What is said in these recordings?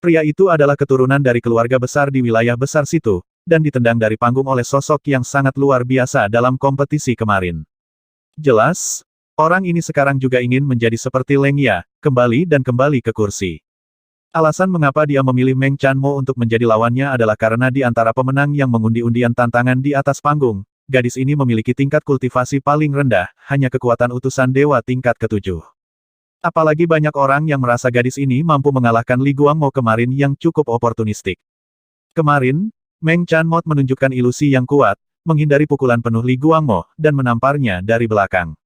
Pria itu adalah keturunan dari keluarga besar di wilayah besar situ, dan ditendang dari panggung oleh sosok yang sangat luar biasa dalam kompetisi kemarin. Jelas, orang ini sekarang juga ingin menjadi seperti Leng Ya, kembali dan kembali ke kursi. Alasan mengapa dia memilih Meng Chanmo untuk menjadi lawannya adalah karena di antara pemenang yang mengundi undian tantangan di atas panggung, gadis ini memiliki tingkat kultivasi paling rendah, hanya kekuatan utusan dewa tingkat ke-7. Apalagi banyak orang yang merasa gadis ini mampu mengalahkan Li Guangmo kemarin yang cukup oportunistik. Kemarin, Meng Chanmo menunjukkan ilusi yang kuat, menghindari pukulan penuh Li Guangmo, dan menamparnya dari belakang.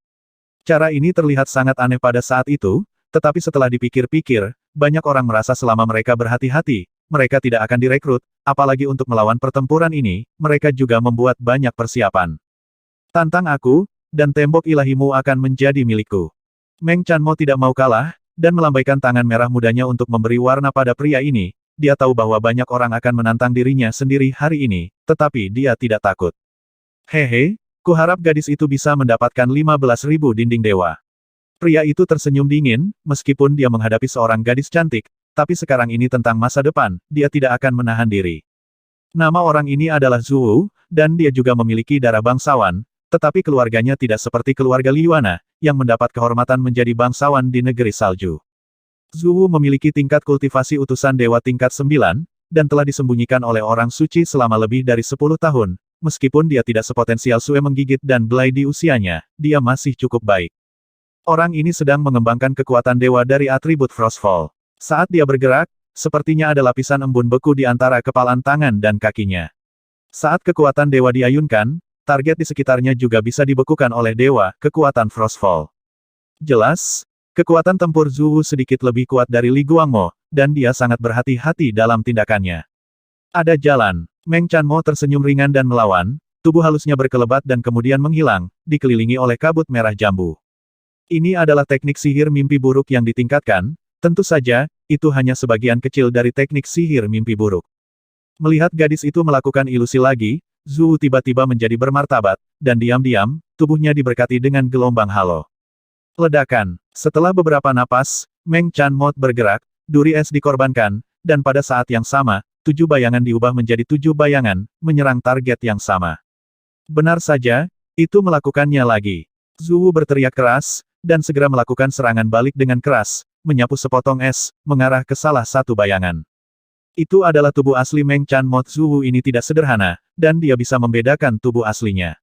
Cara ini terlihat sangat aneh pada saat itu, tetapi setelah dipikir-pikir, banyak orang merasa selama mereka berhati-hati, mereka tidak akan direkrut, apalagi untuk melawan pertempuran ini, mereka juga membuat banyak persiapan. Tantang aku, dan tembok ilahimu akan menjadi milikku. Meng Chanmo tidak mau kalah, dan melambaikan tangan merah mudanya untuk memberi warna pada pria ini. Dia tahu bahwa banyak orang akan menantang dirinya sendiri hari ini, tetapi dia tidak takut. Hehe, kuharap gadis itu bisa mendapatkan 15.000 dinding dewa. Pria itu tersenyum dingin, meskipun dia menghadapi seorang gadis cantik, tapi sekarang ini tentang masa depan, dia tidak akan menahan diri. Nama orang ini adalah Zhu, dan dia juga memiliki darah bangsawan, tetapi keluarganya tidak seperti keluarga Li Yuana, yang mendapat kehormatan menjadi bangsawan di negeri salju. Zhu memiliki tingkat kultivasi utusan dewa tingkat 9, dan telah disembunyikan oleh orang suci selama lebih dari 10 tahun, meskipun dia tidak sepotensial Sue menggigit dan Blai di usianya, dia masih cukup baik. Orang ini sedang mengembangkan kekuatan dewa dari atribut Frostfall. Saat dia bergerak, sepertinya ada lapisan embun beku di antara kepalan tangan dan kakinya. Saat kekuatan dewa diayunkan, target di sekitarnya juga bisa dibekukan oleh dewa, kekuatan Frostfall. Jelas, kekuatan tempur Zhu sedikit lebih kuat dari Li Guangmo, dan dia sangat berhati-hati dalam tindakannya. Ada jalan. Meng Chanmo tersenyum ringan dan melawan, tubuh halusnya berkelebat dan kemudian menghilang, dikelilingi oleh kabut merah jambu. Ini adalah teknik sihir mimpi buruk yang ditingkatkan, tentu saja, itu hanya sebagian kecil dari teknik sihir mimpi buruk. Melihat gadis itu melakukan ilusi lagi, Zhu tiba-tiba menjadi bermartabat, dan diam-diam, tubuhnya diberkati dengan gelombang halo. Ledakan. Setelah beberapa napas, Meng Chanmo bergerak, duri es dikorbankan, dan pada saat yang sama, 7 bayangan diubah menjadi 7 bayangan, menyerang target yang sama. Benar saja, itu melakukannya lagi. Zhu berteriak keras, dan segera melakukan serangan balik dengan keras, menyapu sepotong es, mengarah ke salah satu bayangan. Itu adalah tubuh asli Meng Chanmo. Zhu ini tidak sederhana, dan dia bisa membedakan tubuh aslinya.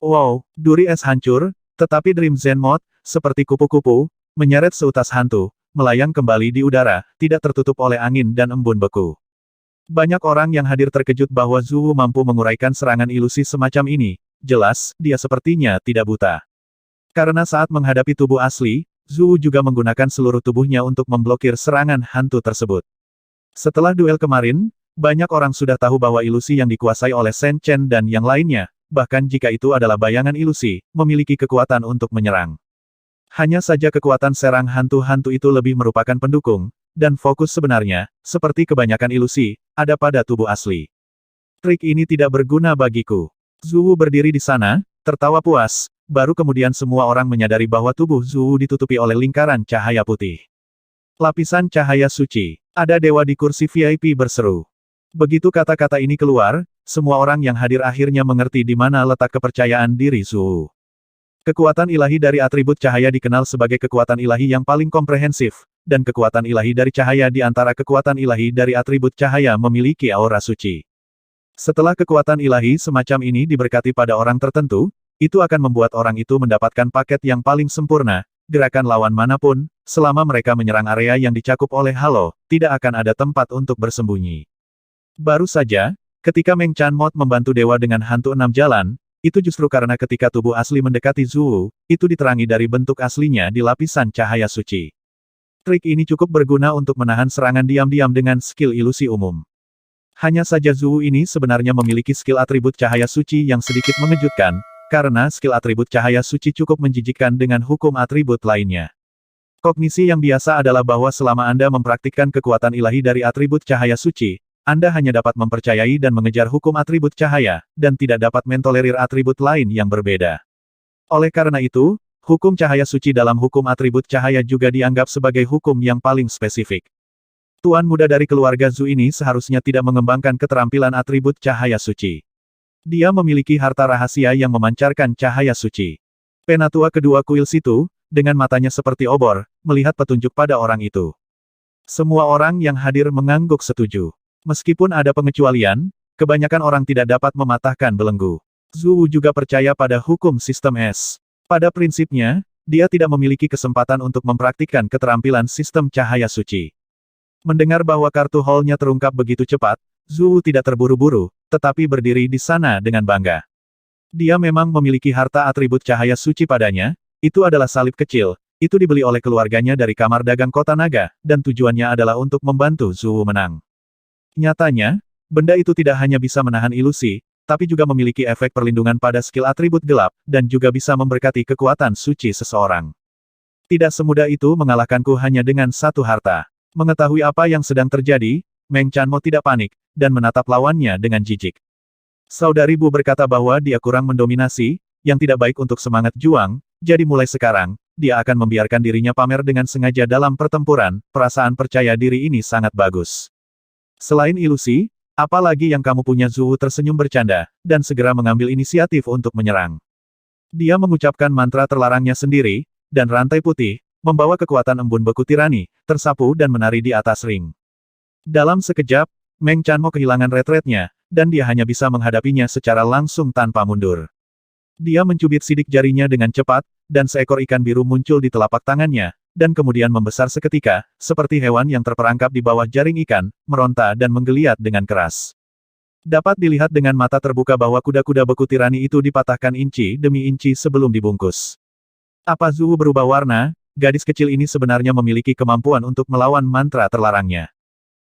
Wow, duri es hancur, tetapi Dream Zen Mode, seperti kupu-kupu, menyeret seutas hantu, melayang kembali di udara, tidak tertutup oleh angin dan embun beku. Banyak orang yang hadir terkejut bahwa Zhu mampu menguraikan serangan ilusi semacam ini, jelas, dia sepertinya tidak buta. Karena saat menghadapi tubuh asli, Zhu juga menggunakan seluruh tubuhnya untuk memblokir serangan hantu tersebut. Setelah duel kemarin, banyak orang sudah tahu bahwa ilusi yang dikuasai oleh Shen Chen dan yang lainnya, bahkan jika itu adalah bayangan ilusi, memiliki kekuatan untuk menyerang. Hanya saja kekuatan serang hantu-hantu itu lebih merupakan pendukung, dan fokus sebenarnya, seperti kebanyakan ilusi, ada pada tubuh asli. Trik ini tidak berguna bagiku. Zhu berdiri di sana, tertawa puas, baru kemudian semua orang menyadari bahwa tubuh Zhu ditutupi oleh lingkaran cahaya putih. Lapisan cahaya suci. Ada dewa di kursi VIP berseru. Begitu kata-kata ini keluar, semua orang yang hadir akhirnya mengerti di mana letak kepercayaan diri Zhu. Kekuatan ilahi dari atribut cahaya dikenal sebagai kekuatan ilahi yang paling komprehensif, dan kekuatan ilahi dari cahaya di antara kekuatan ilahi dari atribut cahaya memiliki aura suci. Setelah kekuatan ilahi semacam ini diberkati pada orang tertentu, itu akan membuat orang itu mendapatkan paket yang paling sempurna, gerakan lawan manapun, selama mereka menyerang area yang dicakup oleh halo, tidak akan ada tempat untuk bersembunyi. Baru saja, ketika Meng Chanmo membantu dewa dengan hantu 6 jalan, itu justru karena ketika tubuh asli mendekati Zhu, itu diterangi dari bentuk aslinya di lapisan cahaya suci. Trik ini cukup berguna untuk menahan serangan diam-diam dengan skill ilusi umum. Hanya saja Zhu ini sebenarnya memiliki skill atribut cahaya suci yang sedikit mengejutkan, karena skill atribut cahaya suci cukup menjijikkan dengan hukum atribut lainnya. Kognisi yang biasa adalah bahwa selama Anda mempraktikkan kekuatan ilahi dari atribut cahaya suci, Anda hanya dapat mempercayai dan mengejar hukum atribut cahaya, dan tidak dapat mentolerir atribut lain yang berbeda. Oleh karena itu, hukum cahaya suci dalam hukum atribut cahaya juga dianggap sebagai hukum yang paling spesifik. Tuan muda dari keluarga Zhu ini seharusnya tidak mengembangkan keterampilan atribut cahaya suci. Dia memiliki harta rahasia yang memancarkan cahaya suci. Penatua kedua kuil situ, dengan matanya seperti obor, melihat petunjuk pada orang itu. Semua orang yang hadir mengangguk setuju. Meskipun ada pengecualian, kebanyakan orang tidak dapat mematahkan belenggu. Zhu juga percaya pada hukum sistem es. Pada prinsipnya, dia tidak memiliki kesempatan untuk mempraktikkan keterampilan sistem cahaya suci. Mendengar bahwa kartu hall-nya terungkap begitu cepat, Zhu tidak terburu-buru, tetapi berdiri di sana dengan bangga. Dia memang memiliki harta atribut cahaya suci padanya, itu adalah salib kecil, itu dibeli oleh keluarganya dari kamar dagang kota naga, dan tujuannya adalah untuk membantu Zhu menang. Nyatanya, benda itu tidak hanya bisa menahan ilusi, tapi juga memiliki efek perlindungan pada skill atribut gelap, dan juga bisa memberkati kekuatan suci seseorang. Tidak semudah itu mengalahkanku hanya dengan satu harta. Mengetahui apa yang sedang terjadi, Meng Chanmo tidak panik, dan menatap lawannya dengan jijik. Saudari Bu berkata bahwa dia kurang mendominasi, yang tidak baik untuk semangat juang, jadi mulai sekarang, dia akan membiarkan dirinya pamer dengan sengaja dalam pertempuran, perasaan percaya diri ini sangat bagus. Selain ilusi, apalagi yang kamu punya? Zhu tersenyum bercanda, dan segera mengambil inisiatif untuk menyerang. Dia mengucapkan mantra terlarangnya sendiri, dan rantai putih, membawa kekuatan embun beku tirani, tersapu dan menari di atas ring. Dalam sekejap, Meng Chanmo kehilangan retretnya, dan dia hanya bisa menghadapinya secara langsung tanpa mundur. Dia mencubit sidik jarinya dengan cepat, dan seekor ikan biru muncul di telapak tangannya, dan kemudian membesar seketika, seperti hewan yang terperangkap di bawah jaring ikan, meronta dan menggeliat dengan keras. Dapat dilihat dengan mata terbuka bahwa kuda-kuda beku tirani itu dipatahkan inci demi inci sebelum dibungkus. Apa Zhu berubah warna? Gadis kecil ini sebenarnya memiliki kemampuan untuk melawan mantra terlarangnya.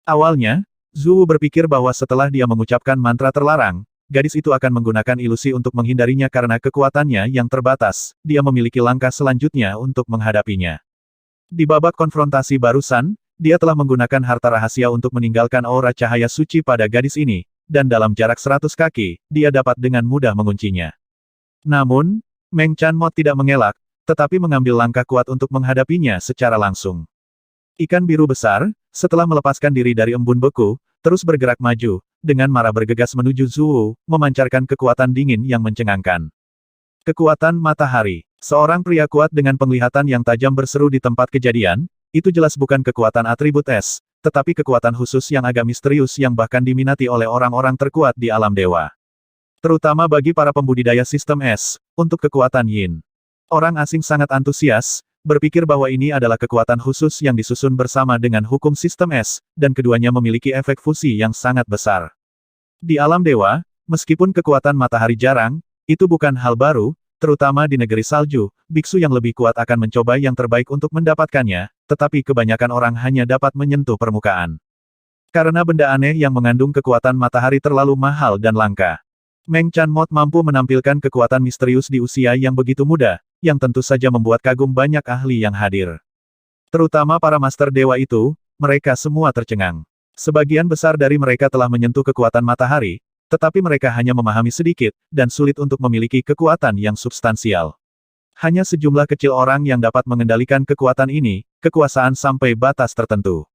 Awalnya, Zhu berpikir bahwa setelah dia mengucapkan mantra terlarang, gadis itu akan menggunakan ilusi untuk menghindarinya karena kekuatannya yang terbatas, dia memiliki langkah selanjutnya untuk menghadapinya. Di babak konfrontasi barusan, dia telah menggunakan harta rahasia untuk meninggalkan aura cahaya suci pada gadis ini, dan dalam jarak 100 kaki, dia dapat dengan mudah menguncinya. Namun, Meng Chanmo tidak mengelak, tetapi mengambil langkah kuat untuk menghadapinya secara langsung. Ikan biru besar, setelah melepaskan diri dari embun beku, terus bergerak maju, dengan marah bergegas menuju Zhu, memancarkan kekuatan dingin yang mencengangkan. Kekuatan matahari. Seorang pria kuat dengan penglihatan yang tajam berseru di tempat kejadian, itu jelas bukan kekuatan atribut es, tetapi kekuatan khusus yang agak misterius yang bahkan diminati oleh orang-orang terkuat di alam dewa. Terutama bagi para pembudidaya sistem es, untuk kekuatan yin. Orang asing sangat antusias, berpikir bahwa ini adalah kekuatan khusus yang disusun bersama dengan hukum sistem es, dan keduanya memiliki efek fusi yang sangat besar. Di alam dewa, meskipun kekuatan matahari jarang, itu bukan hal baru, terutama di negeri salju, biksu yang lebih kuat akan mencoba yang terbaik untuk mendapatkannya, tetapi kebanyakan orang hanya dapat menyentuh permukaan. Karena benda aneh yang mengandung kekuatan matahari terlalu mahal dan langka. Meng Chanmo mampu menampilkan kekuatan misterius di usia yang begitu muda, yang tentu saja membuat kagum banyak ahli yang hadir. Terutama para master dewa itu, mereka semua tercengang. Sebagian besar dari mereka telah menyentuh kekuatan matahari, tetapi mereka hanya memahami sedikit, dan sulit untuk memiliki kekuatan yang substansial. Hanya sejumlah kecil orang yang dapat mengendalikan kekuatan ini, kekuasaan sampai batas tertentu.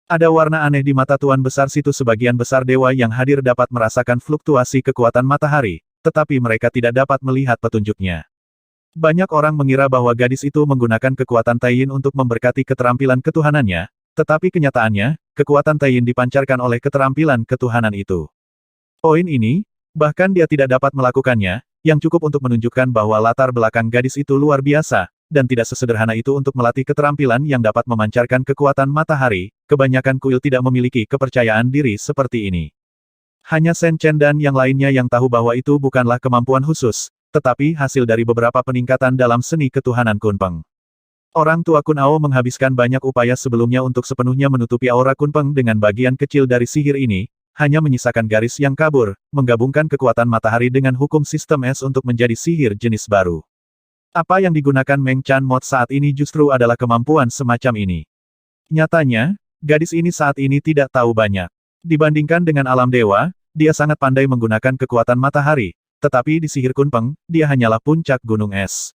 Ada warna aneh di mata Tuan Besar situ. Sebagian besar dewa yang hadir dapat merasakan fluktuasi kekuatan matahari, tetapi mereka tidak dapat melihat petunjuknya. Banyak orang mengira bahwa gadis itu menggunakan kekuatan Taiyin untuk memberkati keterampilan ketuhanannya, tetapi kenyataannya, kekuatan Taiyin dipancarkan oleh keterampilan ketuhanan itu. Poin ini, bahkan dia tidak dapat melakukannya, yang cukup untuk menunjukkan bahwa latar belakang gadis itu luar biasa, dan tidak sesederhana itu untuk melatih keterampilan yang dapat memancarkan kekuatan matahari. Kebanyakan kuil tidak memiliki kepercayaan diri seperti ini. Hanya Shen Chen dan yang lainnya yang tahu bahwa itu bukanlah kemampuan khusus, tetapi hasil dari beberapa peningkatan dalam seni ketuhanan Kunpeng. Orang tua Kun Ao menghabiskan banyak upaya sebelumnya untuk sepenuhnya menutupi aura Kunpeng dengan bagian kecil dari sihir ini, hanya menyisakan garis yang kabur, menggabungkan kekuatan matahari dengan hukum sistem es untuk menjadi sihir jenis baru. Apa yang digunakan Meng Chanmo saat ini justru adalah kemampuan semacam ini. Nyatanya, gadis ini saat ini tidak tahu banyak. Dibandingkan dengan alam dewa, dia sangat pandai menggunakan kekuatan matahari, tetapi di sihir Kunpeng, dia hanyalah puncak gunung es.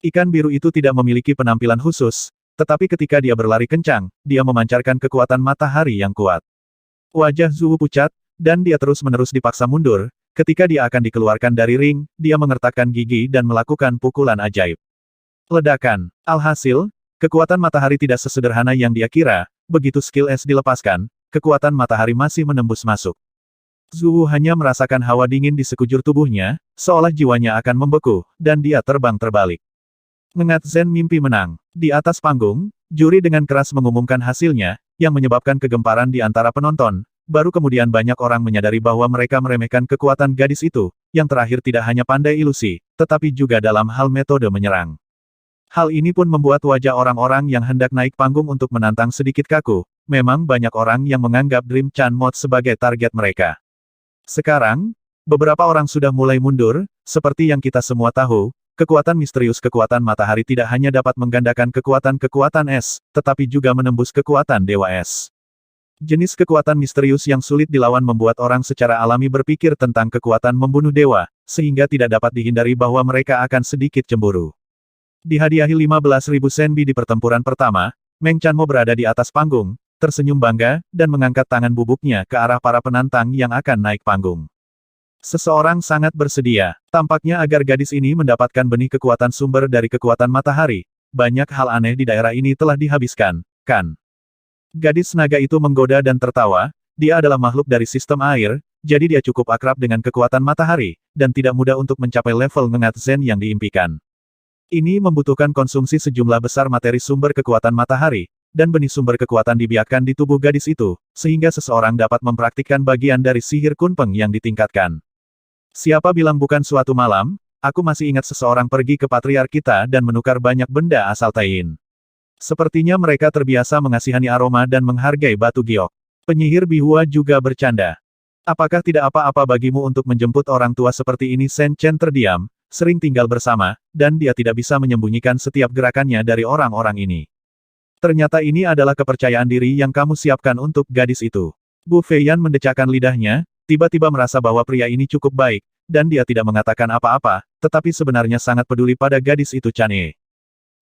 Ikan biru itu tidak memiliki penampilan khusus, Tetapi ketika dia berlari kencang, dia memancarkan kekuatan matahari yang kuat. Wajah Zhu pucat, dan dia terus-menerus dipaksa mundur. Ketika dia akan dikeluarkan dari ring, dia mengertakkan gigi dan melakukan pukulan ajaib. Ledakan. Alhasil, kekuatan matahari tidak sesederhana yang dia kira. Begitu skill es dilepaskan, kekuatan matahari masih menembus masuk. Zhu hanya merasakan hawa dingin di sekujur tubuhnya, seolah jiwanya akan membeku, dan dia terbang terbalik. Ngengat Zen mimpi menang. Di atas panggung, juri dengan keras mengumumkan hasilnya, yang menyebabkan kegemparan di antara penonton. Baru kemudian banyak orang menyadari bahwa mereka meremehkan kekuatan gadis itu, yang terakhir tidak hanya pandai ilusi, tetapi juga dalam hal metode menyerang. Hal ini pun membuat wajah orang-orang yang hendak naik panggung untuk menantang sedikit kaku. Memang banyak orang yang menganggap Dream Chan Mod sebagai target mereka. Sekarang, beberapa orang sudah mulai mundur, seperti yang kita semua tahu. Kekuatan misterius kekuatan matahari tidak hanya dapat menggandakan kekuatan-kekuatan es, tetapi juga menembus kekuatan dewa es. Jenis kekuatan misterius yang sulit dilawan membuat orang secara alami berpikir tentang kekuatan membunuh dewa, sehingga tidak dapat dihindari bahwa mereka akan sedikit cemburu. Dihadiahi 15.000 senbi di pertempuran pertama, Meng Chanmo berada di atas panggung, tersenyum bangga, dan mengangkat tangan bubuknya ke arah para penantang yang akan naik panggung. Seseorang sangat bersedia. Tampaknya agar gadis ini mendapatkan benih kekuatan sumber dari kekuatan matahari. Banyak hal aneh di daerah ini telah dihabiskan, kan? Gadis naga itu menggoda dan tertawa. Dia adalah makhluk dari sistem air, jadi dia cukup akrab dengan kekuatan matahari, dan tidak mudah untuk mencapai level ngengat Zen yang diimpikan. Ini membutuhkan konsumsi sejumlah besar materi sumber kekuatan matahari, dan benih sumber kekuatan dibiarkan di tubuh gadis itu, sehingga seseorang dapat mempraktikkan bagian dari sihir kunpeng yang ditingkatkan. Siapa bilang bukan suatu malam, aku masih ingat seseorang pergi ke patriark kita dan menukar banyak benda asal Taiyin. Sepertinya mereka terbiasa mengasihani aroma dan menghargai batu giok. Penyihir Bihua juga bercanda. Apakah tidak apa-apa bagimu untuk menjemput orang tua seperti ini? Sen Chen terdiam, sering tinggal bersama, dan dia tidak bisa menyembunyikan setiap gerakannya dari orang-orang ini. Ternyata ini adalah kepercayaan diri yang kamu siapkan untuk gadis itu. Bu Feiyan mendecakkan lidahnya, tiba-tiba merasa bahwa pria ini cukup baik, dan dia tidak mengatakan apa-apa, tetapi sebenarnya sangat peduli pada gadis itu Chan Ye.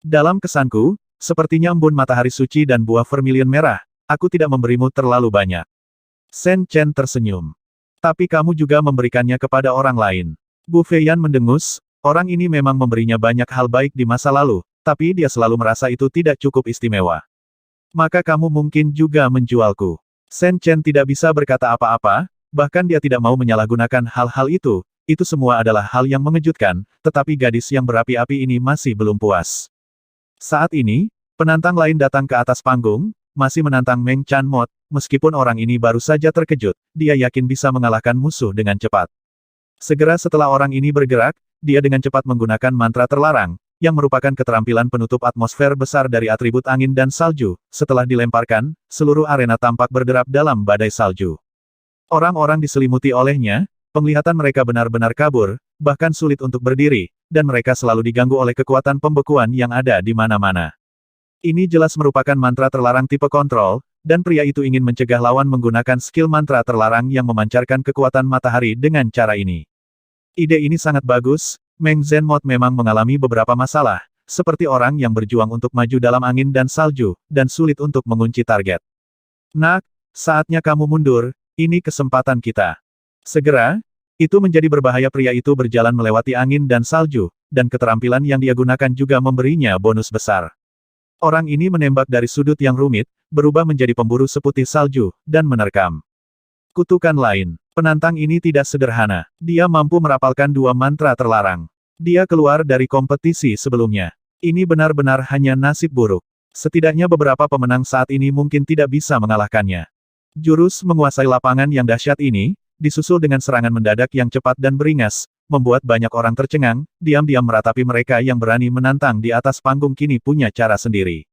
Dalam kesanku, sepertinya embun matahari suci dan buah vermilion merah, aku tidak memberimu terlalu banyak. Sen Chen tersenyum. Tapi kamu juga memberikannya kepada orang lain. Bu Feiyan mendengus, orang ini memang memberinya banyak hal baik di masa lalu, tapi dia selalu merasa itu tidak cukup istimewa. Maka kamu mungkin juga menjualku. Sen Chen tidak bisa berkata apa-apa, bahkan dia tidak mau menyalahgunakan hal-hal itu semua adalah hal yang mengejutkan, tetapi gadis yang berapi-api ini masih belum puas. Saat ini, penantang lain datang ke atas panggung, masih menantang Meng Chan Mod, meskipun orang ini baru saja terkejut, dia yakin bisa mengalahkan musuh dengan cepat. Segera setelah orang ini bergerak, dia dengan cepat menggunakan mantra terlarang, yang merupakan keterampilan penutup atmosfer besar dari atribut angin dan salju. Setelah dilemparkan, seluruh arena tampak berderap dalam badai salju. Orang-orang diselimuti olehnya, penglihatan mereka benar-benar kabur, bahkan sulit untuk berdiri, dan mereka selalu diganggu oleh kekuatan pembekuan yang ada di mana-mana. Ini jelas merupakan mantra terlarang tipe kontrol, dan pria itu ingin mencegah lawan menggunakan skill mantra terlarang yang memancarkan kekuatan matahari dengan cara ini. Ide ini sangat bagus, Meng Zenmot memang mengalami beberapa masalah, seperti orang yang berjuang untuk maju dalam angin dan salju, dan sulit untuk mengunci target. Nak, saatnya kamu mundur. Ini kesempatan kita. Segera, itu menjadi berbahaya. Pria itu berjalan melewati angin dan salju, dan keterampilan yang dia gunakan juga memberinya bonus besar. Orang ini menembak dari sudut yang rumit, berubah menjadi pemburu seputih salju, dan menerkam. Kutukan lain. Penantang ini tidak sederhana. Dia mampu merapalkan 2 mantra terlarang. Dia keluar dari kompetisi sebelumnya. Ini benar-benar hanya nasib buruk. Setidaknya beberapa pemenang saat ini mungkin tidak bisa mengalahkannya. Jurus menguasai lapangan yang dahsyat ini, disusul dengan serangan mendadak yang cepat dan beringas, membuat banyak orang tercengang, diam-diam meratapi mereka yang berani menantang di atas panggung kini punya cara sendiri.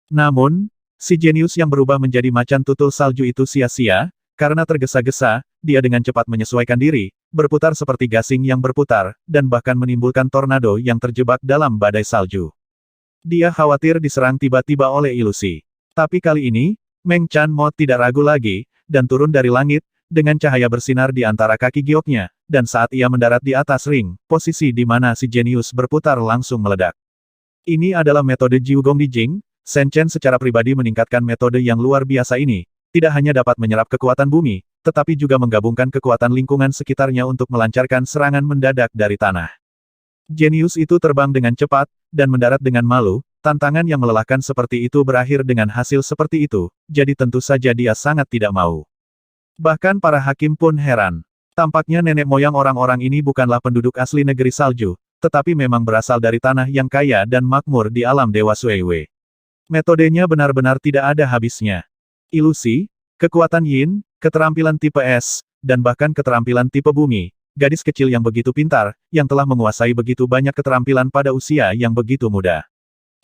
Namun, si jenius yang berubah menjadi macan tutul salju itu sia-sia, karena tergesa-gesa, dia dengan cepat menyesuaikan diri, berputar seperti gasing yang berputar, dan bahkan menimbulkan tornado yang terjebak dalam badai salju. Dia khawatir diserang tiba-tiba oleh ilusi. Tapi kali ini, Meng Chan Mo tidak ragu lagi, dan turun dari langit, dengan cahaya bersinar di antara kaki gioknya, dan saat ia mendarat di atas ring, posisi di mana si jenius berputar langsung meledak. Ini adalah metode Jiu Gong Di Jing, Shen Chen secara pribadi meningkatkan metode yang luar biasa ini, tidak hanya dapat menyerap kekuatan bumi, tetapi juga menggabungkan kekuatan lingkungan sekitarnya untuk melancarkan serangan mendadak dari tanah. Jenius itu terbang dengan cepat, dan mendarat dengan malu. Tantangan yang melelahkan seperti itu berakhir dengan hasil seperti itu, jadi tentu saja dia sangat tidak mau. Bahkan para hakim pun heran. Tampaknya nenek moyang orang-orang ini bukanlah penduduk asli negeri salju, tetapi memang berasal dari tanah yang kaya dan makmur di alam Dewa Suiwei. Metodenya benar-benar tidak ada habisnya. Ilusi, kekuatan yin, keterampilan tipe es, dan bahkan keterampilan tipe bumi. Gadis kecil yang begitu pintar, yang telah menguasai begitu banyak keterampilan pada usia yang begitu muda.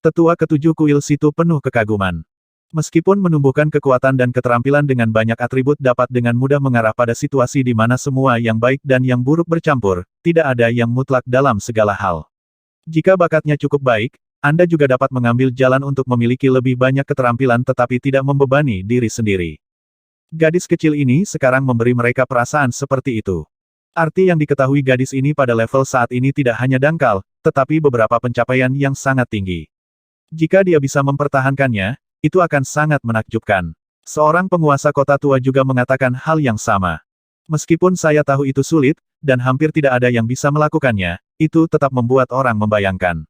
Tetua ketujuh kuil situ penuh kekaguman. Meskipun menumbuhkan kekuatan dan keterampilan dengan banyak atribut dapat dengan mudah mengarah pada situasi di mana semua yang baik dan yang buruk bercampur, tidak ada yang mutlak dalam segala hal. Jika bakatnya cukup baik, Anda juga dapat mengambil jalan untuk memiliki lebih banyak keterampilan tetapi tidak membebani diri sendiri. Gadis kecil ini sekarang memberi mereka perasaan seperti itu. Arti yang diketahui gadis ini pada level saat ini tidak hanya dangkal, tetapi beberapa pencapaian yang sangat tinggi. Jika dia bisa mempertahankannya, itu akan sangat menakjubkan. Seorang penguasa kota tua juga mengatakan hal yang sama. Meskipun saya tahu itu sulit, dan hampir tidak ada yang bisa melakukannya, itu tetap membuat orang membayangkan.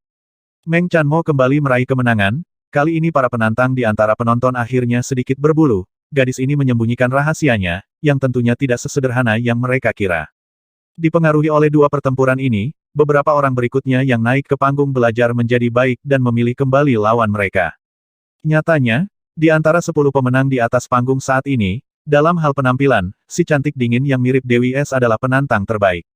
Meng Chanmo kembali meraih kemenangan, kali ini para penantang di antara penonton akhirnya sedikit berbulu. Gadis ini menyembunyikan rahasianya, yang tentunya tidak sesederhana yang mereka kira. Dipengaruhi oleh dua pertempuran ini, beberapa orang berikutnya yang naik ke panggung belajar menjadi baik dan memilih kembali lawan mereka. Nyatanya, di antara 10 pemenang di atas panggung saat ini, dalam hal penampilan, si cantik dingin yang mirip Dewi Es adalah penantang terbaik.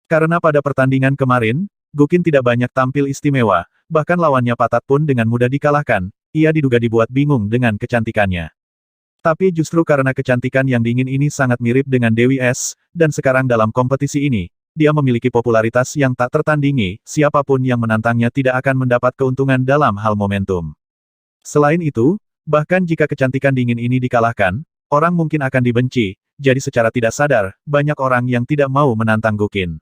Karena pada pertandingan kemarin, Guqin tidak banyak tampil istimewa, bahkan lawannya Patat pun dengan mudah dikalahkan, ia diduga dibuat bingung dengan kecantikannya. Tapi justru karena kecantikan yang dingin ini sangat mirip dengan Dewi Es, dan sekarang dalam kompetisi ini, dia memiliki popularitas yang tak tertandingi, siapapun yang menantangnya tidak akan mendapat keuntungan dalam hal momentum. Selain itu, bahkan jika kecantikan dingin ini dikalahkan, orang mungkin akan dibenci, jadi secara tidak sadar, banyak orang yang tidak mau menantang Guqin.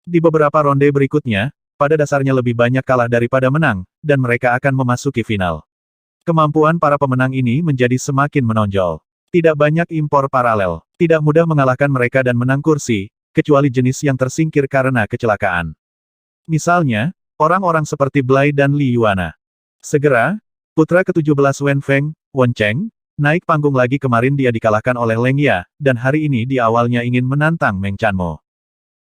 Di beberapa ronde berikutnya, pada dasarnya lebih banyak kalah daripada menang, dan mereka akan memasuki final. Kemampuan para pemenang ini menjadi semakin menonjol. Tidak banyak impor paralel, tidak mudah mengalahkan mereka dan menang kursi, kecuali jenis yang tersingkir karena kecelakaan. Misalnya, orang-orang seperti Blai dan Li Yuana. Segera, putra ke-17 Wen Feng, Wen Cheng, naik panggung lagi. Kemarin dia dikalahkan oleh Leng Ya, dan hari ini dia awalnya ingin menantang Meng Chanmo.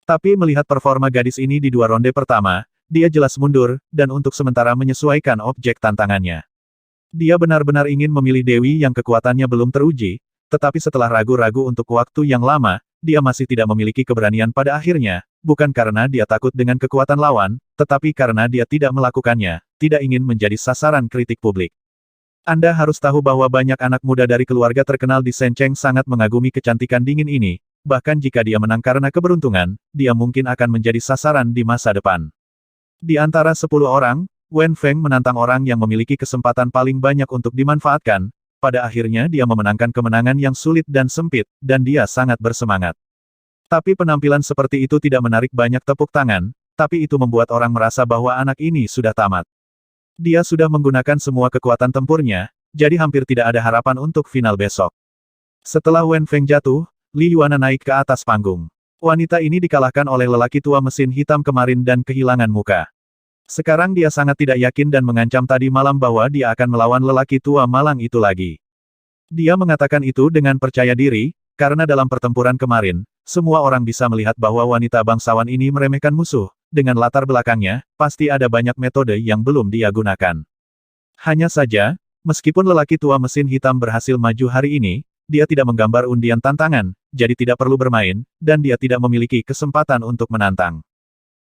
Tapi melihat performa gadis ini di 2 ronde pertama, dia jelas mundur, dan untuk sementara menyesuaikan objek tantangannya. Dia benar-benar ingin memilih Dewi yang kekuatannya belum teruji, tetapi setelah ragu-ragu untuk waktu yang lama, dia masih tidak memiliki keberanian pada akhirnya, bukan karena dia takut dengan kekuatan lawan, tetapi karena dia tidak melakukannya, tidak ingin menjadi sasaran kritik publik. Anda harus tahu bahwa banyak anak muda dari keluarga terkenal di Shencheng sangat mengagumi kecantikan dingin ini, bahkan jika dia menang karena keberuntungan, dia mungkin akan menjadi sasaran di masa depan. Di antara 10 orang, Wen Feng menantang orang yang memiliki kesempatan paling banyak untuk dimanfaatkan, pada akhirnya dia memenangkan kemenangan yang sulit dan sempit, dan dia sangat bersemangat. Tapi penampilan seperti itu tidak menarik banyak tepuk tangan, tapi itu membuat orang merasa bahwa anak ini sudah tamat. Dia sudah menggunakan semua kekuatan tempurnya, jadi hampir tidak ada harapan untuk final besok. Setelah Wen Feng jatuh, Li Yuana naik ke atas panggung. Wanita ini dikalahkan oleh lelaki tua mesin hitam kemarin dan kehilangan muka. Sekarang dia sangat tidak yakin dan mengancam tadi malam bahwa dia akan melawan lelaki tua malang itu lagi. Dia mengatakan itu dengan percaya diri, karena dalam pertempuran kemarin, semua orang bisa melihat bahwa wanita bangsawan ini meremehkan musuh, dengan latar belakangnya, pasti ada banyak metode yang belum dia gunakan. Hanya saja, meskipun lelaki tua mesin hitam berhasil maju hari ini, dia tidak menggambar undian tantangan, jadi tidak perlu bermain, dan dia tidak memiliki kesempatan untuk menantang.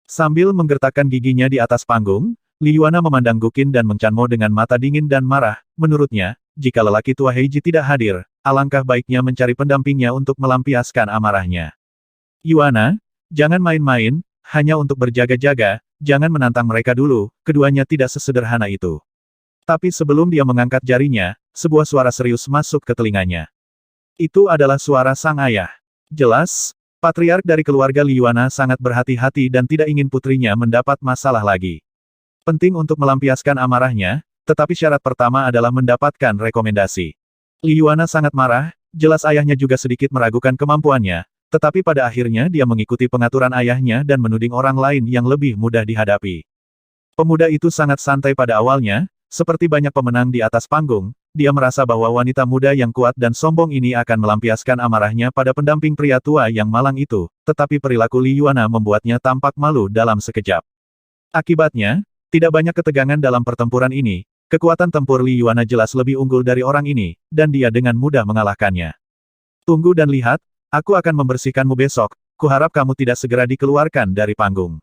Sambil menggertakkan giginya di atas panggung, Li Yuana memandang Guqin dan Meng Chanmo dengan mata dingin dan marah. Menurutnya, jika lelaki tua Heiji tidak hadir, alangkah baiknya mencari pendampingnya untuk melampiaskan amarahnya. Yuana, jangan main-main, hanya untuk berjaga-jaga, jangan menantang mereka dulu, keduanya tidak sesederhana itu. Tapi sebelum dia mengangkat jarinya, sebuah suara serius masuk ke telinganya. Itu adalah suara sang ayah. Jelas, patriark dari keluarga Li Yuana sangat berhati-hati dan tidak ingin putrinya mendapat masalah lagi. Penting untuk melampiaskan amarahnya, tetapi syarat pertama adalah mendapatkan rekomendasi. Li Yuana sangat marah, jelas ayahnya juga sedikit meragukan kemampuannya, tetapi pada akhirnya dia mengikuti pengaturan ayahnya dan menuding orang lain yang lebih mudah dihadapi. Pemuda itu sangat santai pada awalnya, seperti banyak pemenang di atas panggung, dia merasa bahwa wanita muda yang kuat dan sombong ini akan melampiaskan amarahnya pada pendamping pria tua yang malang itu, tetapi perilaku Li Yuana membuatnya tampak malu dalam sekejap. Akibatnya, tidak banyak ketegangan dalam pertempuran ini, kekuatan tempur Li Yuana jelas lebih unggul dari orang ini, dan dia dengan mudah mengalahkannya. Tunggu dan lihat, aku akan membersihkanmu besok, kuharap kamu tidak segera dikeluarkan dari panggung.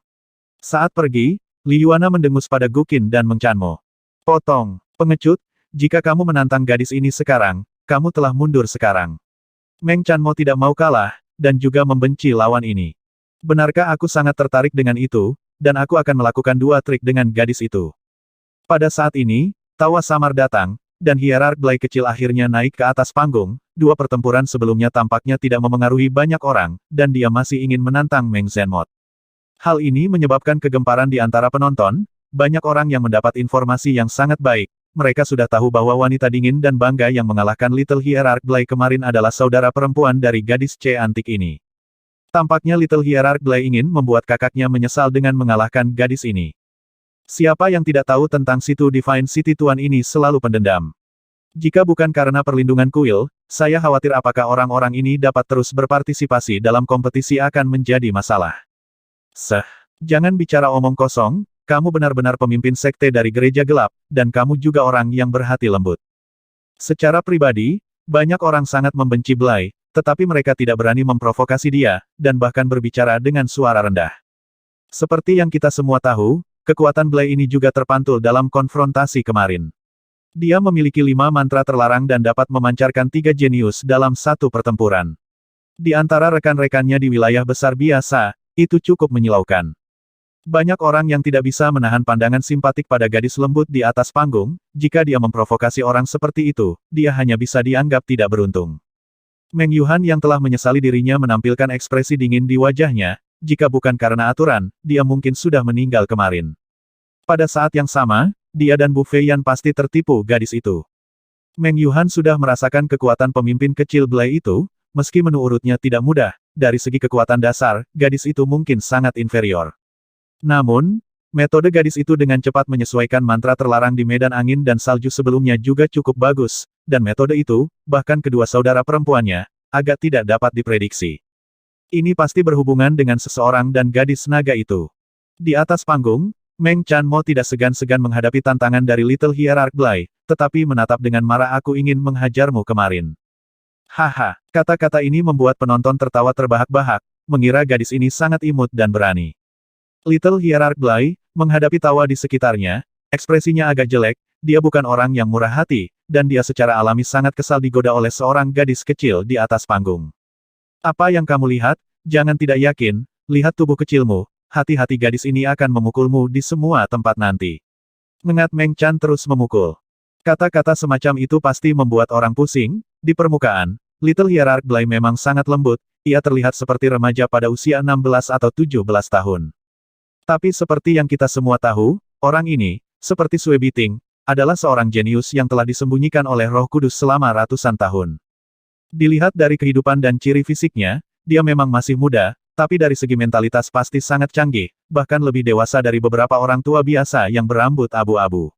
Saat pergi, Li Yuana mendengus pada Guqin dan Meng Chanmo. Potong, pengecut, jika kamu menantang gadis ini sekarang, kamu telah mundur sekarang. Meng Chanmo tidak mau kalah, dan juga membenci lawan ini. Benarkah aku sangat tertarik dengan itu, dan aku akan melakukan 2 trik dengan gadis itu. Pada saat ini, tawa samar datang, dan hierark Blai kecil akhirnya naik ke atas panggung, 2 pertempuran sebelumnya tampaknya tidak memengaruhi banyak orang, dan dia masih ingin menantang Meng Zenmot. Hal ini menyebabkan kegemparan di antara penonton, banyak orang yang mendapat informasi yang sangat baik. Mereka sudah tahu bahwa wanita dingin dan bangga yang mengalahkan Little Hierarch Blai kemarin adalah saudara perempuan dari gadis C antik ini. Tampaknya Little Hierarch Blai ingin membuat kakaknya menyesal dengan mengalahkan gadis ini. Siapa yang tidak tahu tentang situ Divine City Tuan ini selalu pendendam. Jika bukan karena perlindungan kuil, saya khawatir apakah orang-orang ini dapat terus berpartisipasi dalam kompetisi akan menjadi masalah. Jangan bicara omong kosong. Kamu benar-benar pemimpin sekte dari gereja gelap, dan kamu juga orang yang berhati lembut. Secara pribadi, banyak orang sangat membenci Blai, tetapi mereka tidak berani memprovokasi dia, dan bahkan berbicara dengan suara rendah. Seperti yang kita semua tahu, kekuatan Blai ini juga terpantul dalam konfrontasi kemarin. Dia memiliki 5 mantra terlarang dan dapat memancarkan 3 jenius dalam satu pertempuran. Di antara rekan-rekannya di wilayah besar biasa, itu cukup menyilaukan. Banyak orang yang tidak bisa menahan pandangan simpatik pada gadis lembut di atas panggung, jika dia memprovokasi orang seperti itu, dia hanya bisa dianggap tidak beruntung. Meng Yuhan yang telah menyesali dirinya menampilkan ekspresi dingin di wajahnya, jika bukan karena aturan, dia mungkin sudah meninggal kemarin. Pada saat yang sama, dia dan Bu Feiyan pasti tertipu gadis itu. Meng Yuhan sudah merasakan kekuatan pemimpin kecil Blai itu, meski menu urutnya tidak mudah, dari segi kekuatan dasar, gadis itu mungkin sangat inferior. Namun, metode gadis itu dengan cepat menyesuaikan mantra terlarang di medan angin dan salju sebelumnya juga cukup bagus, dan metode itu, bahkan kedua saudara perempuannya, agak tidak dapat diprediksi. Ini pasti berhubungan dengan seseorang dan gadis naga itu. Di atas panggung, Meng Chanmo tidak segan-segan menghadapi tantangan dari Little Hierarch Blai, tetapi menatap dengan marah aku ingin menghajarmu kemarin. Haha, kata-kata ini membuat penonton tertawa terbahak-bahak, mengira gadis ini sangat imut dan berani. Little Hierarch Blai, menghadapi tawa di sekitarnya, ekspresinya agak jelek, dia bukan orang yang murah hati, dan dia secara alami sangat kesal digoda oleh seorang gadis kecil di atas panggung. Apa yang kamu lihat? Jangan tidak yakin, lihat tubuh kecilmu, hati-hati gadis ini akan memukulmu di semua tempat nanti. Mengat Meng Chan terus memukul. Kata-kata semacam itu pasti membuat orang pusing, di permukaan, Little Hierarch Blai memang sangat lembut, ia terlihat seperti remaja pada usia 16 atau 17 tahun. Tapi seperti yang kita semua tahu, orang ini, seperti Sui Biting, adalah seorang jenius yang telah disembunyikan oleh Roh Kudus selama ratusan tahun. Dilihat dari kehidupan dan ciri fisiknya, dia memang masih muda, tapi dari segi mentalitas pasti sangat canggih, bahkan lebih dewasa dari beberapa orang tua biasa yang berambut abu-abu.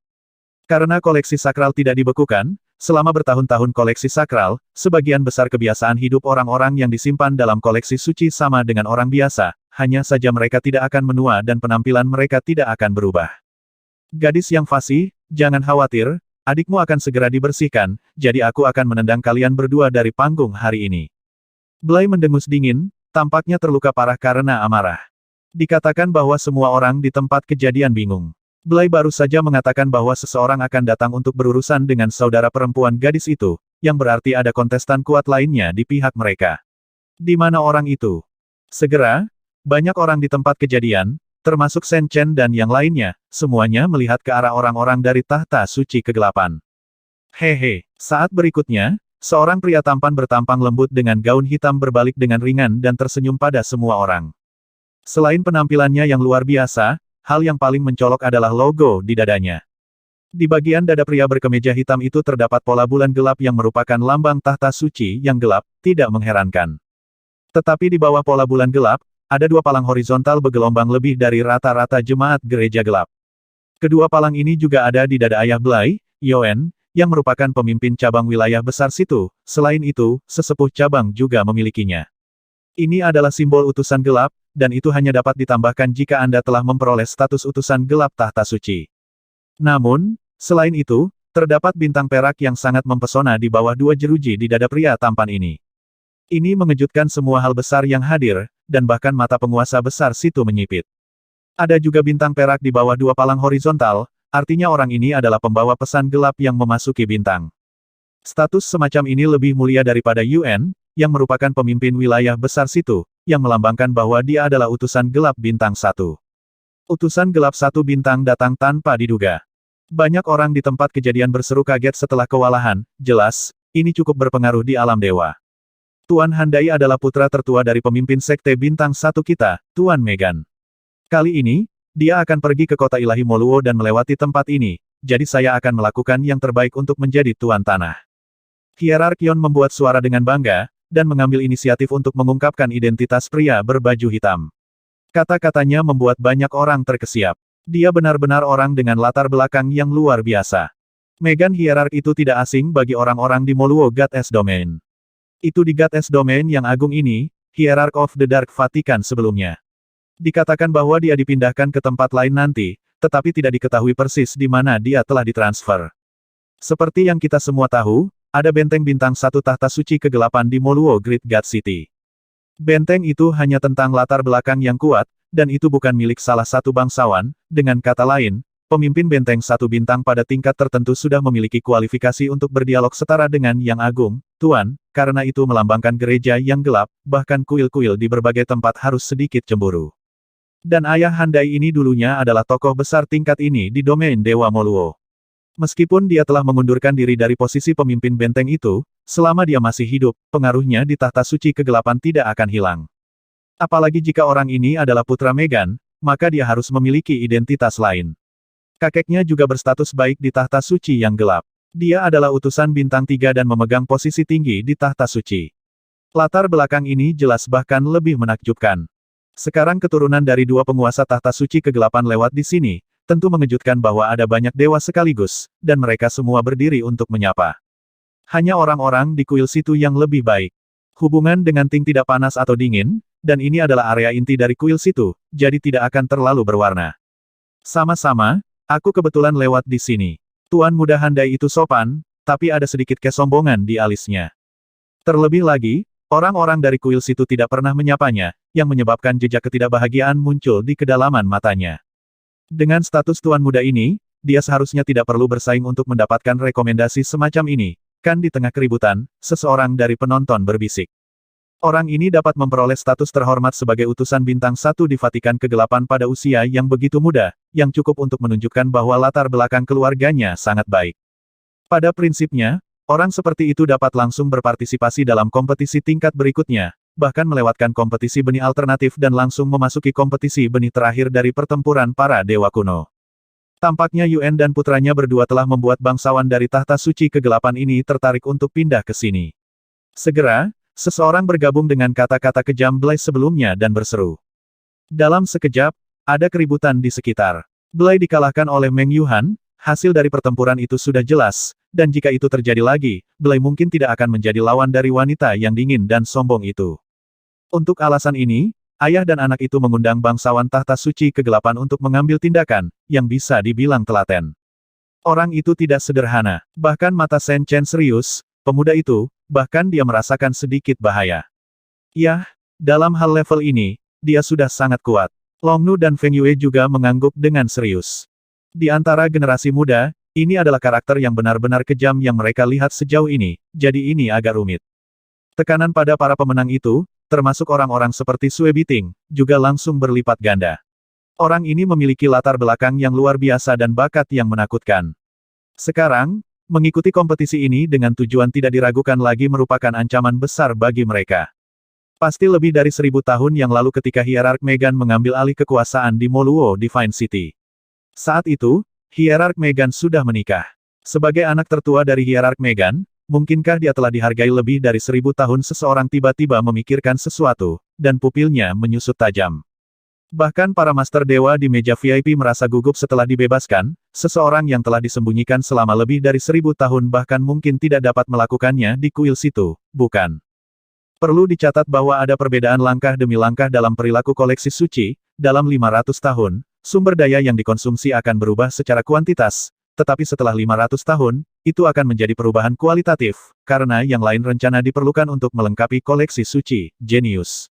Karena koleksi sakral tidak dibekukan, selama bertahun-tahun koleksi sakral, sebagian besar kebiasaan hidup orang-orang yang disimpan dalam koleksi suci sama dengan orang biasa. Hanya saja mereka tidak akan menua dan penampilan mereka tidak akan berubah. Gadis yang fasih, jangan khawatir, adikmu akan segera dibersihkan, jadi aku akan menendang kalian berdua dari panggung hari ini. Blai mendengus dingin, tampaknya terluka parah karena amarah. Dikatakan bahwa semua orang di tempat kejadian bingung. Blai baru saja mengatakan bahwa seseorang akan datang untuk berurusan dengan saudara perempuan gadis itu, yang berarti ada kontestan kuat lainnya di pihak mereka. Di mana orang itu? Segera, banyak orang di tempat kejadian, termasuk Shen Chen dan yang lainnya, semuanya melihat ke arah orang-orang dari tahta suci kegelapan. Hehe, saat berikutnya, seorang pria tampan bertampang lembut dengan gaun hitam berbalik dengan ringan dan tersenyum pada semua orang. Selain penampilannya yang luar biasa, hal yang paling mencolok adalah logo di dadanya. Di bagian dada pria berkemeja hitam itu terdapat pola bulan gelap yang merupakan lambang tahta suci yang gelap, tidak mengherankan. Tetapi di bawah pola bulan gelap, ada dua palang horizontal bergelombang lebih dari rata-rata jemaat gereja gelap. Kedua palang ini juga ada di dada ayah Blai, Yuan, yang merupakan pemimpin cabang wilayah besar situ. Selain itu, sesepuh cabang juga memilikinya. Ini adalah simbol utusan gelap, dan itu hanya dapat ditambahkan jika Anda telah memperoleh status utusan gelap tahta suci. Namun, selain itu, terdapat bintang perak yang sangat mempesona di bawah dua jeruji di dada pria tampan ini. Ini mengejutkan semua hal besar yang hadir, dan bahkan mata penguasa besar situ menyipit. Ada juga bintang perak di bawah dua palang horizontal, artinya orang ini adalah pembawa pesan gelap yang memasuki bintang. Status semacam ini lebih mulia daripada Yuan, yang merupakan pemimpin wilayah besar situ, yang melambangkan bahwa dia adalah utusan gelap bintang 1. Utusan gelap 1 bintang datang tanpa diduga. Banyak orang di tempat kejadian berseru kaget setelah kewalahan, jelas, ini cukup berpengaruh di alam dewa. Tuan Handai adalah putra tertua dari pemimpin sekte bintang 1 kita, Tuan Megan. Kali ini, dia akan pergi ke kota ilahi Moluo dan melewati tempat ini, jadi saya akan melakukan yang terbaik untuk menjadi tuan tanah. Hierarkion membuat suara dengan bangga, dan mengambil inisiatif untuk mengungkapkan identitas pria berbaju hitam. Kata-katanya membuat banyak orang terkesiap. Dia benar-benar orang dengan latar belakang yang luar biasa. Megan Hierark itu tidak asing bagi orang-orang di Moluo Goddess Domain. Itu di Goddess Domain yang agung ini, Hierarch of the Dark Vatican sebelumnya. Dikatakan bahwa dia dipindahkan ke tempat lain nanti, tetapi tidak diketahui persis di mana dia telah ditransfer. Seperti yang kita semua tahu, ada benteng bintang 1 tahta suci kegelapan di Moluo Great God City. Benteng itu hanya tentang latar belakang yang kuat, dan itu bukan milik salah satu bangsawan, dengan kata lain, pemimpin benteng 1 bintang pada tingkat tertentu sudah memiliki kualifikasi untuk berdialog setara dengan Yang Agung, Tuan, karena itu melambangkan gereja yang gelap, bahkan kuil-kuil di berbagai tempat harus sedikit cemburu. Dan ayah Handai ini dulunya adalah tokoh besar tingkat ini di domain Dewa Moluo. Meskipun dia telah mengundurkan diri dari posisi pemimpin benteng itu, selama dia masih hidup, pengaruhnya di tahta suci kegelapan tidak akan hilang. Apalagi jika orang ini adalah putra Megan, maka dia harus memiliki identitas lain. Kakeknya juga berstatus baik di tahta suci yang gelap. Dia adalah utusan bintang 3 dan memegang posisi tinggi di tahta suci. Latar belakang ini jelas bahkan lebih menakjubkan. Sekarang keturunan dari dua penguasa tahta suci kegelapan lewat di sini, tentu mengejutkan bahwa ada banyak dewa sekaligus, dan mereka semua berdiri untuk menyapa. Hanya orang-orang di kuil situ yang lebih baik. Hubungan dengan Ting tidak panas atau dingin, dan ini adalah area inti dari kuil situ, jadi tidak akan terlalu berwarna. Sama-sama, aku kebetulan lewat di sini. Tuan muda Handai itu sopan, tapi ada sedikit kesombongan di alisnya. Terlebih lagi, orang-orang dari kuil situ tidak pernah menyapanya, yang menyebabkan jejak ketidakbahagiaan muncul di kedalaman matanya. Dengan status tuan muda ini, dia seharusnya tidak perlu bersaing untuk mendapatkan rekomendasi semacam ini, kan di tengah keributan, seseorang dari penonton berbisik. Orang ini dapat memperoleh status terhormat sebagai utusan bintang 1 di Vatikan kegelapan pada usia yang begitu muda, yang cukup untuk menunjukkan bahwa latar belakang keluarganya sangat baik. Pada prinsipnya, orang seperti itu dapat langsung berpartisipasi dalam kompetisi tingkat berikutnya, bahkan melewatkan kompetisi benih alternatif dan langsung memasuki kompetisi benih terakhir dari pertempuran para dewa kuno. Tampaknya Yuan dan putranya berdua telah membuat bangsawan dari tahta suci kegelapan ini tertarik untuk pindah ke sini. Segera, seseorang bergabung dengan kata-kata kejam Blai sebelumnya dan berseru. Dalam sekejap, ada keributan di sekitar. Blai dikalahkan oleh Meng Yuhan, hasil dari pertempuran itu sudah jelas, dan jika itu terjadi lagi, Blai mungkin tidak akan menjadi lawan dari wanita yang dingin dan sombong itu. Untuk alasan ini, ayah dan anak itu mengundang bangsawan tahta suci kegelapan untuk mengambil tindakan, yang bisa dibilang telaten. Orang itu tidak sederhana, bahkan mata Shen Chen serius, pemuda itu, bahkan dia merasakan sedikit bahaya. Yah, dalam hal level ini, dia sudah sangat kuat. Long Nu dan Feng Yue juga mengangguk dengan serius. Di antara generasi muda, ini adalah karakter yang benar-benar kejam yang mereka lihat sejauh ini, jadi ini agak rumit. Tekanan pada para pemenang itu, termasuk orang-orang seperti Sue Biting, juga langsung berlipat ganda. Orang ini memiliki latar belakang yang luar biasa dan bakat yang menakutkan. Sekarang, mengikuti kompetisi ini dengan tujuan tidak diragukan lagi merupakan ancaman besar bagi mereka. Pasti lebih dari 1000 tahun yang lalu ketika Hierarch Megan mengambil alih kekuasaan di Moluo Divine City. Saat itu, Hierark Megan sudah menikah. Sebagai anak tertua dari Hierark Megan, mungkinkah dia telah dihargai lebih dari 1000 tahun? Seseorang tiba-tiba memikirkan sesuatu, dan pupilnya menyusut tajam. Bahkan para Master Dewa di meja VIP merasa gugup setelah dibebaskan, seseorang yang telah disembunyikan selama lebih dari 1000 tahun bahkan mungkin tidak dapat melakukannya di kuil situ, bukan? Perlu dicatat bahwa ada perbedaan langkah demi langkah dalam perilaku koleksi suci. Dalam 500 tahun, sumber daya yang dikonsumsi akan berubah secara kuantitas, tetapi setelah 500 tahun, itu akan menjadi perubahan kualitatif, karena yang lain rencana diperlukan untuk melengkapi koleksi suci, jenius.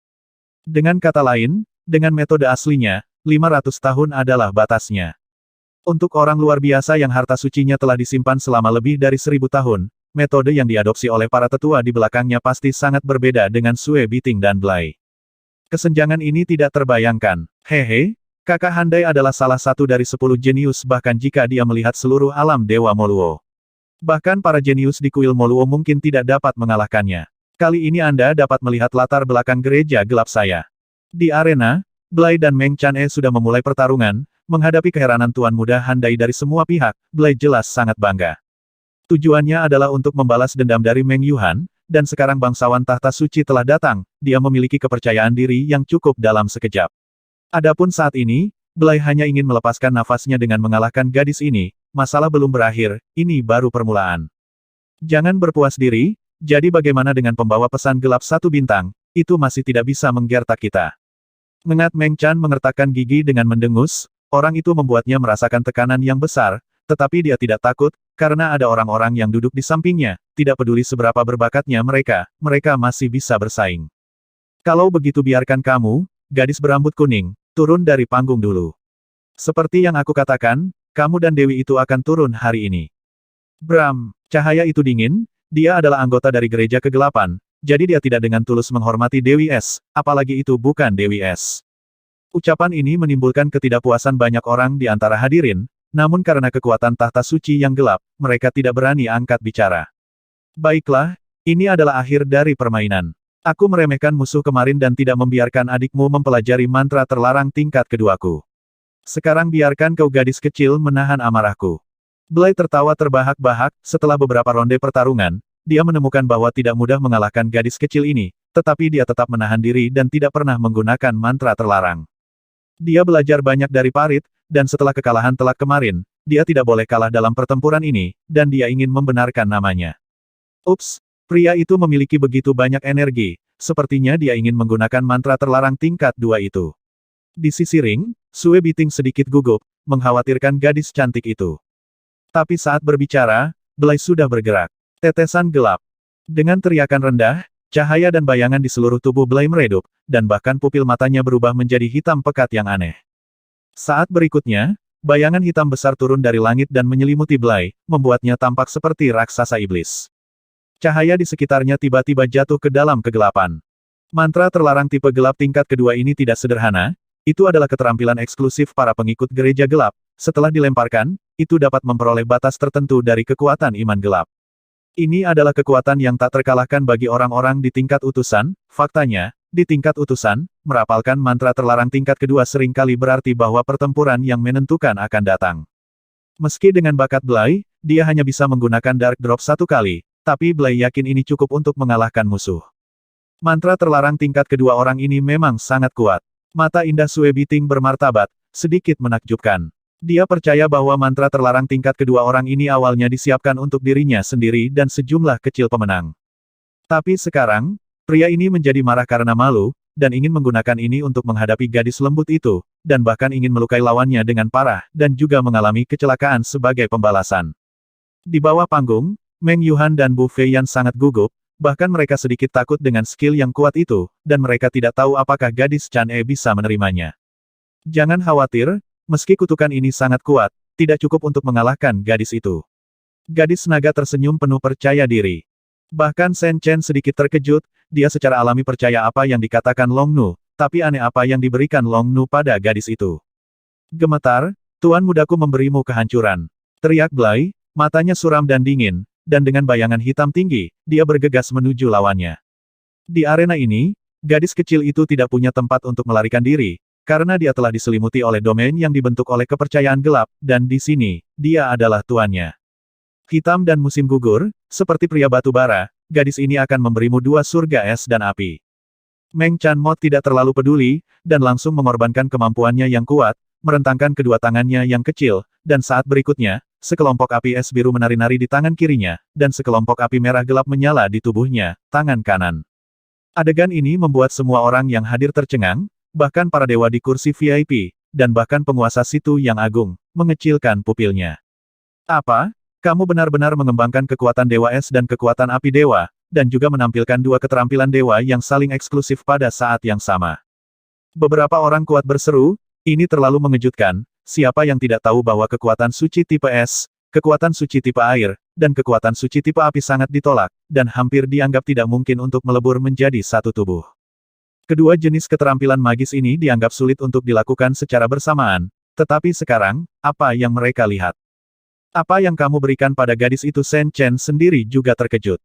Dengan kata lain, dengan metode aslinya, 500 tahun adalah batasnya. Untuk orang luar biasa yang harta sucinya telah disimpan selama lebih dari 1000 tahun, metode yang diadopsi oleh para tetua di belakangnya pasti sangat berbeda dengan Sue Biting dan Blai. Kesenjangan ini tidak terbayangkan. Hehe, Kakak Handai adalah salah satu dari 10 jenius bahkan jika dia melihat seluruh alam Dewa Moluo. Bahkan para jenius di kuil Moluo mungkin tidak dapat mengalahkannya. Kali ini Anda dapat melihat latar belakang gereja gelap saya. Di arena, Blai dan Meng Chane sudah memulai pertarungan, menghadapi keheranan Tuan Muda Handai dari semua pihak, Blai jelas sangat bangga. Tujuannya adalah untuk membalas dendam dari Meng Yuhan, dan sekarang bangsawan tahta suci telah datang, dia memiliki kepercayaan diri yang cukup dalam sekejap. Adapun saat ini, Blai hanya ingin melepaskan nafasnya dengan mengalahkan gadis ini, masalah belum berakhir, ini baru permulaan. Jangan berpuas diri, jadi bagaimana dengan pembawa pesan gelap 1 bintang, itu masih tidak bisa menggertak kita. Mengat Meng Chan mengertakkan gigi dengan mendengus, orang itu membuatnya merasakan tekanan yang besar, tetapi dia tidak takut, karena ada orang-orang yang duduk di sampingnya, tidak peduli seberapa berbakatnya mereka masih bisa bersaing. Kalau begitu biarkan kamu, gadis berambut kuning, turun dari panggung dulu. Seperti yang aku katakan, kamu dan Dewi itu akan turun hari ini. Bram, cahaya itu dingin, dia adalah anggota dari gereja kegelapan, jadi dia tidak dengan tulus menghormati Dewi S, apalagi itu bukan Dewi S. Ucapan ini menimbulkan ketidakpuasan banyak orang di antara hadirin, namun karena kekuatan tahta suci yang gelap, mereka tidak berani angkat bicara. Baiklah, ini adalah akhir dari permainan. Aku meremehkan musuh kemarin dan tidak membiarkan adikmu mempelajari mantra terlarang tingkat keduaku. Sekarang biarkan kau gadis kecil menahan amarahku. Blai tertawa terbahak-bahak, setelah beberapa ronde pertarungan, dia menemukan bahwa tidak mudah mengalahkan gadis kecil ini, tetapi dia tetap menahan diri dan tidak pernah menggunakan mantra terlarang. Dia belajar banyak dari Parit, dan setelah kekalahan telak kemarin, dia tidak boleh kalah dalam pertempuran ini, dan dia ingin membenarkan namanya. Ups, pria itu memiliki begitu banyak energi, sepertinya dia ingin menggunakan mantra terlarang tingkat 2 itu. Di sisi ring, Sue Biting sedikit gugup, mengkhawatirkan gadis cantik itu. Tapi saat berbicara, Blai sudah bergerak. Tetesan gelap. Dengan teriakan rendah, cahaya dan bayangan di seluruh tubuh Blai meredup, dan bahkan pupil matanya berubah menjadi hitam pekat yang aneh. Saat berikutnya, bayangan hitam besar turun dari langit dan menyelimuti Blai, membuatnya tampak seperti raksasa iblis. Cahaya di sekitarnya tiba-tiba jatuh ke dalam kegelapan. Mantra terlarang tipe gelap tingkat kedua ini tidak sederhana, itu adalah keterampilan eksklusif para pengikut gereja gelap, setelah dilemparkan, itu dapat memperoleh batas tertentu dari kekuatan iman gelap. Ini adalah kekuatan yang tak terkalahkan bagi orang-orang di tingkat utusan, faktanya, di tingkat utusan, merapalkan mantra terlarang tingkat kedua seringkali berarti bahwa pertempuran yang menentukan akan datang. Meski dengan bakat Blai, dia hanya bisa menggunakan Dark Drop 1 kali, tapi Blai yakin ini cukup untuk mengalahkan musuh. Mantra terlarang tingkat kedua orang ini memang sangat kuat. Mata indah Sue Biting bermartabat, sedikit menakjubkan. Dia percaya bahwa mantra terlarang tingkat kedua orang ini awalnya disiapkan untuk dirinya sendiri dan sejumlah kecil pemenang. Tapi sekarang, pria ini menjadi marah karena malu, dan ingin menggunakan ini untuk menghadapi gadis lembut itu, dan bahkan ingin melukai lawannya dengan parah, dan juga mengalami kecelakaan sebagai pembalasan. Di bawah panggung, Meng Yuhan dan Bu Feiyan sangat gugup, bahkan mereka sedikit takut dengan skill yang kuat itu, dan mereka tidak tahu apakah gadis Chan-e bisa menerimanya. Jangan khawatir, meski kutukan ini sangat kuat, tidak cukup untuk mengalahkan gadis itu. Gadis naga tersenyum penuh percaya diri. Bahkan Shen Chen sedikit terkejut, dia secara alami percaya apa yang dikatakan Long Nu, tapi aneh apa yang diberikan Long Nu pada gadis itu. Gemetar, Tuan mudaku memberimu kehancuran. Teriak Blai, matanya suram dan dingin, dan dengan bayangan hitam tinggi, dia bergegas menuju lawannya. Di arena ini, gadis kecil itu tidak punya tempat untuk melarikan diri, Karena dia telah diselimuti oleh domain yang dibentuk oleh kepercayaan gelap, dan di sini, dia adalah tuannya. Hitam dan musim gugur, seperti pria batu bara, gadis ini akan memberimu dua surga es dan api. Meng Chanmot tidak terlalu peduli, dan langsung mengorbankan kemampuannya yang kuat, merentangkan kedua tangannya yang kecil, dan saat berikutnya, sekelompok api es biru menari-nari di tangan kirinya, dan sekelompok api merah gelap menyala di tubuhnya, tangan kanan. Adegan ini membuat semua orang yang hadir tercengang, bahkan para dewa di kursi VIP, dan bahkan penguasa situ yang agung, mengecilkan pupilnya. Apa? Kamu benar-benar mengembangkan kekuatan dewa es dan kekuatan api dewa, dan juga menampilkan dua keterampilan dewa yang saling eksklusif pada saat yang sama. Beberapa orang kuat berseru, ini terlalu mengejutkan, siapa yang tidak tahu bahwa kekuatan suci tipe es, kekuatan suci tipe air, dan kekuatan suci tipe api sangat ditolak, dan hampir dianggap tidak mungkin untuk melebur menjadi satu tubuh. Kedua jenis keterampilan magis ini dianggap sulit untuk dilakukan secara bersamaan, tetapi sekarang, apa yang mereka lihat? Apa yang kamu berikan pada gadis itu? Shen Chen sendiri juga terkejut.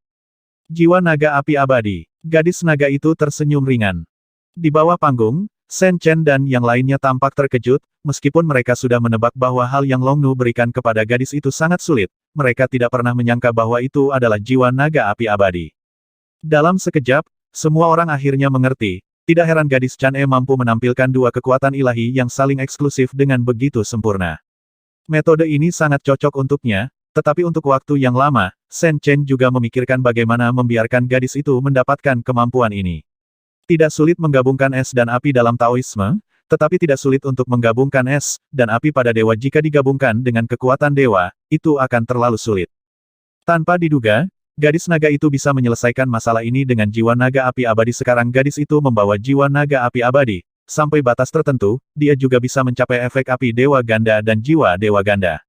Jiwa naga api abadi. Gadis naga itu tersenyum ringan. Di bawah panggung, Shen Chen dan yang lainnya tampak terkejut, meskipun mereka sudah menebak bahwa hal yang Long Nu berikan kepada gadis itu sangat sulit, mereka tidak pernah menyangka bahwa itu adalah jiwa naga api abadi. Dalam sekejap, semua orang akhirnya mengerti, tidak heran gadis Chan E mampu menampilkan dua kekuatan ilahi yang saling eksklusif dengan begitu sempurna. Metode ini sangat cocok untuknya, tetapi untuk waktu yang lama, Shen Chen juga memikirkan bagaimana membiarkan gadis itu mendapatkan kemampuan ini. Tidak sulit menggabungkan es dan api dalam Taoisme, tetapi tidak sulit untuk menggabungkan es dan api pada dewa jika digabungkan dengan kekuatan dewa, itu akan terlalu sulit. Tanpa diduga, gadis naga itu bisa menyelesaikan masalah ini dengan jiwa naga api abadi. Sekarang gadis itu membawa jiwa naga api abadi. Sampai batas tertentu, dia juga bisa mencapai efek api dewa ganda dan jiwa dewa ganda.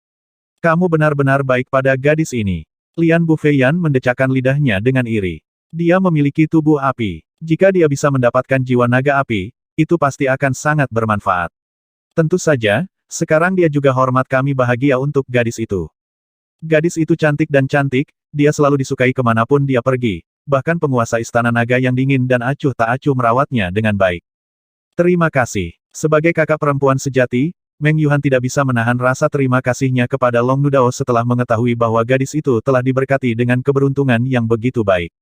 Kamu benar-benar baik pada gadis ini. Lian Bufeiyan mendecakkan lidahnya dengan iri. Dia memiliki tubuh api. Jika dia bisa mendapatkan jiwa naga api, itu pasti akan sangat bermanfaat. Tentu saja, sekarang dia juga hormat. Kami bahagia untuk gadis itu. Gadis itu cantik dan cantik, dia selalu disukai kemanapun dia pergi, bahkan penguasa istana naga yang dingin dan acuh tak acuh merawatnya dengan baik. Terima kasih. Sebagai kakak perempuan sejati, Meng Yuhan tidak bisa menahan rasa terima kasihnya kepada Long Nu Dao setelah mengetahui bahwa gadis itu telah diberkati dengan keberuntungan yang begitu baik.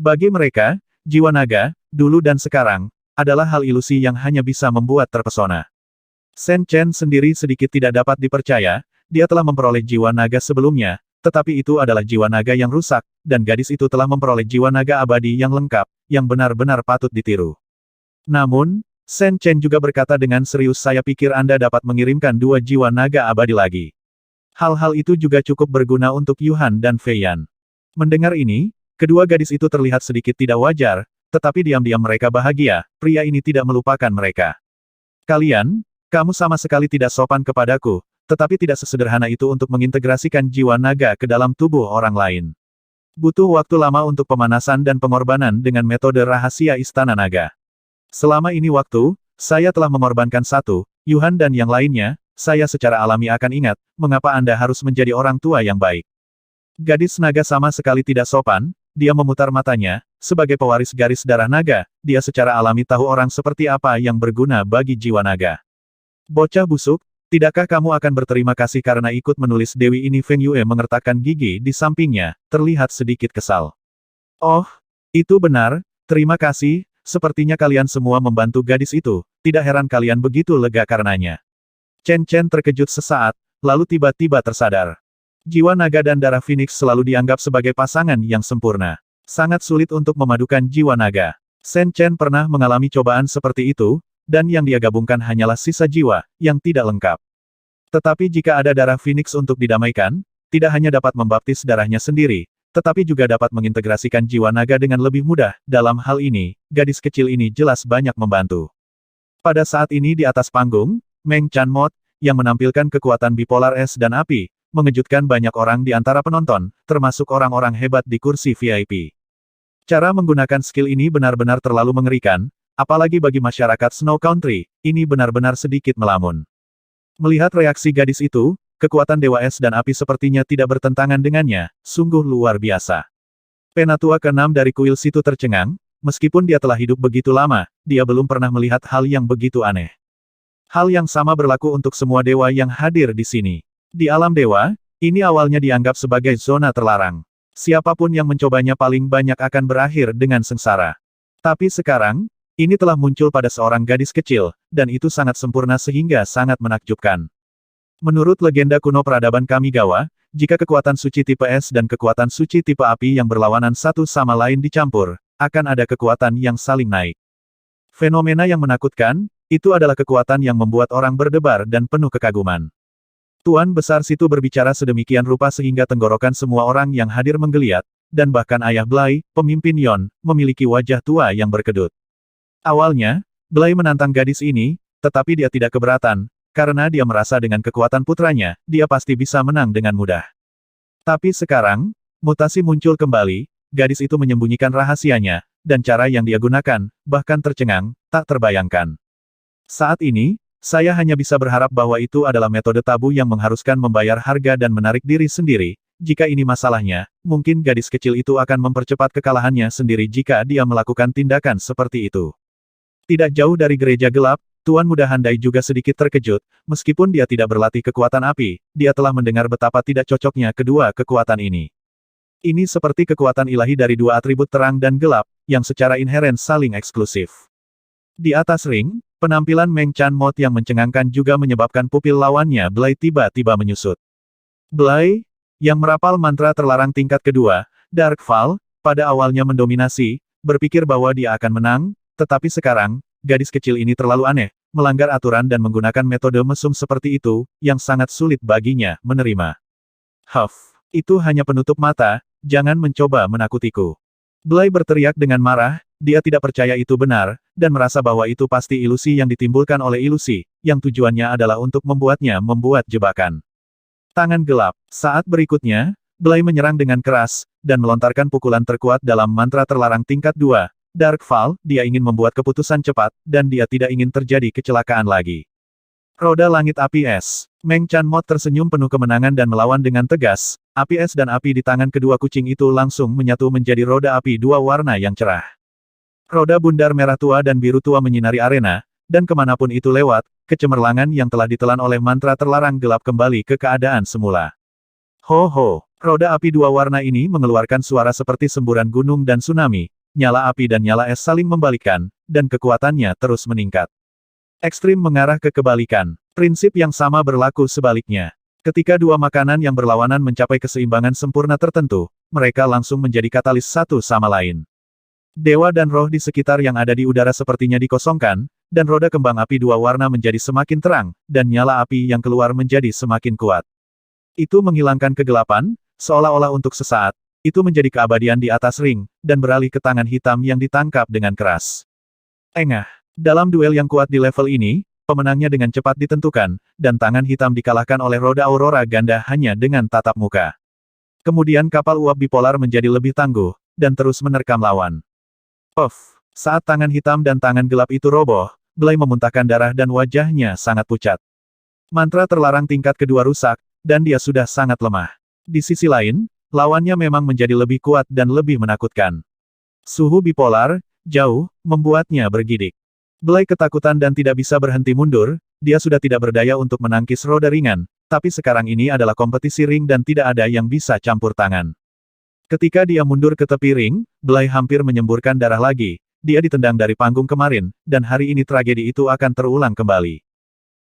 Bagi mereka, jiwa naga, dulu dan sekarang, adalah hal ilusi yang hanya bisa membuat terpesona. Shen Chen sendiri sedikit tidak dapat dipercaya, dia telah memperoleh jiwa naga sebelumnya, tetapi itu adalah jiwa naga yang rusak, dan gadis itu telah memperoleh jiwa naga abadi yang lengkap, yang benar-benar patut ditiru. Namun, Shen Chen juga berkata dengan serius, saya pikir Anda dapat mengirimkan dua jiwa naga abadi lagi. Hal-hal itu juga cukup berguna untuk Yuhan dan Feiyan. Mendengar ini, kedua gadis itu terlihat sedikit tidak wajar, tetapi diam-diam mereka bahagia, pria ini tidak melupakan mereka. Kalian, kamu sama sekali tidak sopan kepadaku, tetapi tidak sesederhana itu untuk mengintegrasikan jiwa naga ke dalam tubuh orang lain. Butuh waktu lama untuk pemanasan dan pengorbanan dengan metode rahasia Istana Naga. Selama ini waktu, saya telah mengorbankan satu, Yuhan dan yang lainnya, saya secara alami akan ingat, mengapa Anda harus menjadi orang tua yang baik. Gadis naga sama sekali tidak sopan, dia memutar matanya, sebagai pewaris garis darah naga, dia secara alami tahu orang seperti apa yang berguna bagi jiwa naga. Bocah busuk, tidakkah kamu akan berterima kasih karena ikut menulis Dewi ini? Feng Yue mengertakkan gigi di sampingnya, terlihat sedikit kesal. Oh, itu benar, terima kasih. Sepertinya kalian semua membantu gadis itu, tidak heran kalian begitu lega karenanya. Chen Chen terkejut sesaat, lalu tiba-tiba tersadar. Jiwa naga dan darah Phoenix selalu dianggap sebagai pasangan yang sempurna. Sangat sulit untuk memadukan jiwa naga. Shen Chen pernah mengalami cobaan seperti itu, dan yang dia gabungkan hanyalah sisa jiwa, yang tidak lengkap. Tetapi jika ada darah Phoenix untuk didamaikan, tidak hanya dapat membaptis darahnya sendiri, tetapi juga dapat mengintegrasikan jiwa naga dengan lebih mudah. Dalam hal ini, gadis kecil ini jelas banyak membantu. Pada saat ini di atas panggung, Meng Chanmot, yang menampilkan kekuatan bipolar es dan api, mengejutkan banyak orang di antara penonton, termasuk orang-orang hebat di kursi VIP. Cara menggunakan skill ini benar-benar terlalu mengerikan, apalagi bagi masyarakat Snow Country, ini benar-benar sedikit melamun. Melihat reaksi gadis itu, kekuatan Dewa Es dan Api sepertinya tidak bertentangan dengannya, sungguh luar biasa. Penatua ke-6 dari kuil situ tercengang, meskipun dia telah hidup begitu lama, dia belum pernah melihat hal yang begitu aneh. Hal yang sama berlaku untuk semua dewa yang hadir di sini. Di alam dewa, ini awalnya dianggap sebagai zona terlarang. Siapapun yang mencobanya paling banyak akan berakhir dengan sengsara. Tapi sekarang, ini telah muncul pada seorang gadis kecil, dan itu sangat sempurna sehingga sangat menakjubkan. Menurut legenda kuno peradaban Kamigawa, jika kekuatan suci tipe es dan kekuatan suci tipe api yang berlawanan satu sama lain dicampur, akan ada kekuatan yang saling naik. Fenomena yang menakutkan, itu adalah kekuatan yang membuat orang berdebar dan penuh kekaguman. Tuan Besar Situ berbicara sedemikian rupa sehingga tenggorokan semua orang yang hadir menggeliat, dan bahkan ayah Blai, pemimpin Yon, memiliki wajah tua yang berkedut. Awalnya, Blai menantang gadis ini, tetapi dia tidak keberatan, karena dia merasa dengan kekuatan putranya, dia pasti bisa menang dengan mudah. Tapi sekarang, mutasi muncul kembali, gadis itu menyembunyikan rahasianya, dan cara yang dia gunakan, bahkan tercengang, tak terbayangkan. Saat ini, saya hanya bisa berharap bahwa itu adalah metode tabu yang mengharuskan membayar harga dan menarik diri sendiri. Jika ini masalahnya, mungkin gadis kecil itu akan mempercepat kekalahannya sendiri jika dia melakukan tindakan seperti itu. Tidak jauh dari gereja gelap, Tuan Muda Handai juga sedikit terkejut, meskipun dia tidak berlatih kekuatan api, dia telah mendengar betapa tidak cocoknya kedua kekuatan ini. Ini seperti kekuatan ilahi dari dua atribut terang dan gelap, yang secara inheren saling eksklusif. Di atas ring, penampilan Meng Chan Mot yang mencengangkan juga menyebabkan pupil lawannya Blai tiba-tiba menyusut. Blai, yang merapal mantra terlarang tingkat kedua, Dark Fall, pada awalnya mendominasi, berpikir bahwa dia akan menang, tetapi sekarang, gadis kecil ini terlalu aneh, melanggar aturan dan menggunakan metode mesum seperti itu, yang sangat sulit baginya menerima. Huff, itu hanya penutup mata, jangan mencoba menakutiku. Blai berteriak dengan marah, dia tidak percaya itu benar, dan merasa bahwa itu pasti ilusi yang ditimbulkan oleh ilusi, yang tujuannya adalah untuk membuatnya membuat jebakan. Tangan gelap. Saat berikutnya, Blai menyerang dengan keras, dan melontarkan pukulan terkuat dalam mantra terlarang tingkat 2, Dark Fall, dia ingin membuat keputusan cepat, dan dia tidak ingin terjadi kecelakaan lagi. Roda langit api es. Meng Chan Mot tersenyum penuh kemenangan dan melawan dengan tegas, api es dan api di tangan kedua kucing itu langsung menyatu menjadi roda api dua warna yang cerah. Roda bundar merah tua dan biru tua menyinari arena, dan kemanapun itu lewat, kecemerlangan yang telah ditelan oleh mantra terlarang gelap kembali ke keadaan semula. Ho ho, roda api dua warna ini mengeluarkan suara seperti semburan gunung dan tsunami, nyala api dan nyala es saling membalikkan, dan kekuatannya terus meningkat. Ekstrim mengarah ke kebalikan. Prinsip yang sama berlaku sebaliknya. Ketika dua makanan yang berlawanan mencapai keseimbangan sempurna tertentu, mereka langsung menjadi katalis satu sama lain. Dewa dan roh di sekitar yang ada di udara sepertinya dikosongkan, dan roda kembang api dua warna menjadi semakin terang, dan nyala api yang keluar menjadi semakin kuat. Itu menghilangkan kegelapan, seolah-olah untuk sesaat, itu menjadi keabadian di atas ring, dan beralih ke tangan hitam yang ditangkap dengan keras. Engah. Dalam duel yang kuat di level ini, pemenangnya dengan cepat ditentukan, dan tangan hitam dikalahkan oleh roda aurora ganda hanya dengan tatap muka. Kemudian kapal uap bipolar menjadi lebih tangguh, dan terus menerkam lawan. Puff! Saat tangan hitam dan tangan gelap itu roboh, Blai memuntahkan darah dan wajahnya sangat pucat. Mantra terlarang tingkat kedua rusak, dan dia sudah sangat lemah. Di sisi lain, lawannya memang menjadi lebih kuat dan lebih menakutkan. Suhu bipolar, jauh, membuatnya bergidik. Blai ketakutan dan tidak bisa berhenti mundur, dia sudah tidak berdaya untuk menangkis roda ringan, tapi sekarang ini adalah kompetisi ring dan tidak ada yang bisa campur tangan. Ketika dia mundur ke tepi ring, Blai hampir menyemburkan darah lagi, dia ditendang dari panggung kemarin, dan hari ini tragedi itu akan terulang kembali.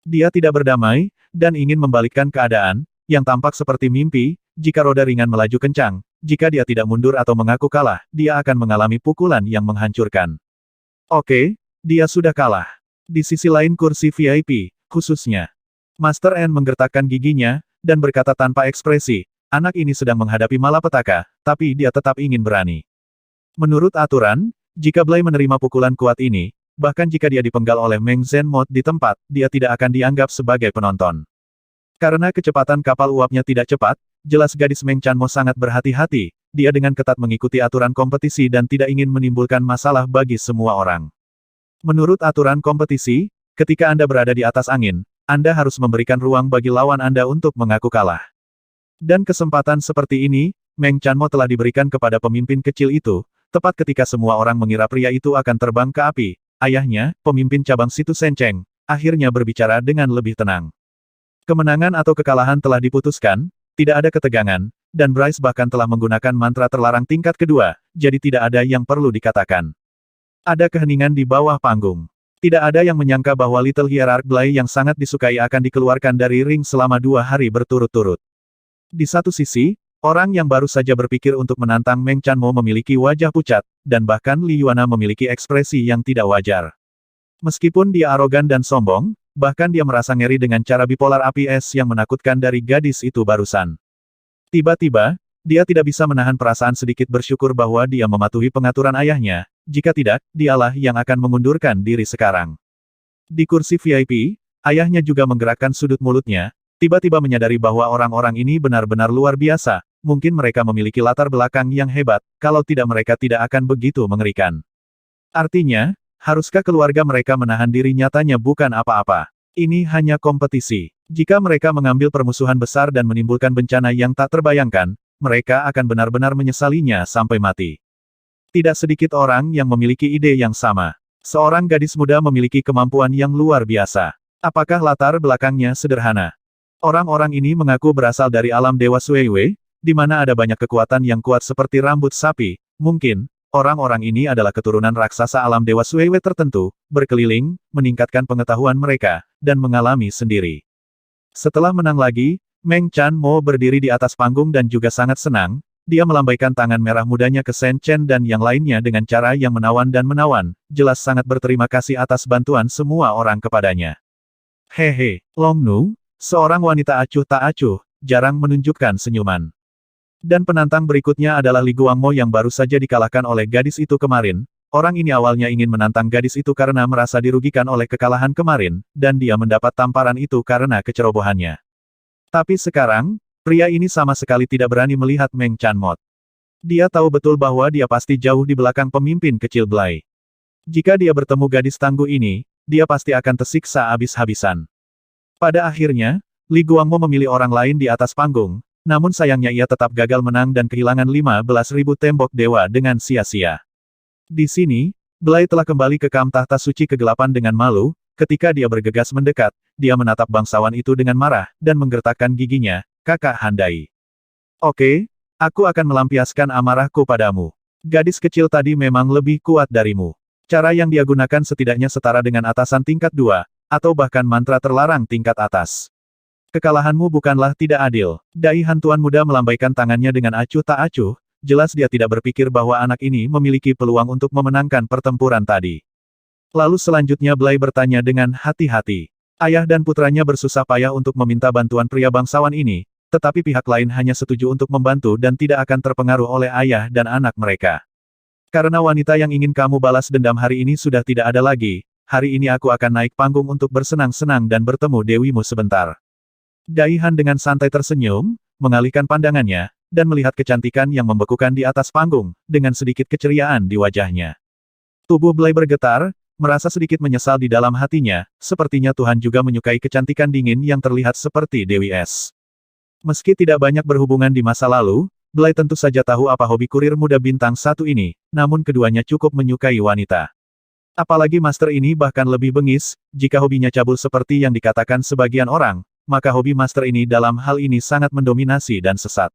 Dia tidak berdamai, dan ingin membalikkan keadaan, yang tampak seperti mimpi, jika roda ringan melaju kencang, jika dia tidak mundur atau mengaku kalah, dia akan mengalami pukulan yang menghancurkan. Oke. Dia sudah kalah. Di sisi lain kursi VIP, khususnya. Master N menggertakkan giginya, dan berkata tanpa ekspresi, anak ini sedang menghadapi malapetaka, tapi dia tetap ingin berani. Menurut aturan, jika Blai menerima pukulan kuat ini, bahkan jika dia dipenggal oleh Meng Zen Mod di tempat, dia tidak akan dianggap sebagai penonton. Karena kecepatan kapal uapnya tidak cepat, jelas gadis Meng Chan Mo sangat berhati-hati, dia dengan ketat mengikuti aturan kompetisi dan tidak ingin menimbulkan masalah bagi semua orang. Menurut aturan kompetisi, ketika Anda berada di atas angin, Anda harus memberikan ruang bagi lawan Anda untuk mengaku kalah. Dan kesempatan seperti ini, Meng Chan Mo telah diberikan kepada pemimpin kecil itu, tepat ketika semua orang mengira pria itu akan terbang ke api. Ayahnya, pemimpin cabang Situ Sencheng, akhirnya berbicara dengan lebih tenang. Kemenangan atau kekalahan telah diputuskan, tidak ada ketegangan, dan Bryce bahkan telah menggunakan mantra terlarang tingkat kedua, jadi tidak ada yang perlu dikatakan. Ada keheningan di bawah panggung. Tidak ada yang menyangka bahwa Little Hierarch Blai yang sangat disukai akan dikeluarkan dari ring selama 2 hari berturut-turut. Di satu sisi, orang yang baru saja berpikir untuk menantang Meng Chanmo memiliki wajah pucat, dan bahkan Li Yuana memiliki ekspresi yang tidak wajar. Meskipun dia arogan dan sombong, bahkan dia merasa ngeri dengan cara bipolar api es yang menakutkan dari gadis itu barusan. Tiba-tiba, dia tidak bisa menahan perasaan sedikit bersyukur bahwa dia mematuhi pengaturan ayahnya, jika tidak, dialah yang akan mengundurkan diri sekarang. Di kursi VIP, ayahnya juga menggerakkan sudut mulutnya, tiba-tiba menyadari bahwa orang-orang ini benar-benar luar biasa, mungkin mereka memiliki latar belakang yang hebat, kalau tidak mereka tidak akan begitu mengerikan. Artinya, haruskah keluarga mereka menahan diri? Nyatanya bukan apa-apa. Ini hanya kompetisi. Jika mereka mengambil permusuhan besar dan menimbulkan bencana yang tak terbayangkan, mereka akan benar-benar menyesalinya sampai mati. Tidak sedikit orang yang memiliki ide yang sama. Seorang gadis muda memiliki kemampuan yang luar biasa. Apakah latar belakangnya sederhana? Orang-orang ini mengaku berasal dari alam Dewa Suiwei, di mana ada banyak kekuatan yang kuat seperti rambut sapi. Mungkin, orang-orang ini adalah keturunan raksasa alam Dewa Suiwei tertentu, berkeliling, meningkatkan pengetahuan mereka, dan mengalami sendiri. Setelah menang lagi, Meng Chanmo berdiri di atas panggung dan juga sangat senang, dia melambaikan tangan merah mudanya ke Shen Chen dan yang lainnya dengan cara yang menawan dan menawan, jelas sangat berterima kasih atas bantuan semua orang kepadanya. Hehe, Long Nu, seorang wanita acuh tak acuh, jarang menunjukkan senyuman. Dan penantang berikutnya adalah Li Guangmo yang baru saja dikalahkan oleh gadis itu kemarin. Orang ini awalnya ingin menantang gadis itu karena merasa dirugikan oleh kekalahan kemarin, dan dia mendapat tamparan itu karena kecerobohannya. Tapi sekarang, pria ini sama sekali tidak berani melihat Meng Chanmo. Dia tahu betul bahwa dia pasti jauh di belakang pemimpin kecil Blai. Jika dia bertemu gadis tangguh ini, dia pasti akan tersiksa habis-habisan. Pada akhirnya, Li Guangmo memilih orang lain di atas panggung, namun sayangnya ia tetap gagal menang dan kehilangan 15.000 tembok dewa dengan sia-sia. Di sini, Blai telah kembali ke kam tahta suci kegelapan dengan malu, ketika dia bergegas mendekat, dia menatap bangsawan itu dengan marah, dan menggertakkan giginya, kakak handai. Oke, aku akan melampiaskan amarahku padamu. Gadis kecil tadi memang lebih kuat darimu. Cara yang dia gunakan setidaknya setara dengan atasan tingkat 2, atau bahkan mantra terlarang tingkat atas. Kekalahanmu bukanlah tidak adil. Dai Han Tuan Muda melambaikan tangannya dengan acuh tak acuh, jelas dia tidak berpikir bahwa anak ini memiliki peluang untuk memenangkan pertempuran tadi. Lalu selanjutnya Blai bertanya dengan hati-hati. Ayah dan putranya bersusah payah untuk meminta bantuan pria bangsawan ini, tetapi pihak lain hanya setuju untuk membantu dan tidak akan terpengaruh oleh ayah dan anak mereka. Karena wanita yang ingin kamu balas dendam hari ini sudah tidak ada lagi, hari ini aku akan naik panggung untuk bersenang-senang dan bertemu dewimu sebentar. Dai Han dengan santai tersenyum, mengalihkan pandangannya, dan melihat kecantikan yang membekukan di atas panggung, dengan sedikit keceriaan di wajahnya. Tubuh Blai bergetar, merasa sedikit menyesal di dalam hatinya, sepertinya Tuhan juga menyukai kecantikan dingin yang terlihat seperti Dewi Es. Meski tidak banyak berhubungan di masa lalu, Blai tentu saja tahu apa hobi kurir muda bintang 1 ini, namun keduanya cukup menyukai wanita. Apalagi master ini bahkan lebih bengis, jika hobinya cabul seperti yang dikatakan sebagian orang, maka hobi master ini dalam hal ini sangat mendominasi dan sesat.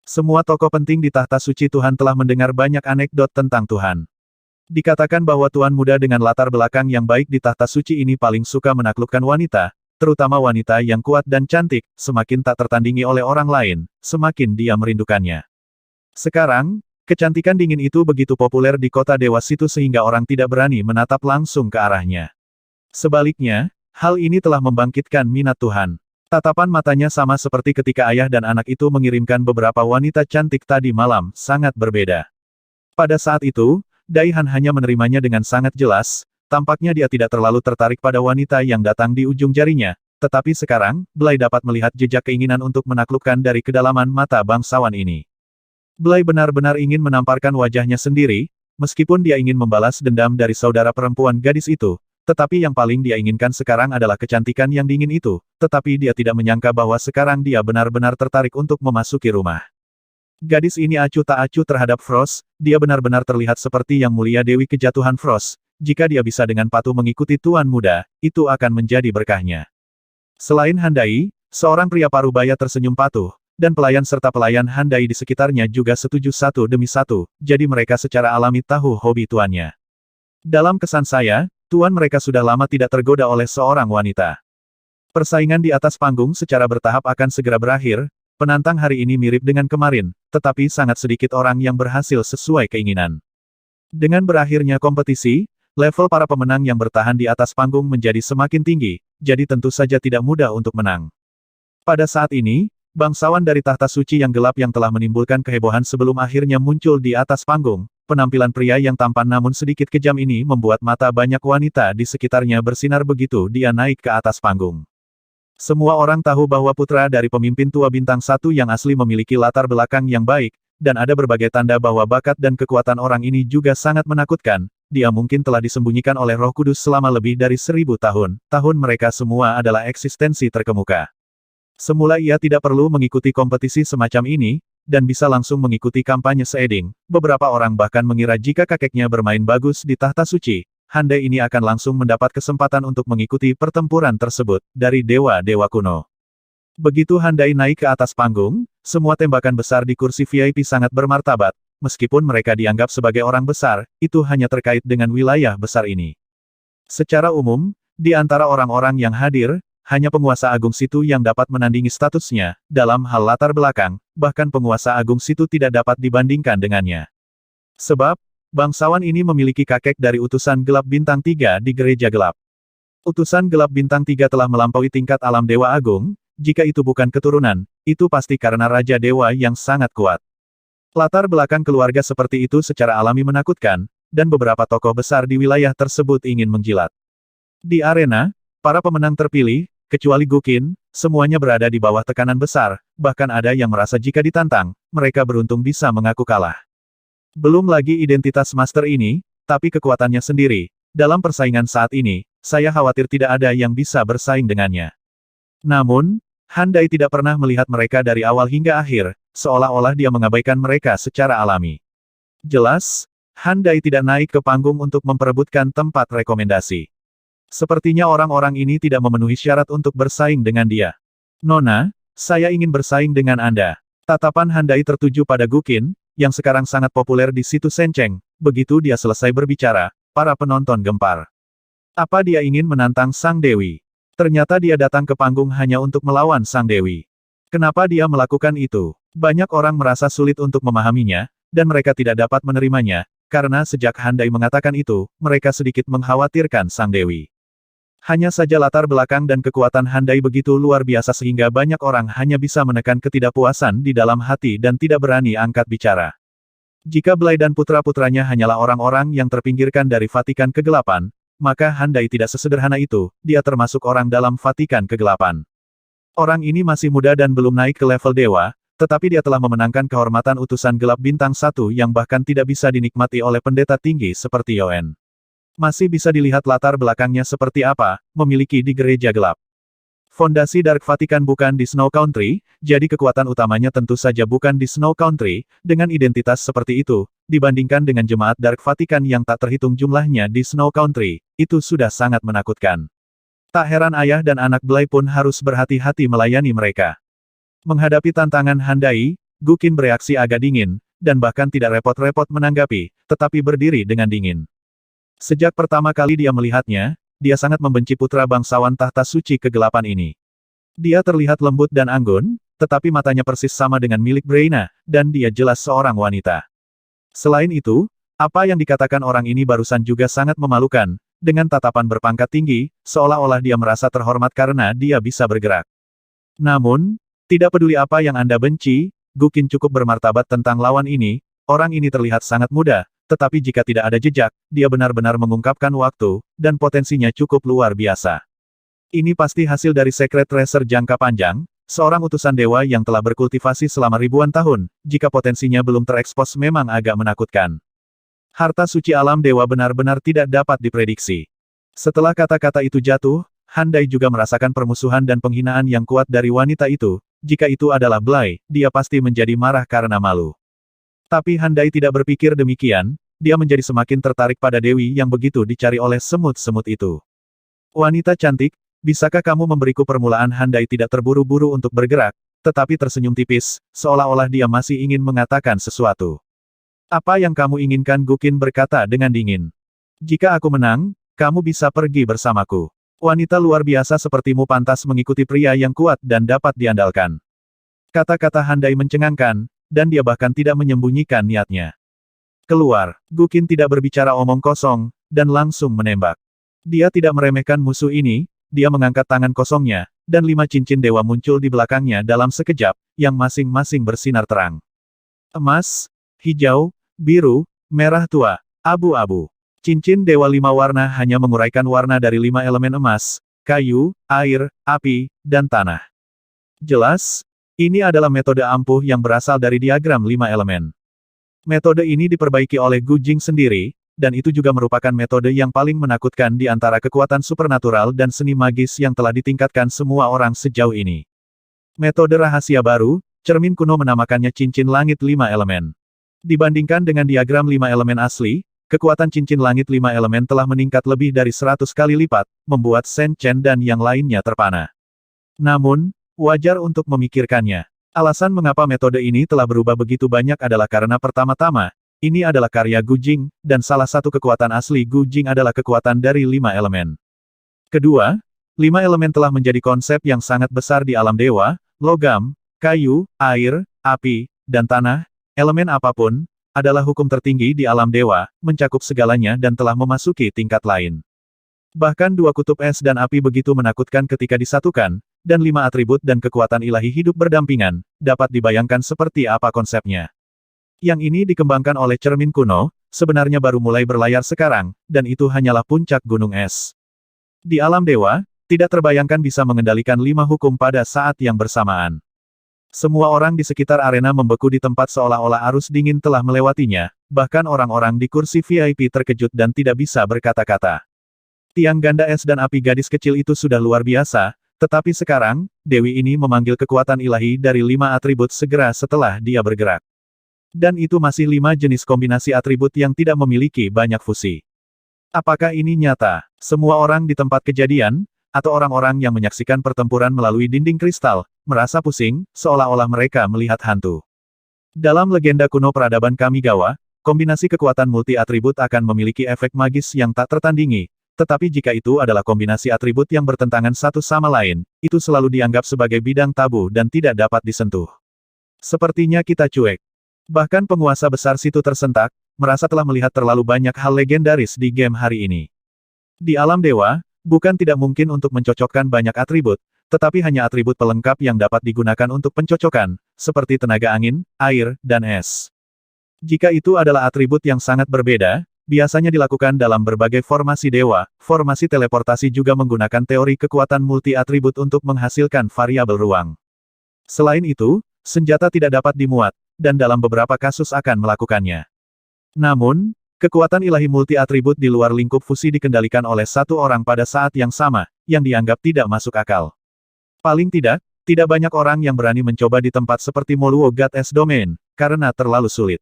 Semua tokoh penting di tahta suci Tuhan telah mendengar banyak anekdot tentang Tuhan. Dikatakan bahwa Tuan muda dengan latar belakang yang baik di tahta suci ini paling suka menaklukkan wanita, terutama wanita yang kuat dan cantik, semakin tak tertandingi oleh orang lain, semakin dia merindukannya. Sekarang, kecantikan dingin itu begitu populer di kota Dewa Situ sehingga orang tidak berani menatap langsung ke arahnya. Sebaliknya, hal ini telah membangkitkan minat Tuhan. Tatapan matanya sama seperti ketika ayah dan anak itu mengirimkan beberapa wanita cantik tadi malam, sangat berbeda. Pada saat itu, Dai Han hanya menerimanya dengan sangat jelas, tampaknya dia tidak terlalu tertarik pada wanita yang datang di ujung jarinya, tetapi sekarang, Blai dapat melihat jejak keinginan untuk menaklukkan dari kedalaman mata bangsawan ini. Blai benar-benar ingin menamparkan wajahnya sendiri, meskipun dia ingin membalas dendam dari saudara perempuan gadis itu, tetapi yang paling dia inginkan sekarang adalah kecantikan yang dingin itu, tetapi dia tidak menyangka bahwa sekarang dia benar-benar tertarik untuk memasuki rumah. Gadis ini acuh tak acuh terhadap Frost, dia benar-benar terlihat seperti yang mulia Dewi Kejatuhan Frost, jika dia bisa dengan patuh mengikuti Tuan Muda, itu akan menjadi berkahnya. Selain Handai, seorang pria parubaya tersenyum patuh, dan pelayan serta pelayan Handai di sekitarnya juga setuju satu demi satu, jadi mereka secara alami tahu hobi tuannya. Dalam kesan saya, tuan mereka sudah lama tidak tergoda oleh seorang wanita. Persaingan di atas panggung secara bertahap akan segera berakhir. Penantang hari ini mirip dengan kemarin, tetapi sangat sedikit orang yang berhasil sesuai keinginan. Dengan berakhirnya kompetisi, level para pemenang yang bertahan di atas panggung menjadi semakin tinggi, jadi tentu saja tidak mudah untuk menang. Pada saat ini, bangsawan dari tahta suci yang gelap yang telah menimbulkan kehebohan sebelum akhirnya muncul di atas panggung. Penampilan pria yang tampan namun sedikit kejam ini membuat mata banyak wanita di sekitarnya bersinar begitu dia naik ke atas panggung. Semua orang tahu bahwa putra dari pemimpin tua bintang 1 yang asli memiliki latar belakang yang baik, dan ada berbagai tanda bahwa bakat dan kekuatan orang ini juga sangat menakutkan. Dia mungkin telah disembunyikan oleh Roh Kudus selama lebih dari 1000 tahun. Tahun mereka semua adalah eksistensi terkemuka. Semula ia tidak perlu mengikuti kompetisi semacam ini, dan bisa langsung mengikuti kampanye seeding. Beberapa orang bahkan mengira jika kakeknya bermain bagus di tahta suci, Handai ini akan langsung mendapat kesempatan untuk mengikuti pertempuran tersebut, dari dewa-dewa kuno. Begitu Handai naik ke atas panggung, semua tembakan besar di kursi VIP sangat bermartabat, meskipun mereka dianggap sebagai orang besar, itu hanya terkait dengan wilayah besar ini. Secara umum, di antara orang-orang yang hadir, hanya penguasa agung situ yang dapat menandingi statusnya, dalam hal latar belakang, bahkan penguasa agung situ tidak dapat dibandingkan dengannya. Sebab, bangsawan ini memiliki kakek dari utusan gelap bintang 3 di gereja gelap. Utusan gelap bintang 3 telah melampaui tingkat alam dewa agung, jika itu bukan keturunan, itu pasti karena raja dewa yang sangat kuat. Latar belakang keluarga seperti itu secara alami menakutkan, dan beberapa tokoh besar di wilayah tersebut ingin menjilat. Di arena, para pemenang terpilih, kecuali Gukin, semuanya berada di bawah tekanan besar, bahkan ada yang merasa jika ditantang, mereka beruntung bisa mengaku kalah. Belum lagi identitas master ini, tapi kekuatannya sendiri. Dalam persaingan saat ini, saya khawatir tidak ada yang bisa bersaing dengannya. Namun, Handai tidak pernah melihat mereka dari awal hingga akhir, seolah-olah dia mengabaikan mereka secara alami. Jelas, Handai tidak naik ke panggung untuk memperebutkan tempat rekomendasi. Sepertinya orang-orang ini tidak memenuhi syarat untuk bersaing dengan dia. Nona, saya ingin bersaing dengan Anda. Tatapan Handai tertuju pada Gukin, yang sekarang sangat populer di situs Senceng. Begitu dia selesai berbicara, para penonton gempar. Apa dia ingin menantang Sang Dewi? Ternyata dia datang ke panggung hanya untuk melawan Sang Dewi. Kenapa dia melakukan itu? Banyak orang merasa sulit untuk memahaminya, dan mereka tidak dapat menerimanya, karena sejak Handai mengatakan itu, mereka sedikit mengkhawatirkan Sang Dewi. Hanya saja latar belakang dan kekuatan Handai begitu luar biasa sehingga banyak orang hanya bisa menekan ketidakpuasan di dalam hati dan tidak berani angkat bicara. Jika Blai dan putra-putranya hanyalah orang-orang yang terpinggirkan dari Vatikan Kegelapan, maka Handai tidak sesederhana itu, dia termasuk orang dalam Vatikan Kegelapan. Orang ini masih muda dan belum naik ke level dewa, tetapi dia telah memenangkan kehormatan utusan gelap bintang 1 yang bahkan tidak bisa dinikmati oleh pendeta tinggi seperti Yoen. Masih bisa dilihat latar belakangnya seperti apa, memiliki di gereja gelap. Fondasi Dark Vatican bukan di Snow Country, jadi kekuatan utamanya tentu saja bukan di Snow Country, dengan identitas seperti itu, dibandingkan dengan jemaat Dark Vatican yang tak terhitung jumlahnya di Snow Country, itu sudah sangat menakutkan. Tak heran ayah dan anak Blai pun harus berhati-hati melayani mereka. Menghadapi tantangan Handai, Gukin bereaksi agak dingin, dan bahkan tidak repot-repot menanggapi, tetapi berdiri dengan dingin. Sejak pertama kali dia melihatnya, dia sangat membenci putra bangsawan tahta suci kegelapan ini. Dia terlihat lembut dan anggun, tetapi matanya persis sama dengan milik Breina, dan dia jelas seorang wanita. Selain itu, apa yang dikatakan orang ini barusan juga sangat memalukan, dengan tatapan berpangkat tinggi, seolah-olah dia merasa terhormat karena dia bisa bergerak. Namun, tidak peduli apa yang Anda benci, Gukin cukup bermartabat tentang lawan ini, orang ini terlihat sangat muda. Tetapi jika tidak ada jejak, dia benar-benar mengungkapkan waktu, dan potensinya cukup luar biasa. Ini pasti hasil dari Secret Tracer jangka panjang, seorang utusan dewa yang telah berkultivasi selama ribuan tahun, jika potensinya belum terekspos memang agak menakutkan. Harta suci alam dewa benar-benar tidak dapat diprediksi. Setelah kata-kata itu jatuh, Handai juga merasakan permusuhan dan penghinaan yang kuat dari wanita itu, jika itu adalah Blai, dia pasti menjadi marah karena malu. Tapi Handai tidak berpikir demikian, dia menjadi semakin tertarik pada Dewi yang begitu dicari oleh semut-semut itu. Wanita cantik, bisakah kamu memberiku permulaan? Handai tidak terburu-buru untuk bergerak, tetapi tersenyum tipis, seolah-olah dia masih ingin mengatakan sesuatu. Apa yang kamu inginkan? Gukin berkata dengan dingin. Jika aku menang, kamu bisa pergi bersamaku. Wanita luar biasa sepertimu pantas mengikuti pria yang kuat dan dapat diandalkan. Kata-kata Handai mencengangkan, dan dia bahkan tidak menyembunyikan niatnya. Keluar, Gukin tidak berbicara omong kosong, dan langsung menembak. Dia tidak meremehkan musuh ini, dia mengangkat tangan kosongnya, dan 5 cincin dewa muncul di belakangnya dalam sekejap, yang masing-masing bersinar terang. Emas, hijau, biru, merah tua, abu-abu. Cincin dewa 5 warna hanya menguraikan warna dari 5 elemen emas, kayu, air, api, dan tanah. Jelas, ini adalah metode ampuh yang berasal dari diagram 5 elemen. Metode ini diperbaiki oleh Gu Jing sendiri, dan itu juga merupakan metode yang paling menakutkan di antara kekuatan supernatural dan seni magis yang telah ditingkatkan semua orang sejauh ini. Metode rahasia baru, cermin kuno menamakannya cincin langit 5 elemen. Dibandingkan dengan diagram 5 elemen asli, kekuatan cincin langit 5 elemen telah meningkat lebih dari 100 kali lipat, membuat Shen Chen dan yang lainnya terpana. Namun, wajar untuk memikirkannya. Alasan mengapa metode ini telah berubah begitu banyak adalah karena pertama-tama, ini adalah karya Gu Jing, dan salah satu kekuatan asli Gu Jing adalah kekuatan dari 5 elemen. Kedua, 5 elemen telah menjadi konsep yang sangat besar di alam dewa, logam, kayu, air, api, dan tanah, elemen apapun, adalah hukum tertinggi di alam dewa, mencakup segalanya dan telah memasuki tingkat lain. Bahkan 2 kutub es dan api begitu menakutkan ketika disatukan, dan 5 atribut dan kekuatan ilahi hidup berdampingan, dapat dibayangkan seperti apa konsepnya. Yang ini dikembangkan oleh cermin kuno, sebenarnya baru mulai berlayar sekarang, dan itu hanyalah puncak gunung es. Di alam dewa, tidak terbayangkan bisa mengendalikan 5 hukum pada saat yang bersamaan. Semua orang di sekitar arena membeku di tempat seolah-olah arus dingin telah melewatinya, bahkan orang-orang di kursi VIP terkejut dan tidak bisa berkata-kata. Tiang ganda es dan api gadis kecil itu sudah luar biasa, tetapi sekarang, Dewi ini memanggil kekuatan ilahi dari 5 atribut segera setelah dia bergerak. Dan itu masih 5 jenis kombinasi atribut yang tidak memiliki banyak fusi. Apakah ini nyata? Semua orang di tempat kejadian, atau orang-orang yang menyaksikan pertempuran melalui dinding kristal, merasa pusing, seolah-olah mereka melihat hantu. Dalam legenda kuno peradaban Kamigawa, kombinasi kekuatan multi-atribut akan memiliki efek magis yang tak tertandingi, tetapi jika itu adalah kombinasi atribut yang bertentangan satu sama lain, itu selalu dianggap sebagai bidang tabu dan tidak dapat disentuh. Sepertinya kita cuek. Bahkan penguasa besar situ tersentak, merasa telah melihat terlalu banyak hal legendaris di game hari ini. Di alam dewa, bukan tidak mungkin untuk mencocokkan banyak atribut, tetapi hanya atribut pelengkap yang dapat digunakan untuk pencocokan, seperti tenaga angin, air, dan es. Jika itu adalah atribut yang sangat berbeda, biasanya dilakukan dalam berbagai formasi dewa, formasi teleportasi juga menggunakan teori kekuatan multi-atribut untuk menghasilkan variabel ruang. Selain itu, senjata tidak dapat dimuat, dan dalam beberapa kasus akan melakukannya. Namun, kekuatan ilahi multi-atribut di luar lingkup fusi dikendalikan oleh satu orang pada saat yang sama, yang dianggap tidak masuk akal. Paling tidak, tidak banyak orang yang berani mencoba di tempat seperti Moluo God S Domain, karena terlalu sulit.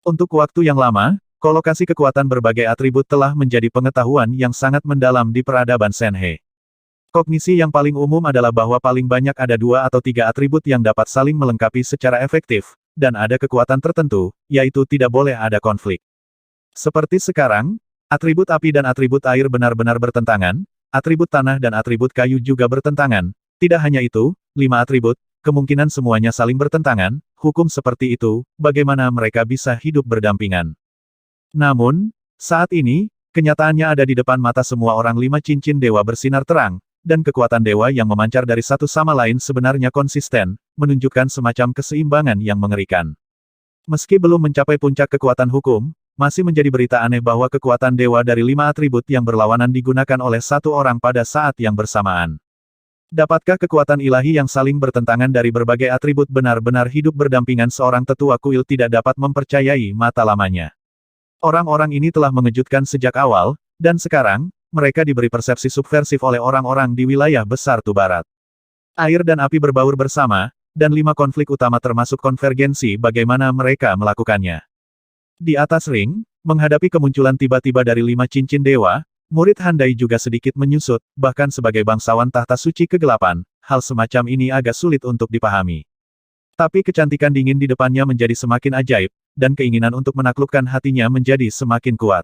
Untuk waktu yang lama, kolokasi kekuatan berbagai atribut telah menjadi pengetahuan yang sangat mendalam di peradaban Senhe. Kognisi yang paling umum adalah bahwa paling banyak ada 2 atau 3 atribut yang dapat saling melengkapi secara efektif, dan ada kekuatan tertentu, yaitu tidak boleh ada konflik. Seperti sekarang, atribut api dan atribut air benar-benar bertentangan, atribut tanah dan atribut kayu juga bertentangan. Tidak hanya itu, 5 atribut, kemungkinan semuanya saling bertentangan, hukum seperti itu, bagaimana mereka bisa hidup berdampingan. Namun, saat ini, kenyataannya ada di depan mata semua orang. 5 cincin dewa bersinar terang, dan kekuatan dewa yang memancar dari satu sama lain sebenarnya konsisten, menunjukkan semacam keseimbangan yang mengerikan. Meski belum mencapai puncak kekuatan hukum, masih menjadi berita aneh bahwa kekuatan dewa dari 5 atribut yang berlawanan digunakan oleh satu orang pada saat yang bersamaan. Dapatkah kekuatan ilahi yang saling bertentangan dari berbagai atribut benar-benar hidup berdampingan? Seorang tetua kuil tidak dapat mempercayai mata lamanya. Orang-orang ini telah mengejutkan sejak awal, dan sekarang, mereka diberi persepsi subversif oleh orang-orang di wilayah besar Tubarat. Air dan api berbaur bersama, dan 5 konflik utama termasuk konvergensi bagaimana mereka melakukannya. Di atas ring, Menghadapi kemunculan tiba-tiba dari 5 cincin dewa, murid Handai juga sedikit menyusut, bahkan sebagai bangsawan tahta suci kegelapan, hal semacam ini agak sulit untuk dipahami. Tapi kecantikan dingin di depannya menjadi semakin ajaib, dan keinginan untuk menaklukkan hatinya menjadi semakin kuat.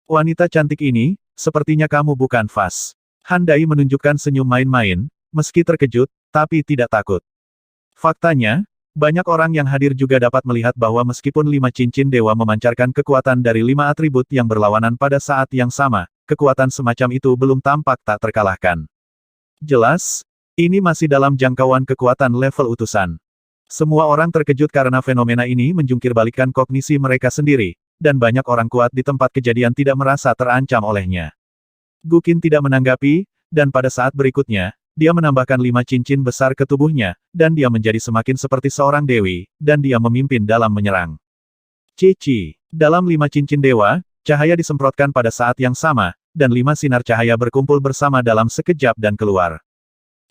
Wanita cantik ini, sepertinya kamu bukan Fas. Handai menunjukkan senyum main-main, meski terkejut, tapi tidak takut. Faktanya, banyak orang yang hadir juga dapat melihat bahwa meskipun 5 cincin dewa memancarkan kekuatan dari 5 atribut yang berlawanan pada saat yang sama, kekuatan semacam itu belum tampak tak terkalahkan. Jelas, ini masih dalam jangkauan kekuatan level utusan. Semua orang terkejut karena fenomena ini menjungkirbalikkan kognisi mereka sendiri, dan banyak orang kuat di tempat kejadian tidak merasa terancam olehnya. Guqin tidak menanggapi, dan pada saat berikutnya, dia menambahkan 5 cincin besar ke tubuhnya, dan dia menjadi semakin seperti seorang dewi, dan dia memimpin dalam menyerang. Cici. Dalam 5 cincin dewa, cahaya disemprotkan pada saat yang sama, dan 5 sinar cahaya berkumpul bersama dalam sekejap dan keluar.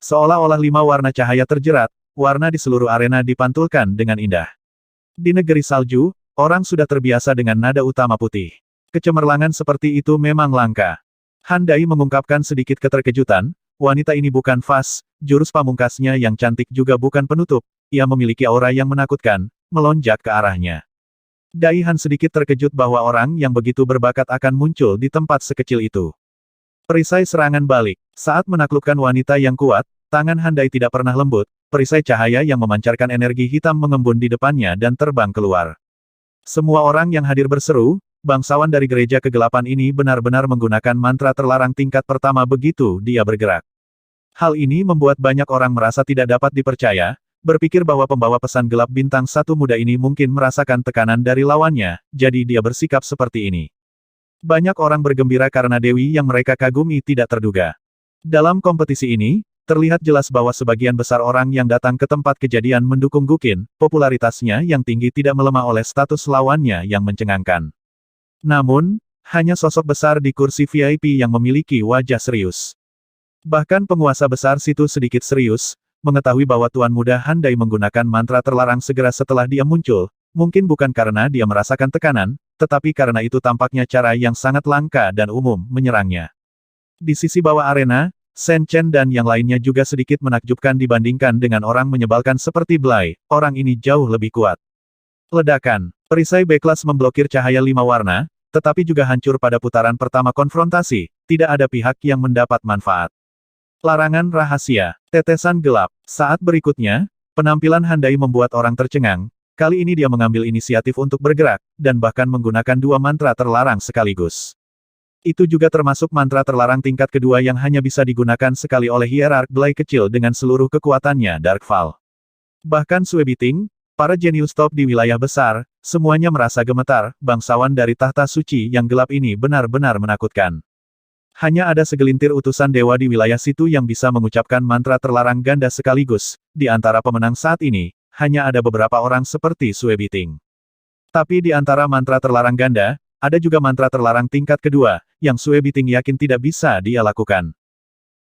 Seolah-olah 5 warna cahaya terjerat, warna di seluruh arena dipantulkan dengan indah. Di negeri salju, orang sudah terbiasa dengan nada utama putih. Kecemerlangan seperti itu memang langka. Handai mengungkapkan sedikit keterkejutan, wanita ini bukan Fas, jurus pamungkasnya yang cantik juga bukan penutup, ia memiliki aura yang menakutkan, melonjak ke arahnya. Dai Han sedikit terkejut bahwa orang yang begitu berbakat akan muncul di tempat sekecil itu. Perisai serangan balik. Saat menaklukkan wanita yang kuat, tangan Handai tidak pernah lembut, perisai cahaya yang memancarkan energi hitam mengembun di depannya dan terbang keluar. Semua orang yang hadir berseru, bangsawan dari gereja kegelapan ini benar-benar menggunakan mantra terlarang tingkat pertama begitu dia bergerak. Hal ini membuat banyak orang merasa tidak dapat dipercaya, berpikir bahwa pembawa pesan gelap bintang 1 muda ini mungkin merasakan tekanan dari lawannya, jadi dia bersikap seperti ini. Banyak orang bergembira karena dewi yang mereka kagumi tidak terduga. Dalam kompetisi ini, terlihat jelas bahwa sebagian besar orang yang datang ke tempat kejadian mendukung Guqin, popularitasnya yang tinggi tidak melemah oleh status lawannya yang mencengangkan. Namun, hanya sosok besar di kursi VIP yang memiliki wajah serius. Bahkan penguasa besar situ sedikit serius, mengetahui bahwa Tuan Muda Handai menggunakan mantra terlarang segera setelah dia muncul, mungkin bukan karena dia merasakan tekanan, tetapi karena itu tampaknya cara yang sangat langka dan umum menyerangnya. Di sisi bawah arena, Shen Chen dan yang lainnya juga sedikit menakjubkan dibandingkan dengan orang menyebalkan seperti Blai, orang ini jauh lebih kuat. Ledakan. Perisai B-Class memblokir cahaya 5 warna, tetapi juga hancur pada putaran pertama konfrontasi, tidak ada pihak yang mendapat manfaat. Larangan rahasia. Tetesan gelap. Saat berikutnya, penampilan Handai membuat orang tercengang, kali ini dia mengambil inisiatif untuk bergerak, dan bahkan menggunakan 2 mantra terlarang sekaligus. Itu juga termasuk mantra terlarang tingkat kedua yang hanya bisa digunakan sekali oleh hierark Blai kecil dengan seluruh kekuatannya Darkfall. Bahkan Sue Biting, para jenius top di wilayah besar, semuanya merasa gemetar, bangsawan dari tahta suci yang gelap ini benar-benar menakutkan. Hanya ada segelintir utusan dewa di wilayah situ yang bisa mengucapkan mantra terlarang ganda sekaligus, di antara pemenang saat ini, hanya ada beberapa orang seperti Sue Biting. Tapi di antara mantra terlarang ganda, ada juga mantra terlarang tingkat kedua, yang Sue Biting yakin tidak bisa dia lakukan.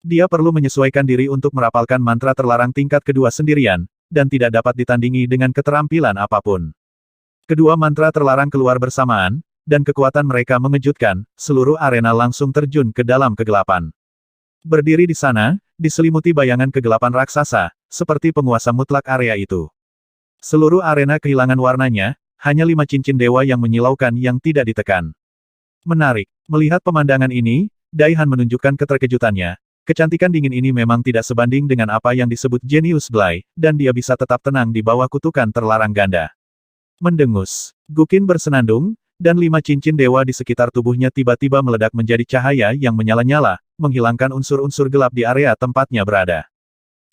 Dia perlu menyesuaikan diri untuk merapalkan mantra terlarang tingkat kedua sendirian, dan tidak dapat ditandingi dengan keterampilan apapun. Kedua mantra terlarang keluar bersamaan, dan kekuatan mereka mengejutkan, seluruh arena langsung terjun ke dalam kegelapan. Berdiri di sana, diselimuti bayangan kegelapan raksasa, seperti penguasa mutlak area itu. Seluruh arena kehilangan warnanya, hanya 5 cincin dewa yang menyilaukan yang tidak ditekan. Menarik. Melihat pemandangan ini, Dai Han menunjukkan keterkejutannya. Kecantikan dingin ini memang tidak sebanding dengan apa yang disebut jenius Blai, dan dia bisa tetap tenang di bawah kutukan terlarang ganda. Mendengus. Guqin bersenandung, dan 5 cincin dewa di sekitar tubuhnya tiba-tiba meledak menjadi cahaya yang menyala-nyala, menghilangkan unsur-unsur gelap di area tempatnya berada.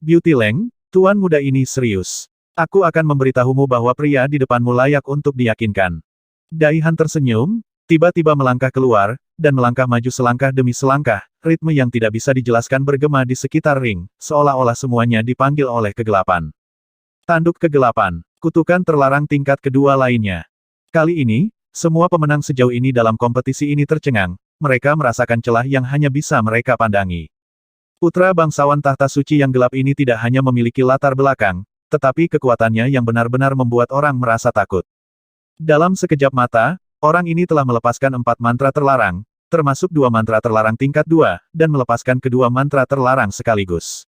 Beauty Leng, tuan muda ini serius. Aku akan memberitahumu bahwa pria di depanmu layak untuk diyakinkan. Dai Han tersenyum, tiba-tiba melangkah keluar, dan melangkah maju selangkah demi selangkah, ritme yang tidak bisa dijelaskan bergema di sekitar ring, seolah-olah semuanya dipanggil oleh kegelapan. Tanduk kegelapan, kutukan terlarang tingkat kedua lainnya. Kali ini, semua pemenang sejauh ini dalam kompetisi ini tercengang, mereka merasakan celah yang hanya bisa mereka pandangi. Putra bangsawan tahta suci yang gelap ini tidak hanya memiliki latar belakang, tetapi kekuatannya yang benar-benar membuat orang merasa takut. Dalam sekejap mata, Orang ini telah melepaskan 4 mantra terlarang, termasuk 2 mantra terlarang tingkat 2, dan melepaskan kedua mantra terlarang sekaligus.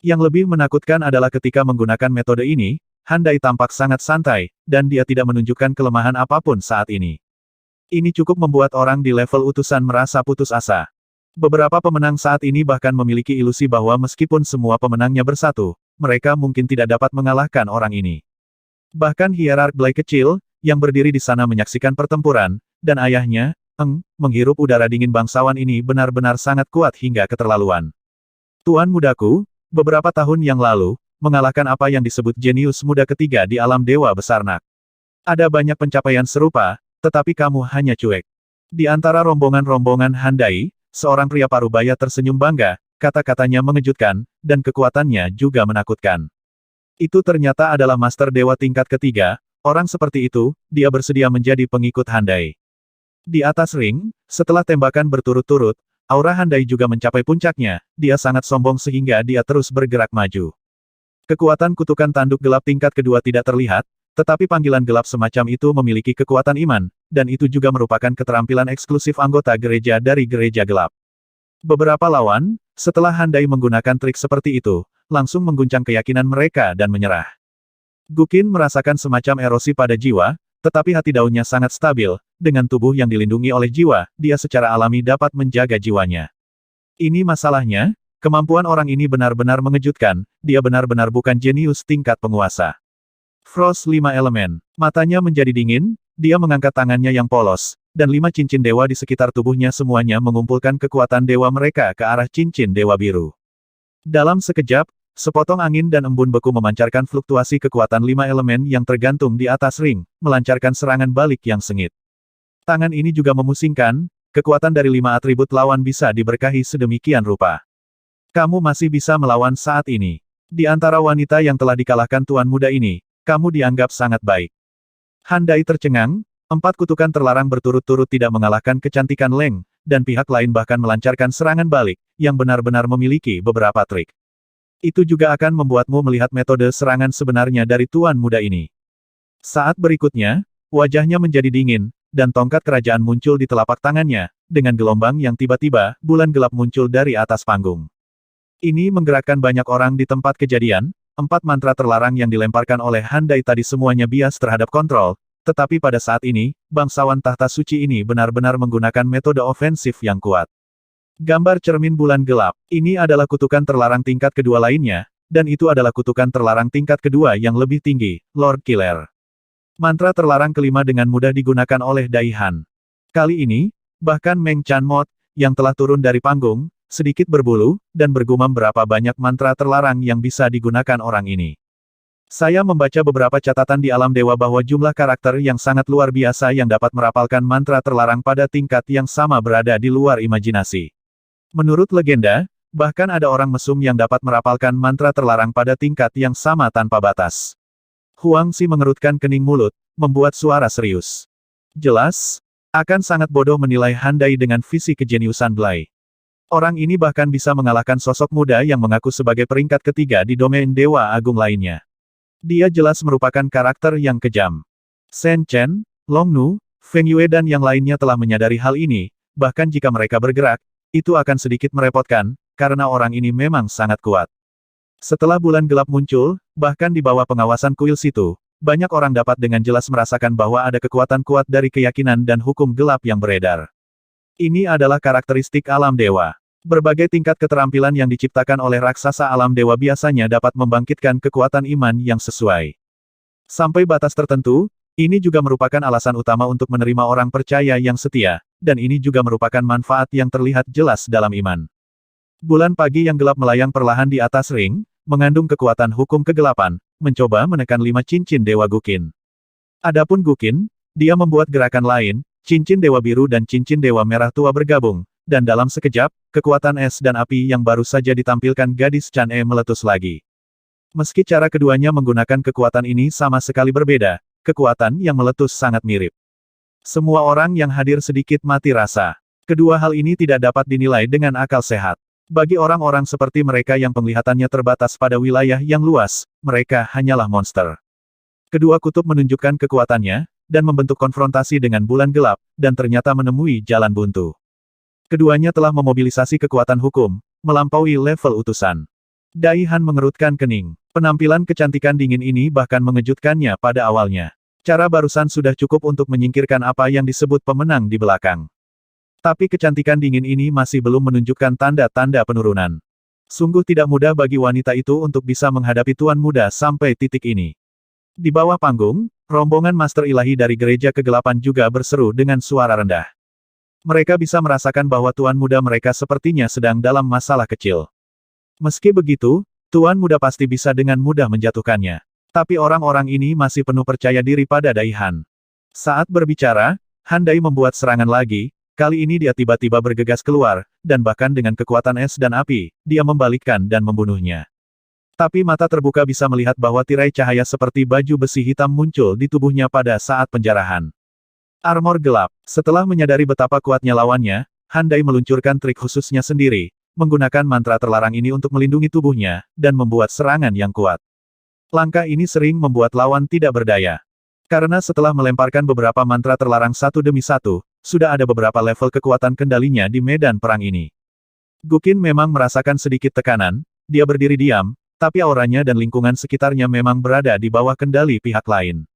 Yang lebih menakutkan adalah ketika menggunakan metode ini, Handai tampak sangat santai, dan dia tidak menunjukkan kelemahan apapun saat ini. Ini cukup membuat orang di level utusan merasa putus asa. Beberapa pemenang saat ini bahkan memiliki ilusi bahwa meskipun semua pemenangnya bersatu, mereka mungkin tidak dapat mengalahkan orang ini. Bahkan hierark Blai kecil, yang berdiri di sana menyaksikan pertempuran, dan ayahnya, menghirup udara dingin bangsawan ini benar-benar sangat kuat hingga keterlaluan. Tuan mudaku, beberapa tahun yang lalu, mengalahkan apa yang disebut jenius muda ketiga di alam dewa besarnak. Ada banyak pencapaian serupa, tetapi kamu hanya cuek. Di antara rombongan-rombongan Handai, seorang pria parubaya tersenyum bangga, kata-katanya mengejutkan, dan kekuatannya juga menakutkan. Itu ternyata adalah Master Dewa tingkat ketiga, orang seperti itu, dia bersedia menjadi pengikut Handai. Di atas ring, setelah tembakan berturut-turut, aura Handai juga mencapai puncaknya, dia sangat sombong sehingga dia terus bergerak maju. Kekuatan kutukan tanduk gelap tingkat kedua tidak terlihat, tetapi panggilan gelap semacam itu memiliki kekuatan iman, dan itu juga merupakan keterampilan eksklusif anggota gereja dari gereja gelap. Beberapa lawan, setelah Handai menggunakan trik seperti itu, langsung mengguncang keyakinan mereka dan menyerah. Guqin merasakan semacam erosi pada jiwa, tetapi hati daunnya sangat stabil, dengan tubuh yang dilindungi oleh jiwa, dia secara alami dapat menjaga jiwanya. Ini masalahnya, kemampuan orang ini benar-benar mengejutkan, dia benar-benar bukan jenius tingkat penguasa. Frost 5 elemen. Matanya menjadi dingin, dia mengangkat tangannya yang polos, dan 5 cincin dewa di sekitar tubuhnya semuanya mengumpulkan kekuatan dewa mereka ke arah cincin dewa biru. Dalam sekejap, sepotong angin dan embun beku memancarkan fluktuasi kekuatan 5 elemen yang tergantung di atas ring, melancarkan serangan balik yang sengit. Tangan ini juga memusingkan, kekuatan dari 5 atribut lawan bisa diberkahi sedemikian rupa. Kamu masih bisa melawan saat ini. Di antara wanita yang telah dikalahkan tuan muda ini, kamu dianggap sangat baik. Handai tercengang, 4 kutukan terlarang berturut-turut tidak mengalahkan kecantikan Leng, dan pihak lain bahkan melancarkan serangan balik, yang benar-benar memiliki beberapa trik. Itu juga akan membuatmu melihat metode serangan sebenarnya dari tuan muda ini. Saat berikutnya, wajahnya menjadi dingin, dan tongkat kerajaan muncul di telapak tangannya, dengan gelombang yang tiba-tiba, bulan gelap muncul dari atas panggung. Ini menggerakkan banyak orang di tempat kejadian, 4 mantra terlarang yang dilemparkan oleh Handai tadi semuanya bias terhadap kontrol, tetapi pada saat ini, bangsawan tahta suci ini benar-benar menggunakan metode ofensif yang kuat. Gambar cermin bulan gelap, ini adalah kutukan terlarang tingkat kedua lainnya, dan itu adalah kutukan terlarang tingkat kedua yang lebih tinggi, Lord Killer. Mantra terlarang kelima dengan mudah digunakan oleh Dai Han. Kali ini, bahkan Meng Chanmot, yang telah turun dari panggung, sedikit berbulu, dan bergumam berapa banyak mantra terlarang yang bisa digunakan orang ini. Saya membaca beberapa catatan di alam dewa bahwa jumlah karakter yang sangat luar biasa yang dapat merapalkan mantra terlarang pada tingkat yang sama berada di luar imajinasi. Menurut legenda, bahkan ada orang mesum yang dapat merapalkan mantra terlarang pada tingkat yang sama tanpa batas. Huang Xi mengerutkan kening mulut, membuat suara serius. Jelas, akan sangat bodoh menilai Handai dengan visi kejeniusan Blai. Orang ini bahkan bisa mengalahkan sosok muda yang mengaku sebagai peringkat ketiga di domain Dewa Agung lainnya. Dia jelas merupakan karakter yang kejam. Shen Chen, Long Nu, Feng Yue dan yang lainnya telah menyadari hal ini, bahkan jika mereka bergerak, itu akan sedikit merepotkan, karena orang ini memang sangat kuat. Setelah bulan gelap muncul, bahkan di bawah pengawasan kuil situ, banyak orang dapat dengan jelas merasakan bahwa ada kekuatan kuat dari keyakinan dan hukum gelap yang beredar. Ini adalah karakteristik alam dewa. Berbagai tingkat keterampilan yang diciptakan oleh raksasa alam dewa biasanya dapat membangkitkan kekuatan iman yang sesuai. Sampai batas tertentu, ini juga merupakan alasan utama untuk menerima orang percaya yang setia, dan ini juga merupakan manfaat yang terlihat jelas dalam iman. Bulan pagi yang gelap melayang perlahan di atas ring, mengandung kekuatan hukum kegelapan, mencoba menekan 5 cincin Dewa Guqin. Adapun Guqin, dia membuat gerakan lain, cincin Dewa Biru dan cincin Dewa Merah Tua bergabung, dan dalam sekejap, kekuatan es dan api yang baru saja ditampilkan gadis Chan-e meletus lagi. Meski cara keduanya menggunakan kekuatan ini sama sekali berbeda, kekuatan yang meletus sangat mirip. Semua orang yang hadir sedikit mati rasa. Kedua hal ini tidak dapat dinilai dengan akal sehat. Bagi orang-orang seperti mereka yang penglihatannya terbatas pada wilayah yang luas, mereka hanyalah monster. Kedua kutub menunjukkan kekuatannya, dan membentuk konfrontasi dengan bulan gelap, dan ternyata menemui jalan buntu. Keduanya telah memobilisasi kekuatan hukum, melampaui level utusan. Dai Han mengerutkan kening. Penampilan kecantikan dingin ini bahkan mengejutkannya pada awalnya. Cara barusan sudah cukup untuk menyingkirkan apa yang disebut pemenang di belakang. Tapi kecantikan dingin ini masih belum menunjukkan tanda-tanda penurunan. Sungguh tidak mudah bagi wanita itu untuk bisa menghadapi tuan muda sampai titik ini. Di bawah panggung, rombongan Master Ilahi dari Gereja Kegelapan juga berseru dengan suara rendah. Mereka bisa merasakan bahwa tuan muda mereka sepertinya sedang dalam masalah kecil. Meski begitu, tuan muda pasti bisa dengan mudah menjatuhkannya. Tapi orang-orang ini masih penuh percaya diri pada Dai Han. Saat berbicara, Han Dai membuat serangan lagi. Kali ini dia tiba-tiba bergegas keluar, dan bahkan dengan kekuatan es dan api, dia membalikkan dan membunuhnya. Tapi mata terbuka bisa melihat bahwa tirai cahaya seperti baju besi hitam muncul di tubuhnya pada saat penjarahan. Armor gelap. Setelah menyadari betapa kuatnya lawannya, Han Dai meluncurkan trik khususnya sendiri, menggunakan mantra terlarang ini untuk melindungi tubuhnya, dan membuat serangan yang kuat. Langkah ini sering membuat lawan tidak berdaya. Karena setelah melemparkan beberapa mantra terlarang satu demi satu, sudah ada beberapa level kekuatan kendalinya di medan perang ini. Guqin memang merasakan sedikit tekanan, dia berdiri diam, tapi auranya dan lingkungan sekitarnya memang berada di bawah kendali pihak lain.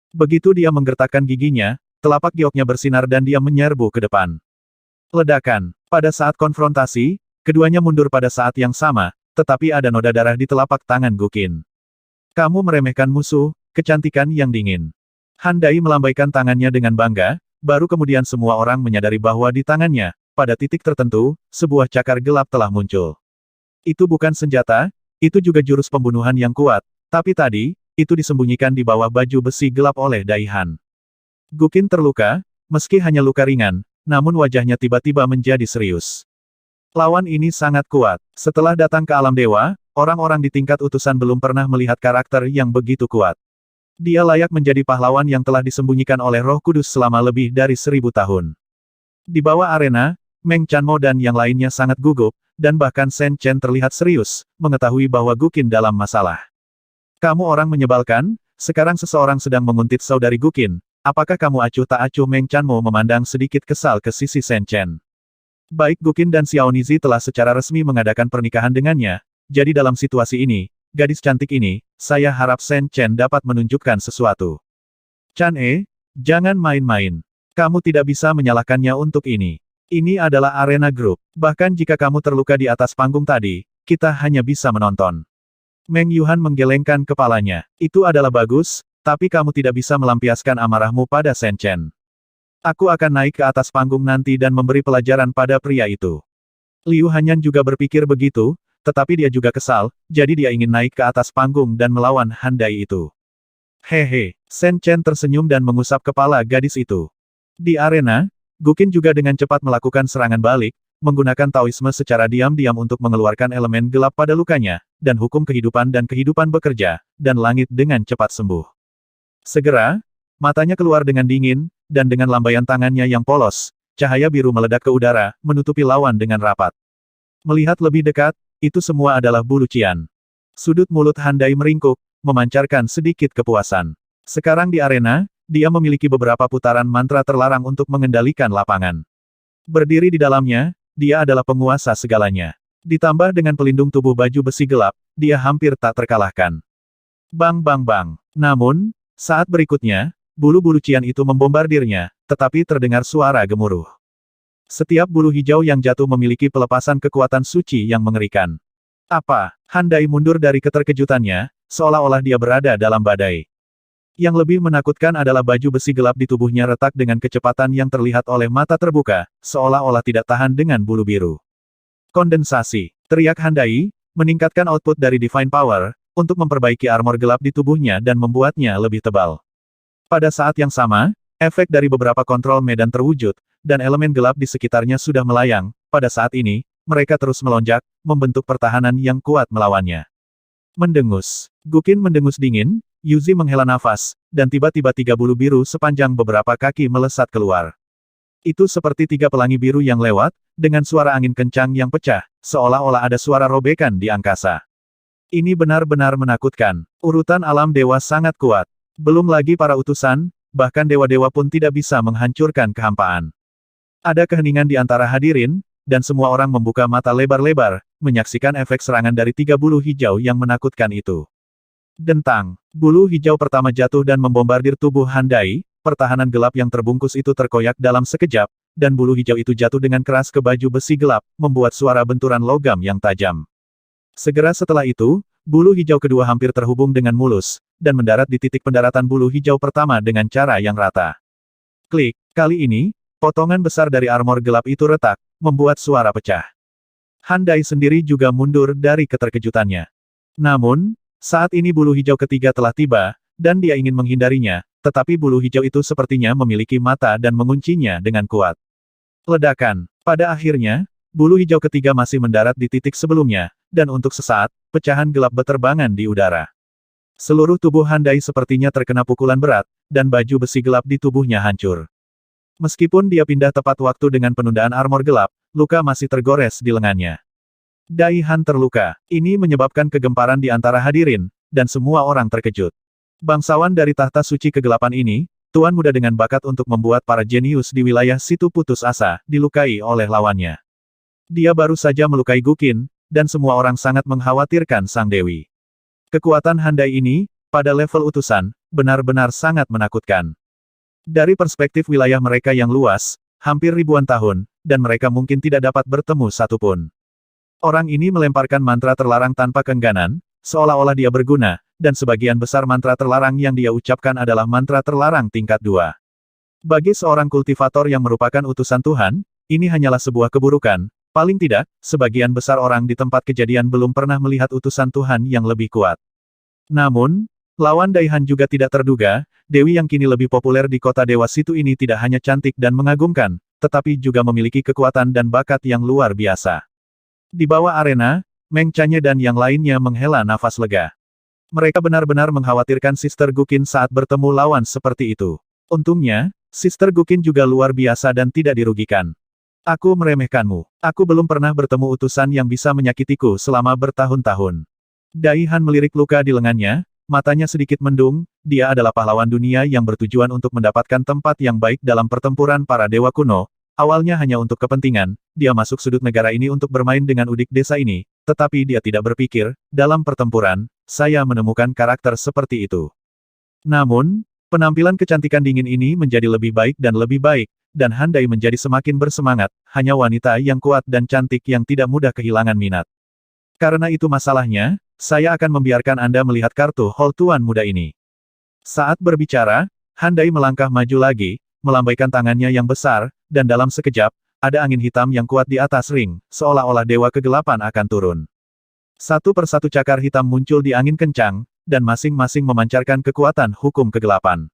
Begitu dia menggertakkan giginya, telapak gioknya bersinar dan dia menyerbu ke depan. Ledakan. Pada saat konfrontasi, keduanya mundur pada saat yang sama, tetapi ada noda darah di telapak tangan Guqin. Kamu meremehkan musuh, kecantikan yang dingin. Han Dai melambaikan tangannya dengan bangga, baru kemudian semua orang menyadari bahwa di tangannya, pada titik tertentu, sebuah cakar gelap telah muncul. Itu bukan senjata, itu juga jurus pembunuhan yang kuat, tapi tadi, itu disembunyikan di bawah baju besi gelap oleh Dai Han. Guqin terluka, meski hanya luka ringan, namun wajahnya tiba-tiba menjadi serius. Lawan ini sangat kuat. Setelah datang ke alam dewa, orang-orang di tingkat utusan belum pernah melihat karakter yang begitu kuat. Dia layak menjadi pahlawan yang telah disembunyikan oleh Roh Kudus selama lebih dari 1000 tahun. Di bawah arena, Meng Chanmo dan yang lainnya sangat gugup, dan bahkan Shen Chen terlihat serius, mengetahui bahwa Guqin dalam masalah. Kamu orang menyebalkan, sekarang seseorang sedang menguntit saudari Guqin, apakah kamu acuh tak acuh? Meng Chanmo memandang sedikit kesal ke sisi Shen Chen. Baik Guqin dan Xiao Nizi telah secara resmi mengadakan pernikahan dengannya, jadi dalam situasi ini, gadis cantik ini, saya harap Shen Chen dapat menunjukkan sesuatu. Chan jangan main-main. Kamu tidak bisa menyalahkannya untuk ini. Ini adalah arena grup. Bahkan jika kamu terluka di atas panggung tadi, kita hanya bisa menonton. Meng Yuhan menggelengkan kepalanya. Itu adalah bagus, tapi kamu tidak bisa melampiaskan amarahmu pada Shen Chen. Aku akan naik ke atas panggung nanti dan memberi pelajaran pada pria itu. Liu Hanyan juga berpikir begitu, tetapi dia juga kesal, jadi dia ingin naik ke atas panggung dan melawan Han Dai itu. Hehe, Shen Chen tersenyum dan mengusap kepala gadis itu. Di arena, Guqin juga dengan cepat melakukan serangan balik, menggunakan Taoisme secara diam-diam untuk mengeluarkan elemen gelap pada lukanya, dan hukum kehidupan bekerja, dan langit dengan cepat sembuh. Segera, matanya keluar dengan dingin, dan dengan lambaian tangannya yang polos, cahaya biru meledak ke udara, menutupi lawan dengan rapat. Melihat lebih dekat, itu semua adalah bulu cian. Sudut mulut Han Dai meringkuk, memancarkan sedikit kepuasan. Sekarang di arena, dia memiliki beberapa putaran mantra terlarang untuk mengendalikan lapangan. Berdiri di dalamnya, dia adalah penguasa segalanya. Ditambah dengan pelindung tubuh baju besi gelap, dia hampir tak terkalahkan. Bang bang bang. Namun, saat berikutnya, bulu-bulu cian itu membombardirnya, tetapi terdengar suara gemuruh. Setiap bulu hijau yang jatuh memiliki pelepasan kekuatan suci yang mengerikan. Apa? Han Dai mundur dari keterkejutannya, seolah-olah dia berada dalam badai. Yang lebih menakutkan adalah baju besi gelap di tubuhnya retak dengan kecepatan yang terlihat oleh mata terbuka, seolah-olah tidak tahan dengan bulu biru. Kondensasi. Teriak Han Dai, meningkatkan output dari Divine Power, untuk memperbaiki armor gelap di tubuhnya dan membuatnya lebih tebal. Pada saat yang sama, efek dari beberapa kontrol medan terwujud, dan elemen gelap di sekitarnya sudah melayang. Pada saat ini, mereka terus melonjak, membentuk pertahanan yang kuat melawannya. Mendengus. Guqin mendengus dingin, Yuzi menghela nafas, dan tiba-tiba 3 bulu biru sepanjang beberapa kaki melesat keluar. Itu seperti 3 pelangi biru yang lewat, dengan suara angin kencang yang pecah, seolah-olah ada suara robekan di angkasa. Ini benar-benar menakutkan. Urutan alam dewa sangat kuat. Belum lagi para utusan, bahkan dewa-dewa pun tidak bisa menghancurkan kehampaan. Ada keheningan di antara hadirin, dan semua orang membuka mata lebar-lebar, menyaksikan efek serangan dari 3 bulu hijau yang menakutkan itu. Dentang, bulu hijau pertama jatuh dan membombardir tubuh Handai, pertahanan gelap yang terbungkus itu terkoyak dalam sekejap, dan bulu hijau itu jatuh dengan keras ke baju besi gelap, membuat suara benturan logam yang tajam. Segera setelah itu, bulu hijau kedua hampir terhubung dengan mulus, dan mendarat di titik pendaratan bulu hijau pertama dengan cara yang rata. Klik, kali ini, potongan besar dari armor gelap itu retak, membuat suara pecah. Handai sendiri juga mundur dari keterkejutannya. Namun, saat ini bulu hijau ketiga telah tiba, dan dia ingin menghindarinya, tetapi bulu hijau itu sepertinya memiliki mata dan menguncinya dengan kuat. Ledakan. Pada akhirnya, bulu hijau ketiga masih mendarat di titik sebelumnya, dan untuk sesaat, pecahan gelap beterbangan di udara. Seluruh tubuh Handai sepertinya terkena pukulan berat, dan baju besi gelap di tubuhnya hancur. Meskipun dia pindah tepat waktu dengan penundaan armor gelap, luka masih tergores di lengannya. Dai Han terluka. Ini menyebabkan kegemparan di antara hadirin, dan semua orang terkejut. Bangsawan dari tahta suci kegelapan ini, tuan muda dengan bakat untuk membuat para jenius di wilayah situ putus asa, dilukai oleh lawannya. Dia baru saja melukai Guqin, dan semua orang sangat mengkhawatirkan sang dewi. Kekuatan Handai ini, pada level utusan, benar-benar sangat menakutkan. Dari perspektif wilayah mereka yang luas, hampir ribuan tahun, dan mereka mungkin tidak dapat bertemu satupun. Orang ini melemparkan mantra terlarang tanpa keengganan, seolah-olah dia berguna, dan sebagian besar mantra terlarang yang dia ucapkan adalah mantra terlarang tingkat 2. Bagi seorang kultivator yang merupakan utusan Tuhan, ini hanyalah sebuah keburukan, paling tidak, sebagian besar orang di tempat kejadian belum pernah melihat utusan Tuhan yang lebih kuat. Namun, lawan Dai Han juga tidak terduga, dewi yang kini lebih populer di kota Dewa Situ ini tidak hanya cantik dan mengagumkan, tetapi juga memiliki kekuatan dan bakat yang luar biasa. Di bawah arena, Meng Chanye dan yang lainnya menghela nafas lega. Mereka benar-benar mengkhawatirkan Sister Guqin saat bertemu lawan seperti itu. Untungnya, Sister Guqin juga luar biasa dan tidak dirugikan. Aku meremehkanmu. Aku belum pernah bertemu utusan yang bisa menyakitiku selama bertahun-tahun. Dai Han melirik luka di lengannya, matanya sedikit mendung, dia adalah pahlawan dunia yang bertujuan untuk mendapatkan tempat yang baik dalam pertempuran para dewa kuno. Awalnya hanya untuk kepentingan, dia masuk sudut negara ini untuk bermain dengan udik desa ini, tetapi dia tidak berpikir, dalam pertempuran, saya menemukan karakter seperti itu. Namun, penampilan kecantikan dingin ini menjadi lebih baik, dan Handai menjadi semakin bersemangat, hanya wanita yang kuat dan cantik yang tidak mudah kehilangan minat. Karena itu masalahnya, saya akan membiarkan Anda melihat kartu hall tuan muda ini. Saat berbicara, Handai melangkah maju lagi, melambaikan tangannya yang besar, dan dalam sekejap, ada angin hitam yang kuat di atas ring, seolah-olah dewa kegelapan akan turun. Satu persatu cakar hitam muncul di angin kencang, dan masing-masing memancarkan kekuatan hukum kegelapan.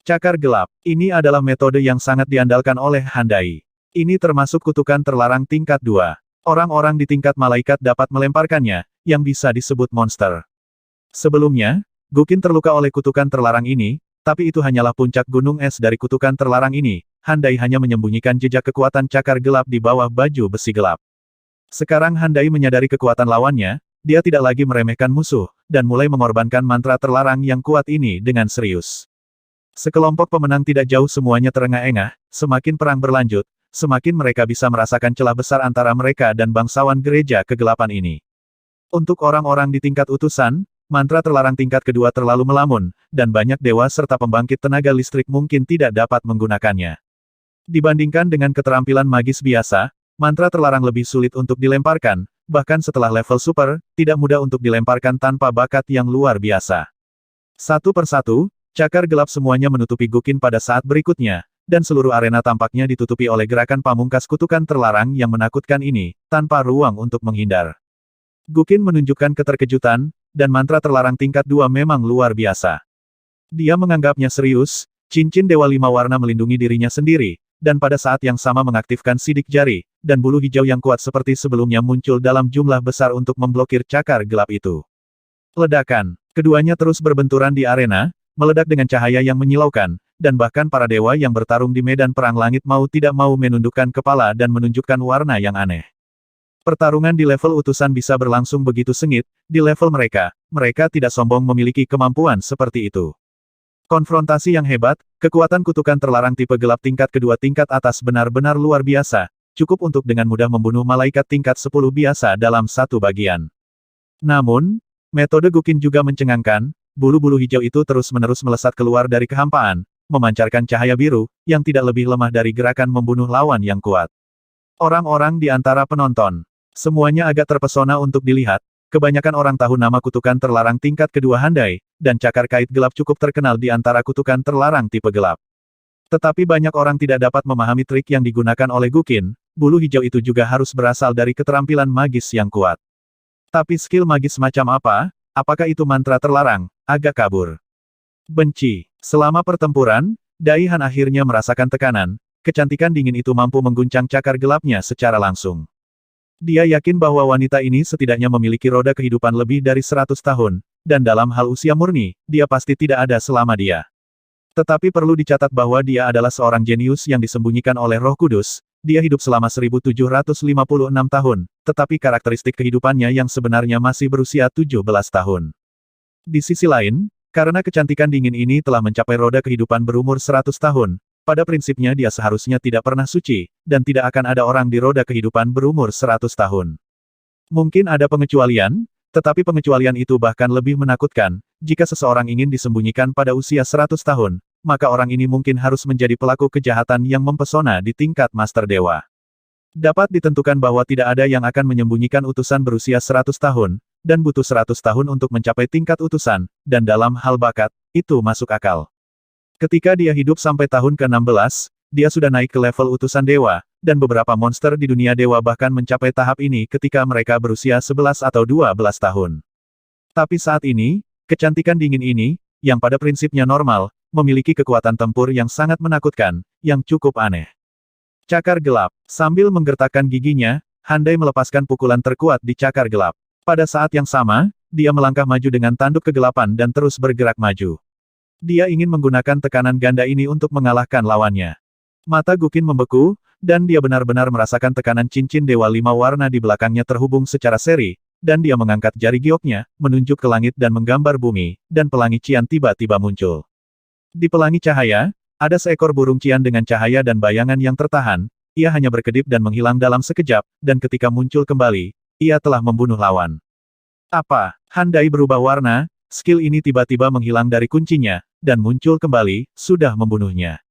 Cakar gelap, ini adalah metode yang sangat diandalkan oleh Handai. Ini termasuk kutukan terlarang tingkat 2. Orang-orang di tingkat malaikat dapat melemparkannya, yang bisa disebut monster. Sebelumnya, Guqin terluka oleh kutukan terlarang ini, tapi itu hanyalah puncak gunung es dari kutukan terlarang ini. Handai hanya menyembunyikan jejak kekuatan cakar gelap di bawah baju besi gelap. Sekarang Handai menyadari kekuatan lawannya, dia tidak lagi meremehkan musuh, dan mulai mengorbankan mantra terlarang yang kuat ini dengan serius. Sekelompok pemenang tidak jauh semuanya terengah-engah, semakin perang berlanjut, semakin mereka bisa merasakan celah besar antara mereka dan bangsawan gereja kegelapan ini. Untuk orang-orang di tingkat utusan, mantra terlarang tingkat kedua terlalu melamun, dan banyak dewa serta pembangkit tenaga listrik mungkin tidak dapat menggunakannya. Dibandingkan dengan keterampilan magis biasa, mantra terlarang lebih sulit untuk dilemparkan, bahkan setelah level super, tidak mudah untuk dilemparkan tanpa bakat yang luar biasa. Satu persatu, cakar gelap semuanya menutupi Guqin pada saat berikutnya, dan seluruh arena tampaknya ditutupi oleh gerakan pamungkas kutukan terlarang yang menakutkan ini, tanpa ruang untuk menghindar. Guqin menunjukkan keterkejutan, dan mantra terlarang tingkat 2 memang luar biasa. Dia menganggapnya serius, cincin Dewa Lima Warna melindungi dirinya sendiri, dan pada saat yang sama mengaktifkan sidik jari, dan bulu hijau yang kuat seperti sebelumnya muncul dalam jumlah besar untuk memblokir cakar gelap itu. Ledakan. Keduanya terus berbenturan di arena, meledak dengan cahaya yang menyilaukan, dan bahkan para dewa yang bertarung di medan perang langit mau tidak mau menundukkan kepala dan menunjukkan warna yang aneh. Pertarungan di level utusan bisa berlangsung begitu sengit, di level mereka tidak sombong memiliki kemampuan seperti itu. Konfrontasi yang hebat, kekuatan kutukan terlarang tipe gelap tingkat kedua tingkat atas benar-benar luar biasa, cukup untuk dengan mudah membunuh malaikat tingkat 10 biasa dalam satu bagian. Namun, metode Guqin juga mencengangkan, bulu-bulu hijau itu terus-menerus melesat keluar dari kehampaan, memancarkan cahaya biru, yang tidak lebih lemah dari gerakan membunuh lawan yang kuat. Orang-orang di antara penonton, semuanya agak terpesona untuk dilihat. Kebanyakan orang tahu nama kutukan terlarang tingkat kedua Handai, dan cakar kait gelap cukup terkenal di antara kutukan terlarang tipe gelap. Tetapi banyak orang tidak dapat memahami trik yang digunakan oleh Guqin, bulu hijau itu juga harus berasal dari keterampilan magis yang kuat. Tapi skill magis macam apa? Apakah itu mantra terlarang? Agak kabur. Benci. Selama pertempuran, Dai Han akhirnya merasakan tekanan, kecantikan dingin itu mampu mengguncang cakar gelapnya secara langsung. Dia yakin bahwa wanita ini setidaknya memiliki roda kehidupan lebih dari 100 tahun, dan dalam hal usia murni, dia pasti tidak ada selama dia. Tetapi perlu dicatat bahwa dia adalah seorang jenius yang disembunyikan oleh Roh Kudus, dia hidup selama 1756 tahun, tetapi karakteristik kehidupannya yang sebenarnya masih berusia 17 tahun. Di sisi lain, karena kecantikan dingin ini telah mencapai roda kehidupan berumur 100 tahun, pada prinsipnya dia seharusnya tidak pernah suci, dan tidak akan ada orang di roda kehidupan berumur 100 tahun. Mungkin ada pengecualian, tetapi pengecualian itu bahkan lebih menakutkan, jika seseorang ingin disembunyikan pada usia 100 tahun, maka orang ini mungkin harus menjadi pelaku kejahatan yang mempesona di tingkat Master Dewa. Dapat ditentukan bahwa tidak ada yang akan menyembunyikan utusan berusia 100 tahun, dan butuh 100 tahun untuk mencapai tingkat utusan, dan dalam hal bakat, itu masuk akal. Ketika dia hidup sampai tahun ke-16, dia sudah naik ke level utusan dewa, dan beberapa monster di dunia dewa bahkan mencapai tahap ini ketika mereka berusia 11 atau 12 tahun. Tapi saat ini, kecantikan dingin ini, yang pada prinsipnya normal, memiliki kekuatan tempur yang sangat menakutkan, yang cukup aneh. Cakar gelap. Sambil menggertakkan giginya, Handai melepaskan pukulan terkuat di cakar gelap. Pada saat yang sama, dia melangkah maju dengan tanduk kegelapan dan terus bergerak maju. Dia ingin menggunakan tekanan ganda ini untuk mengalahkan lawannya. Mata Guqin membeku, dan dia benar-benar merasakan tekanan cincin Dewa Lima Warna di belakangnya terhubung secara seri, dan dia mengangkat jari gioknya, menunjuk ke langit dan menggambar bumi, dan pelangi Qian tiba-tiba muncul. Di pelangi cahaya, ada seekor burung Qian dengan cahaya dan bayangan yang tertahan, ia hanya berkedip dan menghilang dalam sekejap, dan ketika muncul kembali, ia telah membunuh lawan. Apa? Handai berubah warna, skill ini tiba-tiba menghilang dari kuncinya, dan muncul kembali, sudah membunuhnya.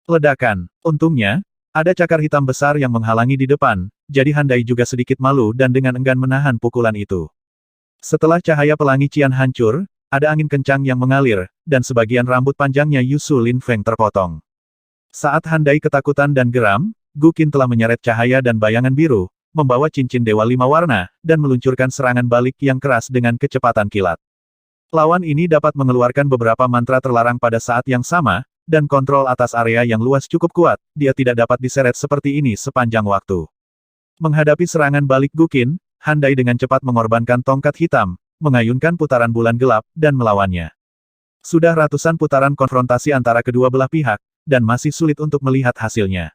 Ledakan. Untungnya, ada cakar hitam besar yang menghalangi di depan, jadi Handai juga sedikit malu dan dengan enggan menahan pukulan itu. Setelah cahaya pelangi Qian hancur, ada angin kencang yang mengalir, dan sebagian rambut panjangnya Yusu Lin Feng terpotong. Saat Handai ketakutan dan geram, Guqin telah menyeret cahaya dan bayangan biru, membawa cincin Dewa Lima Warna, dan meluncurkan serangan balik yang keras dengan kecepatan kilat. Lawan ini dapat mengeluarkan beberapa mantra terlarang pada saat yang sama, dan kontrol atas area yang luas cukup kuat, dia tidak dapat diseret seperti ini sepanjang waktu. Menghadapi serangan balik Guqin, Handai dengan cepat mengorbankan tongkat hitam, mengayunkan putaran bulan gelap, dan melawannya. Sudah ratusan putaran konfrontasi antara kedua belah pihak, dan masih sulit untuk melihat hasilnya.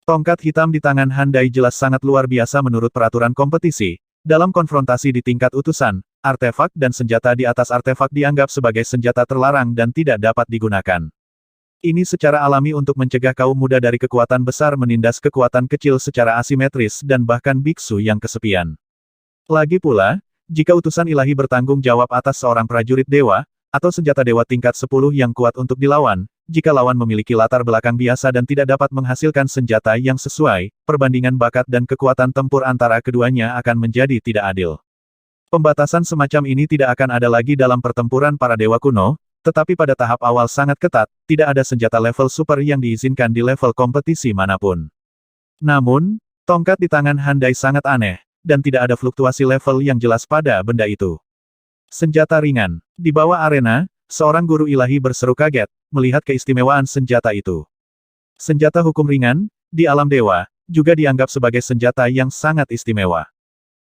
Tongkat hitam di tangan Handai jelas sangat luar biasa menurut peraturan kompetisi. Dalam konfrontasi di tingkat utusan, artefak dan senjata di atas artefak dianggap sebagai senjata terlarang dan tidak dapat digunakan. Ini secara alami untuk mencegah kaum muda dari kekuatan besar menindas kekuatan kecil secara asimetris dan bahkan biksu yang kesepian. Lagi pula, jika utusan ilahi bertanggung jawab atas seorang prajurit dewa, atau senjata dewa tingkat 10 yang kuat untuk dilawan, jika lawan memiliki latar belakang biasa dan tidak dapat menghasilkan senjata yang sesuai, perbandingan bakat dan kekuatan tempur antara keduanya akan menjadi tidak adil. Pembatasan semacam ini tidak akan ada lagi dalam pertempuran para dewa kuno, tetapi pada tahap awal sangat ketat, tidak ada senjata level super yang diizinkan di level kompetisi manapun. Namun, tongkat di tangan Handai sangat aneh, dan tidak ada fluktuasi level yang jelas pada benda itu. Senjata ringan. Di bawah arena, seorang guru ilahi berseru kaget, melihat keistimewaan senjata itu. Senjata hukum ringan, di alam dewa, juga dianggap sebagai senjata yang sangat istimewa.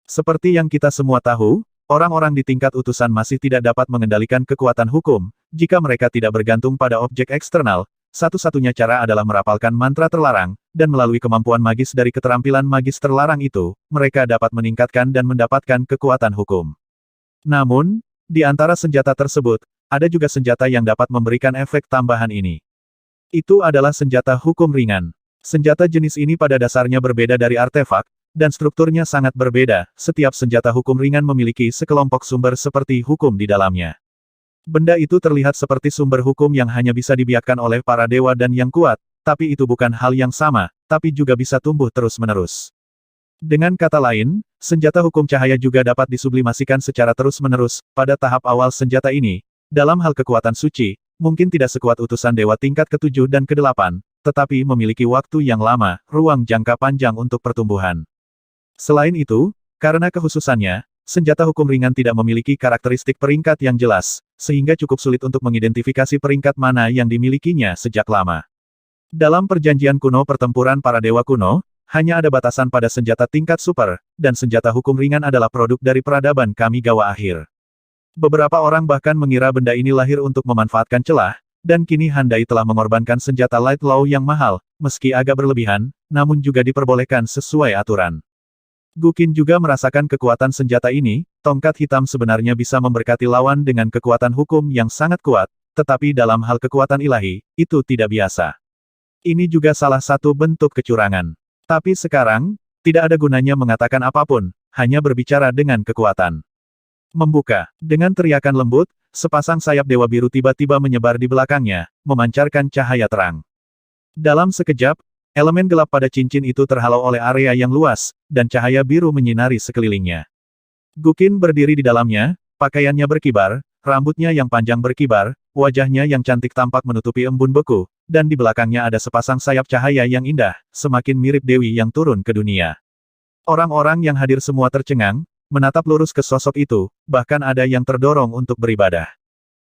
Seperti yang kita semua tahu, orang-orang di tingkat utusan masih tidak dapat mengendalikan kekuatan hukum, jika mereka tidak bergantung pada objek eksternal, satu-satunya cara adalah merapalkan mantra terlarang, dan melalui kemampuan magis dari keterampilan magis terlarang itu, mereka dapat meningkatkan dan mendapatkan kekuatan hukum. Namun, di antara senjata tersebut, ada juga senjata yang dapat memberikan efek tambahan ini. Itu adalah senjata hukum ringan. Senjata jenis ini pada dasarnya berbeda dari artefak, dan strukturnya sangat berbeda. Setiap senjata hukum ringan memiliki sekelompok sumber seperti hukum di dalamnya. Benda itu terlihat seperti sumber hukum yang hanya bisa dibiarkan oleh para dewa dan yang kuat, tapi itu bukan hal yang sama, tapi juga bisa tumbuh terus-menerus. Dengan kata lain, senjata hukum cahaya juga dapat disublimasikan secara terus-menerus. Pada tahap awal senjata ini, dalam hal kekuatan suci, mungkin tidak sekuat utusan dewa tingkat ke-7 dan ke-8, tetapi memiliki waktu yang lama, ruang jangka panjang untuk pertumbuhan. Selain itu, karena kekhususannya, senjata hukum ringan tidak memiliki karakteristik peringkat yang jelas, sehingga cukup sulit untuk mengidentifikasi peringkat mana yang dimilikinya sejak lama. Dalam perjanjian kuno pertempuran para dewa kuno, hanya ada batasan pada senjata tingkat super, dan senjata hukum ringan adalah produk dari peradaban Kamigawa akhir. Beberapa orang bahkan mengira benda ini lahir untuk memanfaatkan celah, dan kini Handai telah mengorbankan senjata light law yang mahal, meski agak berlebihan, namun juga diperbolehkan sesuai aturan. Guqin juga merasakan kekuatan senjata ini. Tongkat hitam sebenarnya bisa memberkati lawan dengan kekuatan hukum yang sangat kuat, tetapi dalam hal kekuatan ilahi, itu tidak biasa. Ini juga salah satu bentuk kecurangan. Tapi sekarang, tidak ada gunanya mengatakan apapun, hanya berbicara dengan kekuatan. Membuka. Dengan teriakan lembut, sepasang sayap dewa biru tiba-tiba menyebar di belakangnya, memancarkan cahaya terang. Dalam sekejap, elemen gelap pada cincin itu terhalau oleh area yang luas, dan cahaya biru menyinari sekelilingnya. Guqin berdiri di dalamnya, pakaiannya berkibar, rambutnya yang panjang berkibar, wajahnya yang cantik tampak menutupi embun beku, dan di belakangnya ada sepasang sayap cahaya yang indah, semakin mirip dewi yang turun ke dunia. Orang-orang yang hadir semua tercengang, menatap lurus ke sosok itu, bahkan ada yang terdorong untuk beribadah.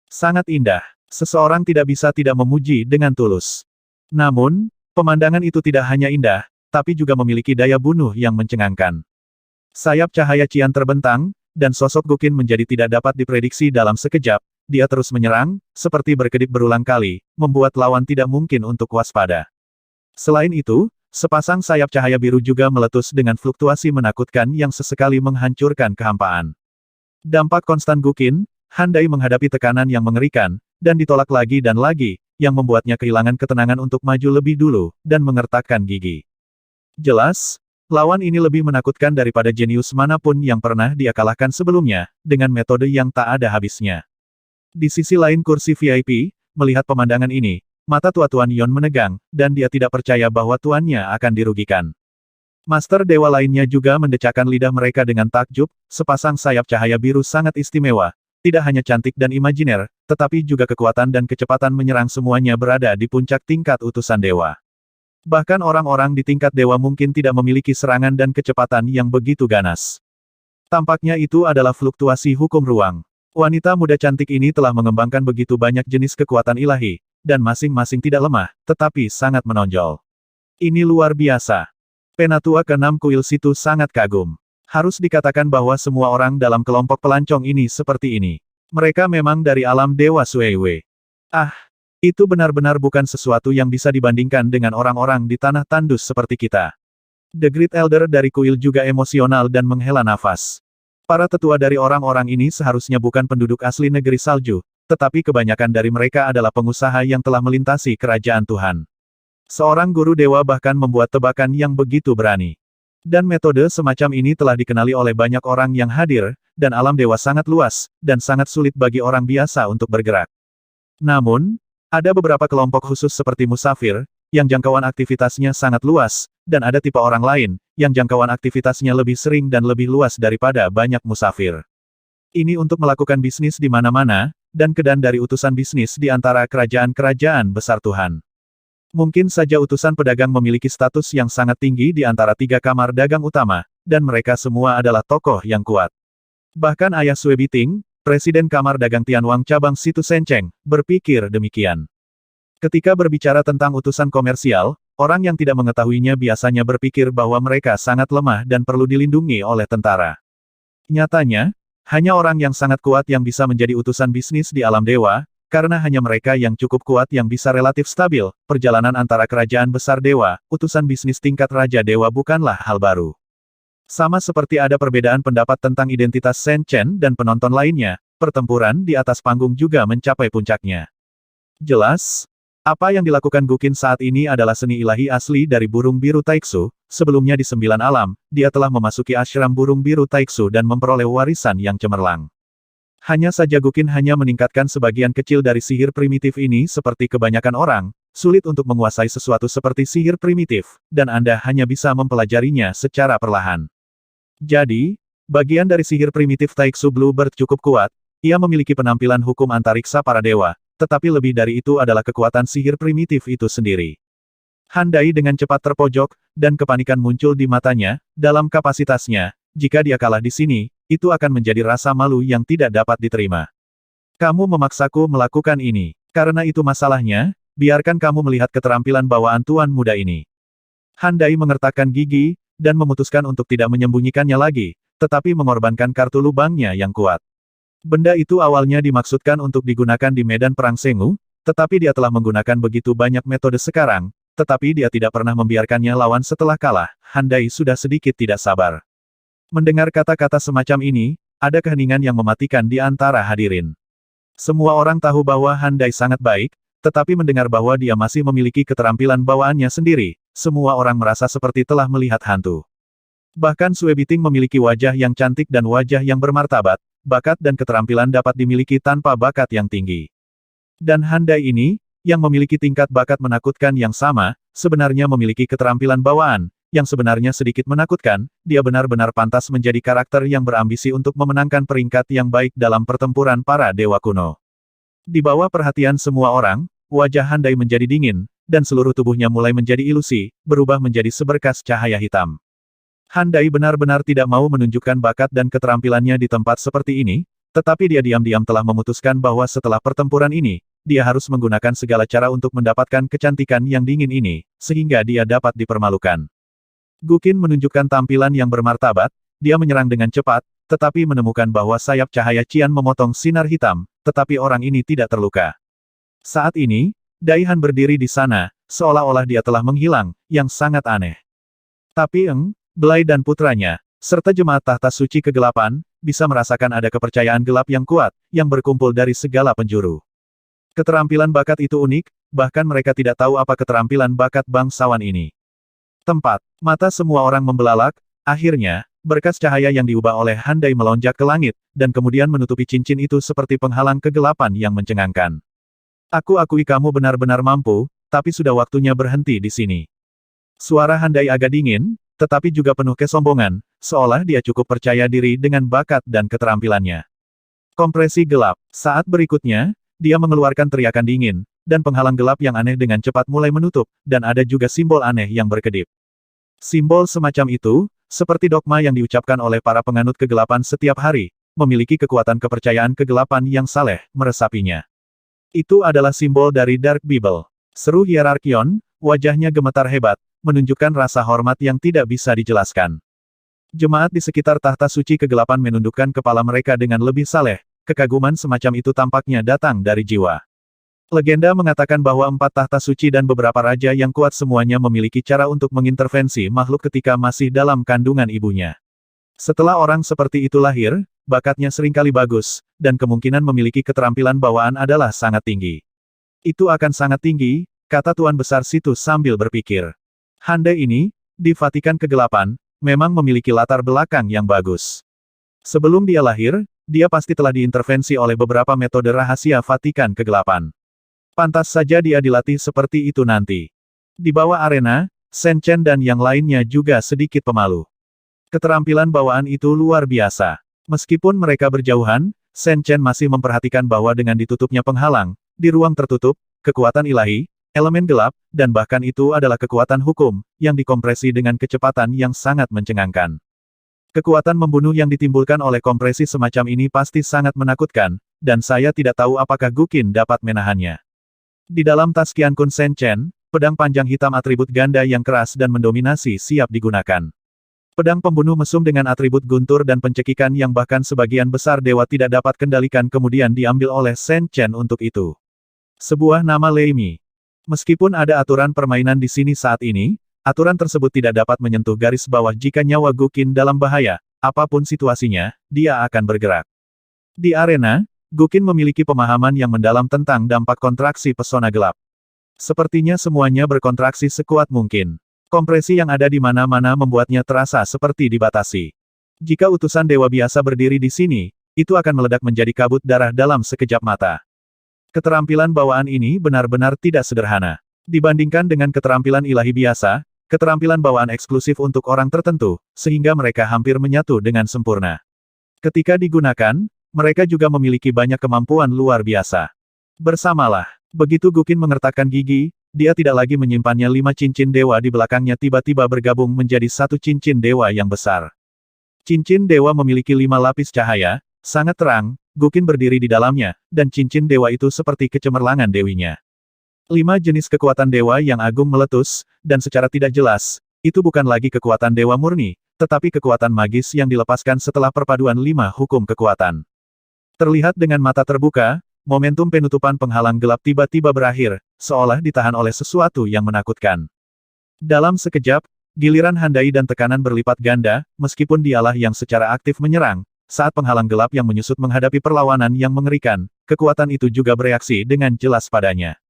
Sangat indah. Seseorang tidak bisa tidak memuji dengan tulus. Namun, pemandangan itu tidak hanya indah, tapi juga memiliki daya bunuh yang mencengangkan. Sayap cahaya cian terbentang, dan sosok Guqin menjadi tidak dapat diprediksi dalam sekejap. Dia terus menyerang, seperti berkedip berulang kali, membuat lawan tidak mungkin untuk waspada. Selain itu, sepasang sayap cahaya biru juga meletus dengan fluktuasi menakutkan yang sesekali menghancurkan kehampaan. Dampak konstan Guqin, Handai menghadapi tekanan yang mengerikan, dan ditolak lagi dan lagi, yang membuatnya kehilangan ketenangan untuk maju lebih dulu, dan mengertakkan gigi. Jelas, lawan ini lebih menakutkan daripada jenius manapun yang pernah dia kalahkan sebelumnya, dengan metode yang tak ada habisnya. Di sisi lain kursi VIP, melihat pemandangan ini, mata tua Tuan Yon menegang, dan dia tidak percaya bahwa tuannya akan dirugikan. Master dewa lainnya juga mendecakkan lidah mereka dengan takjub. Sepasang sayap cahaya biru sangat istimewa, tidak hanya cantik dan imajiner, tetapi juga kekuatan dan kecepatan menyerang semuanya berada di puncak tingkat utusan dewa. Bahkan orang-orang di tingkat dewa mungkin tidak memiliki serangan dan kecepatan yang begitu ganas. Tampaknya itu adalah fluktuasi hukum ruang. Wanita muda cantik ini telah mengembangkan begitu banyak jenis kekuatan ilahi, dan masing-masing tidak lemah, tetapi sangat menonjol. Ini luar biasa. Penatua ke-6 Kuil Situ sangat kagum. Harus dikatakan bahwa semua orang dalam kelompok pelancong ini seperti ini. Mereka memang dari alam Dewa Sueiwe. Ah, itu benar-benar bukan sesuatu yang bisa dibandingkan dengan orang-orang di tanah tandus seperti kita. The Great Elder dari kuil juga emosional dan menghela nafas. Para tetua dari orang-orang ini seharusnya bukan penduduk asli negeri salju, tetapi kebanyakan dari mereka adalah pengusaha yang telah melintasi kerajaan Tuhan. Seorang guru dewa bahkan membuat tebakan yang begitu berani. Dan metode semacam ini telah dikenali oleh banyak orang yang hadir, dan alam dewa sangat luas, dan sangat sulit bagi orang biasa untuk bergerak. Namun, ada beberapa kelompok khusus seperti musafir, yang jangkauan aktivitasnya sangat luas, dan ada tipe orang lain, yang jangkauan aktivitasnya lebih sering dan lebih luas daripada banyak musafir. Ini untuk melakukan bisnis di mana-mana, dan kedan dari utusan bisnis di antara kerajaan-kerajaan besar Tuhan. Mungkin saja utusan pedagang memiliki status yang sangat tinggi di antara 3 kamar dagang utama, dan mereka semua adalah tokoh yang kuat. Bahkan Ayah Sui Biting, Presiden Kamar Dagang Tianwang Cabang Situ Senceng, berpikir demikian. Ketika berbicara tentang utusan komersial, orang yang tidak mengetahuinya biasanya berpikir bahwa mereka sangat lemah dan perlu dilindungi oleh tentara. Nyatanya, hanya orang yang sangat kuat yang bisa menjadi utusan bisnis di alam dewa, karena hanya mereka yang cukup kuat yang bisa relatif stabil. Perjalanan antara kerajaan besar dewa, utusan bisnis tingkat raja dewa bukanlah hal baru. Sama seperti ada perbedaan pendapat tentang identitas Shen Chen dan penonton lainnya, pertempuran di atas panggung juga mencapai puncaknya. Jelas, apa yang dilakukan Guqin saat ini adalah seni ilahi asli dari burung biru Taiksu. Sebelumnya di 9 alam, dia telah memasuki ashram burung biru Taiksu dan memperoleh warisan yang cemerlang. Hanya saja Guqin hanya meningkatkan sebagian kecil dari sihir primitif ini seperti kebanyakan orang, sulit untuk menguasai sesuatu seperti sihir primitif, dan Anda hanya bisa mempelajarinya secara perlahan. Jadi, bagian dari sihir primitif Taiksu Bluebird cukup kuat, ia memiliki penampilan hukum antariksa para dewa, tetapi lebih dari itu adalah kekuatan sihir primitif itu sendiri. Handai dengan cepat terpojok, dan kepanikan muncul di matanya, dalam kapasitasnya, jika dia kalah di sini, itu akan menjadi rasa malu yang tidak dapat diterima. Kamu memaksaku melakukan ini. Karena itu masalahnya, biarkan kamu melihat keterampilan bawaan tuan muda ini. Handai mengertakkan gigi, dan memutuskan untuk tidak menyembunyikannya lagi, tetapi mengorbankan kartu lubangnya yang kuat. Benda itu awalnya dimaksudkan untuk digunakan di medan perang Sengu, tetapi dia telah menggunakan begitu banyak metode sekarang, tetapi dia tidak pernah membiarkannya lawan setelah kalah. Handai sudah sedikit tidak sabar. Mendengar kata-kata semacam ini, ada keheningan yang mematikan di antara hadirin. Semua orang tahu bahwa Handai sangat baik, tetapi mendengar bahwa dia masih memiliki keterampilan bawaannya sendiri, semua orang merasa seperti telah melihat hantu. Bahkan Sue Biting memiliki wajah yang cantik dan wajah yang bermartabat, bakat dan keterampilan dapat dimiliki tanpa bakat yang tinggi. Dan Handai ini, yang memiliki tingkat bakat menakutkan yang sama, sebenarnya memiliki keterampilan bawaan, yang sebenarnya sedikit menakutkan, dia benar-benar pantas menjadi karakter yang berambisi untuk memenangkan peringkat yang baik dalam pertempuran para dewa kuno. Di bawah perhatian semua orang, wajah Handai menjadi dingin, dan seluruh tubuhnya mulai menjadi ilusi, berubah menjadi seberkas cahaya hitam. Handai benar-benar tidak mau menunjukkan bakat dan keterampilannya di tempat seperti ini, tetapi dia diam-diam telah memutuskan bahwa setelah pertempuran ini, dia harus menggunakan segala cara untuk mendapatkan kecantikan yang dingin ini, sehingga dia dapat dipermalukan. Guqin menunjukkan tampilan yang bermartabat, dia menyerang dengan cepat, tetapi menemukan bahwa sayap cahaya Qian memotong sinar hitam, tetapi orang ini tidak terluka. Saat ini, Dai Han berdiri di sana, seolah-olah dia telah menghilang, yang sangat aneh. Tapi Blai dan putranya, serta jemaat tahta suci kegelapan, bisa merasakan ada kepercayaan gelap yang kuat, yang berkumpul dari segala penjuru. Keterampilan bakat itu unik, bahkan mereka tidak tahu apa keterampilan bakat bangsawan ini. Tempat, mata semua orang membelalak, akhirnya, berkas cahaya yang diubah oleh Handai melonjak ke langit, dan kemudian menutupi cincin itu seperti penghalang kegelapan yang mencengangkan. Aku akui kamu benar-benar mampu, tapi sudah waktunya berhenti di sini. Suara Handai agak dingin, tetapi juga penuh kesombongan, seolah dia cukup percaya diri dengan bakat dan keterampilannya. Kompresi gelap. Saat berikutnya, dia mengeluarkan teriakan dingin, dan penghalang gelap yang aneh dengan cepat mulai menutup, dan ada juga simbol aneh yang berkedip. Simbol semacam itu, seperti dogma yang diucapkan oleh para penganut kegelapan setiap hari, memiliki kekuatan kepercayaan kegelapan yang saleh, meresapinya. Itu adalah simbol dari Dark Bible. Seru Hierarchion, wajahnya gemetar hebat, menunjukkan rasa hormat yang tidak bisa dijelaskan. Jemaat di sekitar tahta suci kegelapan menundukkan kepala mereka dengan lebih saleh, kekaguman semacam itu tampaknya datang dari jiwa. Legenda mengatakan bahwa 4 tahta suci dan beberapa raja yang kuat semuanya memiliki cara untuk mengintervensi makhluk ketika masih dalam kandungan ibunya. Setelah orang seperti itu lahir, bakatnya seringkali bagus, dan kemungkinan memiliki keterampilan bawaan adalah sangat tinggi. Itu akan sangat tinggi, kata Tuan Besar Situ sambil berpikir. Handai ini, di Vatikan Kegelapan, memang memiliki latar belakang yang bagus. Sebelum dia lahir, dia pasti telah diintervensi oleh beberapa metode rahasia Vatikan Kegelapan. Pantas saja dia dilatih seperti itu nanti. Di bawah arena, Shen Chen dan yang lainnya juga sedikit pemalu. Keterampilan bawaan itu luar biasa. Meskipun mereka berjauhan, Shen Chen masih memperhatikan bahwa dengan ditutupnya penghalang, di ruang tertutup, kekuatan ilahi, elemen gelap, dan bahkan itu adalah kekuatan hukum, yang dikompresi dengan kecepatan yang sangat mencengangkan. Kekuatan membunuh yang ditimbulkan oleh kompresi semacam ini pasti sangat menakutkan, dan saya tidak tahu apakah Guqin dapat menahannya. Di dalam tas Qian Kun Shen Chen, pedang panjang hitam atribut ganda yang keras dan mendominasi siap digunakan. Pedang pembunuh mesum dengan atribut guntur dan pencekikan yang bahkan sebagian besar dewa tidak dapat kendalikan kemudian diambil oleh Shen Chen untuk itu. Sebuah nama Lei Mi. Meskipun ada aturan permainan di sini saat ini, aturan tersebut tidak dapat menyentuh garis bawah jika nyawa Guqin dalam bahaya, apapun situasinya, dia akan bergerak. Di arena, Gukin memiliki pemahaman yang mendalam tentang dampak kontraksi pesona gelap. Sepertinya semuanya berkontraksi sekuat mungkin. Kompresi yang ada di mana-mana membuatnya terasa seperti dibatasi. Jika utusan dewa biasa berdiri di sini, itu akan meledak menjadi kabut darah dalam sekejap mata. Keterampilan bawaan ini benar-benar tidak sederhana. Dibandingkan dengan keterampilan ilahi biasa, keterampilan bawaan eksklusif untuk orang tertentu, sehingga mereka hampir menyatu dengan sempurna. Ketika digunakan, mereka juga memiliki banyak kemampuan luar biasa. Bersamalah, begitu Gukin mengertakkan gigi, dia tidak lagi menyimpannya 5 cincin dewa di belakangnya tiba-tiba bergabung menjadi satu cincin dewa yang besar. Cincin dewa memiliki 5 lapis cahaya, sangat terang, Gukin berdiri di dalamnya, dan cincin dewa itu seperti kecemerlangan dewinya. 5 jenis kekuatan dewa yang agung meletus, dan secara tidak jelas, itu bukan lagi kekuatan dewa murni, tetapi kekuatan magis yang dilepaskan setelah perpaduan 5 hukum kekuatan. Terlihat dengan mata terbuka, momentum penutupan penghalang gelap tiba-tiba berakhir, seolah ditahan oleh sesuatu yang menakutkan. Dalam sekejap, giliran handai dan tekanan berlipat ganda, meskipun dialah yang secara aktif menyerang. Saat penghalang gelap yang menyusut menghadapi perlawanan yang mengerikan, kekuatan itu juga bereaksi dengan jelas padanya.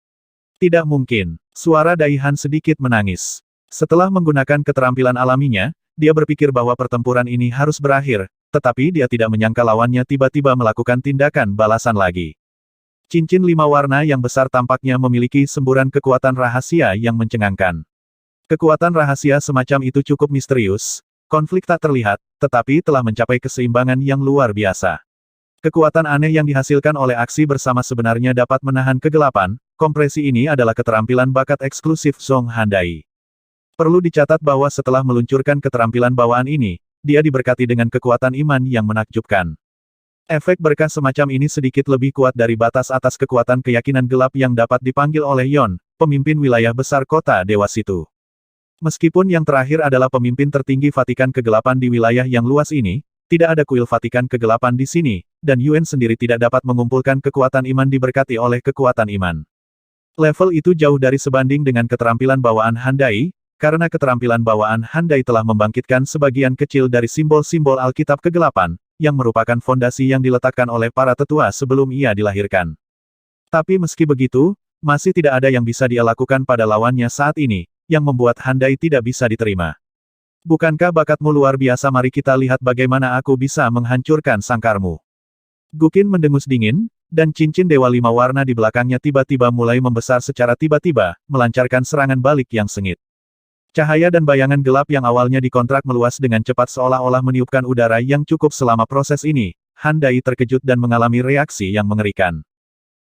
Tidak mungkin. Suara Daihan sedikit menangis. Setelah menggunakan keterampilan alaminya, dia berpikir bahwa pertempuran ini harus berakhir, tetapi dia tidak menyangka lawannya tiba-tiba melakukan tindakan balasan lagi. Cincin 5 warna yang besar tampaknya memiliki semburan kekuatan rahasia yang mencengangkan. Kekuatan rahasia semacam itu cukup misterius. Konflik tak terlihat, tetapi telah mencapai keseimbangan yang luar biasa. Kekuatan aneh yang dihasilkan oleh aksi bersama sebenarnya dapat menahan kegelapan. Kompresi ini adalah keterampilan bakat eksklusif Zhong Handai. Perlu dicatat bahwa setelah meluncurkan keterampilan bawaan ini, dia diberkati dengan kekuatan iman yang menakjubkan. Efek berkah semacam ini sedikit lebih kuat dari batas atas kekuatan keyakinan gelap yang dapat dipanggil oleh Yon, pemimpin wilayah besar kota Dewa Situ. Meskipun yang terakhir adalah pemimpin tertinggi Vatikan Kegelapan di wilayah yang luas ini, tidak ada kuil Vatikan Kegelapan di sini, dan Yuan sendiri tidak dapat mengumpulkan kekuatan iman diberkati oleh kekuatan iman. Level itu jauh dari sebanding dengan keterampilan bawaan Handai, karena keterampilan bawaan Handai telah membangkitkan sebagian kecil dari simbol-simbol Alkitab Kegelapan, yang merupakan fondasi yang diletakkan oleh para tetua sebelum ia dilahirkan. Tapi meski begitu, masih tidak ada yang bisa dia lakukan pada lawannya saat ini, yang membuat Handai tidak bisa diterima. Bukankah bakatmu luar biasa? Mari kita lihat bagaimana aku bisa menghancurkan sangkarmu. Gukin mendengus dingin, dan cincin dewa 5 warna di belakangnya tiba-tiba mulai membesar secara tiba-tiba, melancarkan serangan balik yang sengit. Cahaya dan bayangan gelap yang awalnya dikontrak meluas dengan cepat seolah-olah meniupkan udara yang cukup selama proses ini. Handai terkejut dan mengalami reaksi yang mengerikan.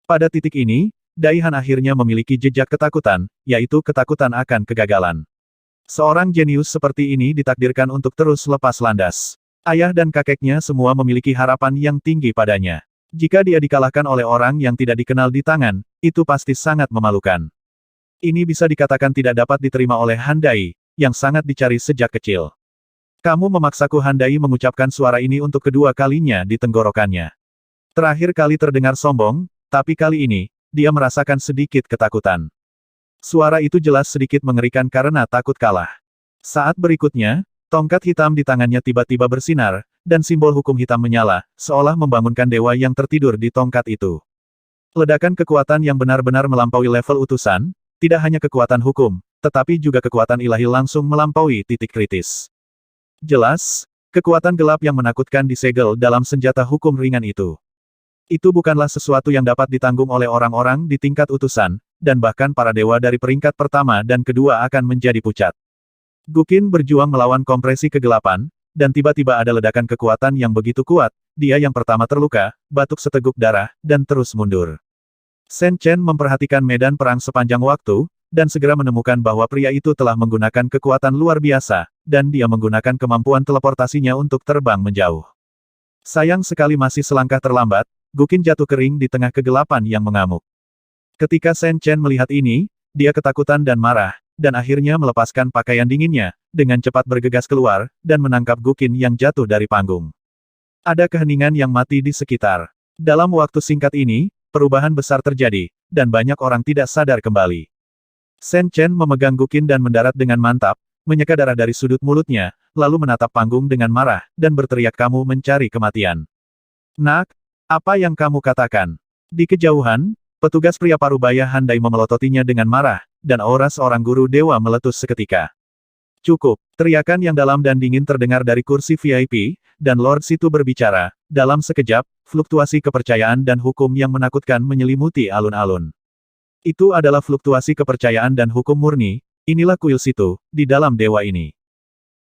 Pada titik ini, Daihan akhirnya memiliki jejak ketakutan, yaitu ketakutan akan kegagalan. Seorang jenius seperti ini ditakdirkan untuk terus lepas landas. Ayah dan kakeknya semua memiliki harapan yang tinggi padanya. Jika dia dikalahkan oleh orang yang tidak dikenal di tangan, itu pasti sangat memalukan. Ini bisa dikatakan tidak dapat diterima oleh Handai, yang sangat dicari sejak kecil. Kamu memaksaku. Handai mengucapkan suara ini untuk kedua kalinya di tenggorokannya. Terakhir kali terdengar sombong, tapi kali ini, dia merasakan sedikit ketakutan. Suara itu jelas sedikit mengerikan karena takut kalah. Saat berikutnya, tongkat hitam di tangannya tiba-tiba bersinar, dan simbol hukum hitam menyala, seolah membangunkan dewa yang tertidur di tongkat itu. Ledakan kekuatan yang benar-benar melampaui level utusan, tidak hanya kekuatan hukum, tetapi juga kekuatan ilahi langsung melampaui titik kritis. Jelas, kekuatan gelap yang menakutkan disegel dalam senjata hukum ringan itu. Itu bukanlah sesuatu yang dapat ditanggung oleh orang-orang di tingkat utusan, dan bahkan para dewa dari peringkat pertama dan kedua akan menjadi pucat. Gukin berjuang melawan kompresi kegelapan, dan tiba-tiba ada ledakan kekuatan yang begitu kuat, dia yang pertama terluka, batuk seteguk darah, dan terus mundur. Shen Chen memperhatikan medan perang sepanjang waktu, dan segera menemukan bahwa pria itu telah menggunakan kekuatan luar biasa, dan dia menggunakan kemampuan teleportasinya untuk terbang menjauh. Sayang sekali masih selangkah terlambat, Gukin jatuh kering di tengah kegelapan yang mengamuk. Ketika Shen Chen melihat ini, dia ketakutan dan marah, dan akhirnya melepaskan pakaian dinginnya, dengan cepat bergegas keluar, dan menangkap Gukin yang jatuh dari panggung. Ada keheningan yang mati di sekitar. Dalam waktu singkat ini, perubahan besar terjadi, dan banyak orang tidak sadar kembali. Shen Chen memegang Gukin dan mendarat dengan mantap, menyeka darah dari sudut mulutnya, lalu menatap panggung dengan marah, dan berteriak, "Kamu mencari kematian. Nak, Apa yang kamu katakan? Di kejauhan, petugas pria parubaya Handai memelototinya dengan marah, dan aura seorang guru dewa meletus seketika. Cukup, teriakan yang dalam dan dingin terdengar dari kursi VIP, dan Lord Situ berbicara, dalam sekejap, fluktuasi kepercayaan dan hukum yang menakutkan menyelimuti alun-alun. Itu adalah fluktuasi kepercayaan dan hukum murni, inilah kuil Situ, di dalam dewa ini.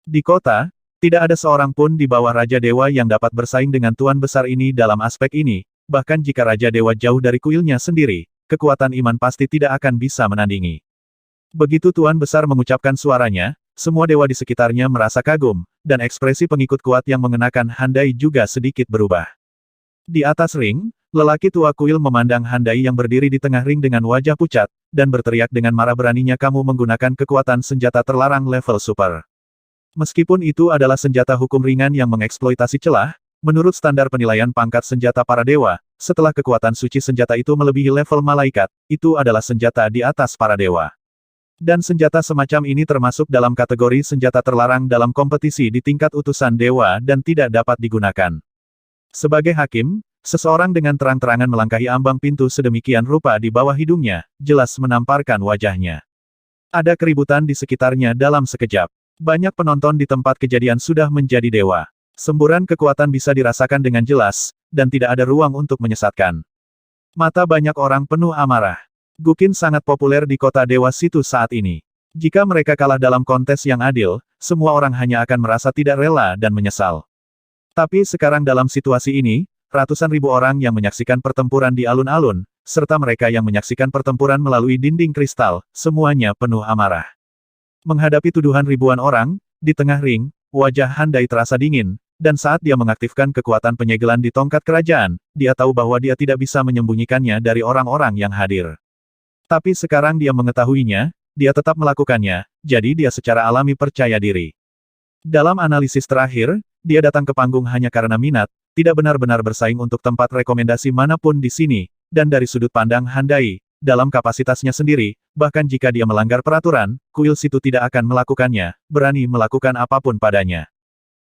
Di kota, tidak ada seorang pun di bawah Raja Dewa yang dapat bersaing dengan Tuan Besar ini dalam aspek ini, bahkan jika Raja Dewa jauh dari kuilnya sendiri, kekuatan iman pasti tidak akan bisa menandingi. Begitu Tuan Besar mengucapkan suaranya, semua dewa di sekitarnya merasa kagum, dan ekspresi pengikut kuat yang mengenakan Handai juga sedikit berubah. Di atas ring, lelaki tua kuil memandang Handai yang berdiri di tengah ring dengan wajah pucat, dan berteriak dengan marah, beraninya kamu menggunakan kekuatan senjata terlarang level super. Meskipun itu adalah senjata hukum ringan yang mengeksploitasi celah, menurut standar penilaian pangkat senjata para dewa, setelah kekuatan suci senjata itu melebihi level malaikat, itu adalah senjata di atas para dewa. Dan senjata semacam ini termasuk dalam kategori senjata terlarang dalam kompetisi di tingkat utusan dewa dan tidak dapat digunakan. Sebagai hakim, seseorang dengan terang-terangan melangkahi ambang pintu sedemikian rupa di bawah hidungnya, jelas menamparkan wajahnya. Ada keributan di sekitarnya dalam sekejap. Banyak penonton di tempat kejadian sudah menjadi dewa. Semburan kekuatan bisa dirasakan dengan jelas, dan tidak ada ruang untuk menyesatkan. Mata banyak orang penuh amarah. Guqin sangat populer di kota Dewa Situ saat ini. Jika mereka kalah dalam kontes yang adil, semua orang hanya akan merasa tidak rela dan menyesal. Tapi sekarang dalam situasi ini, ratusan ribu orang yang menyaksikan pertempuran di alun-alun, serta mereka yang menyaksikan pertempuran melalui dinding kristal, semuanya penuh amarah. Menghadapi tuduhan ribuan orang, di tengah ring, wajah Handai terasa dingin, dan saat dia mengaktifkan kekuatan penyegelan di tongkat kerajaan, dia tahu bahwa dia tidak bisa menyembunyikannya dari orang-orang yang hadir. Tapi sekarang dia mengetahuinya, dia tetap melakukannya, jadi dia secara alami percaya diri. Dalam analisis terakhir, dia datang ke panggung hanya karena minat, tidak benar-benar bersaing untuk tempat rekomendasi manapun di sini, dan dari sudut pandang Handai, dalam kapasitasnya sendiri, bahkan jika dia melanggar peraturan, kuil Situ tidak akan melakukannya, berani melakukan apapun padanya.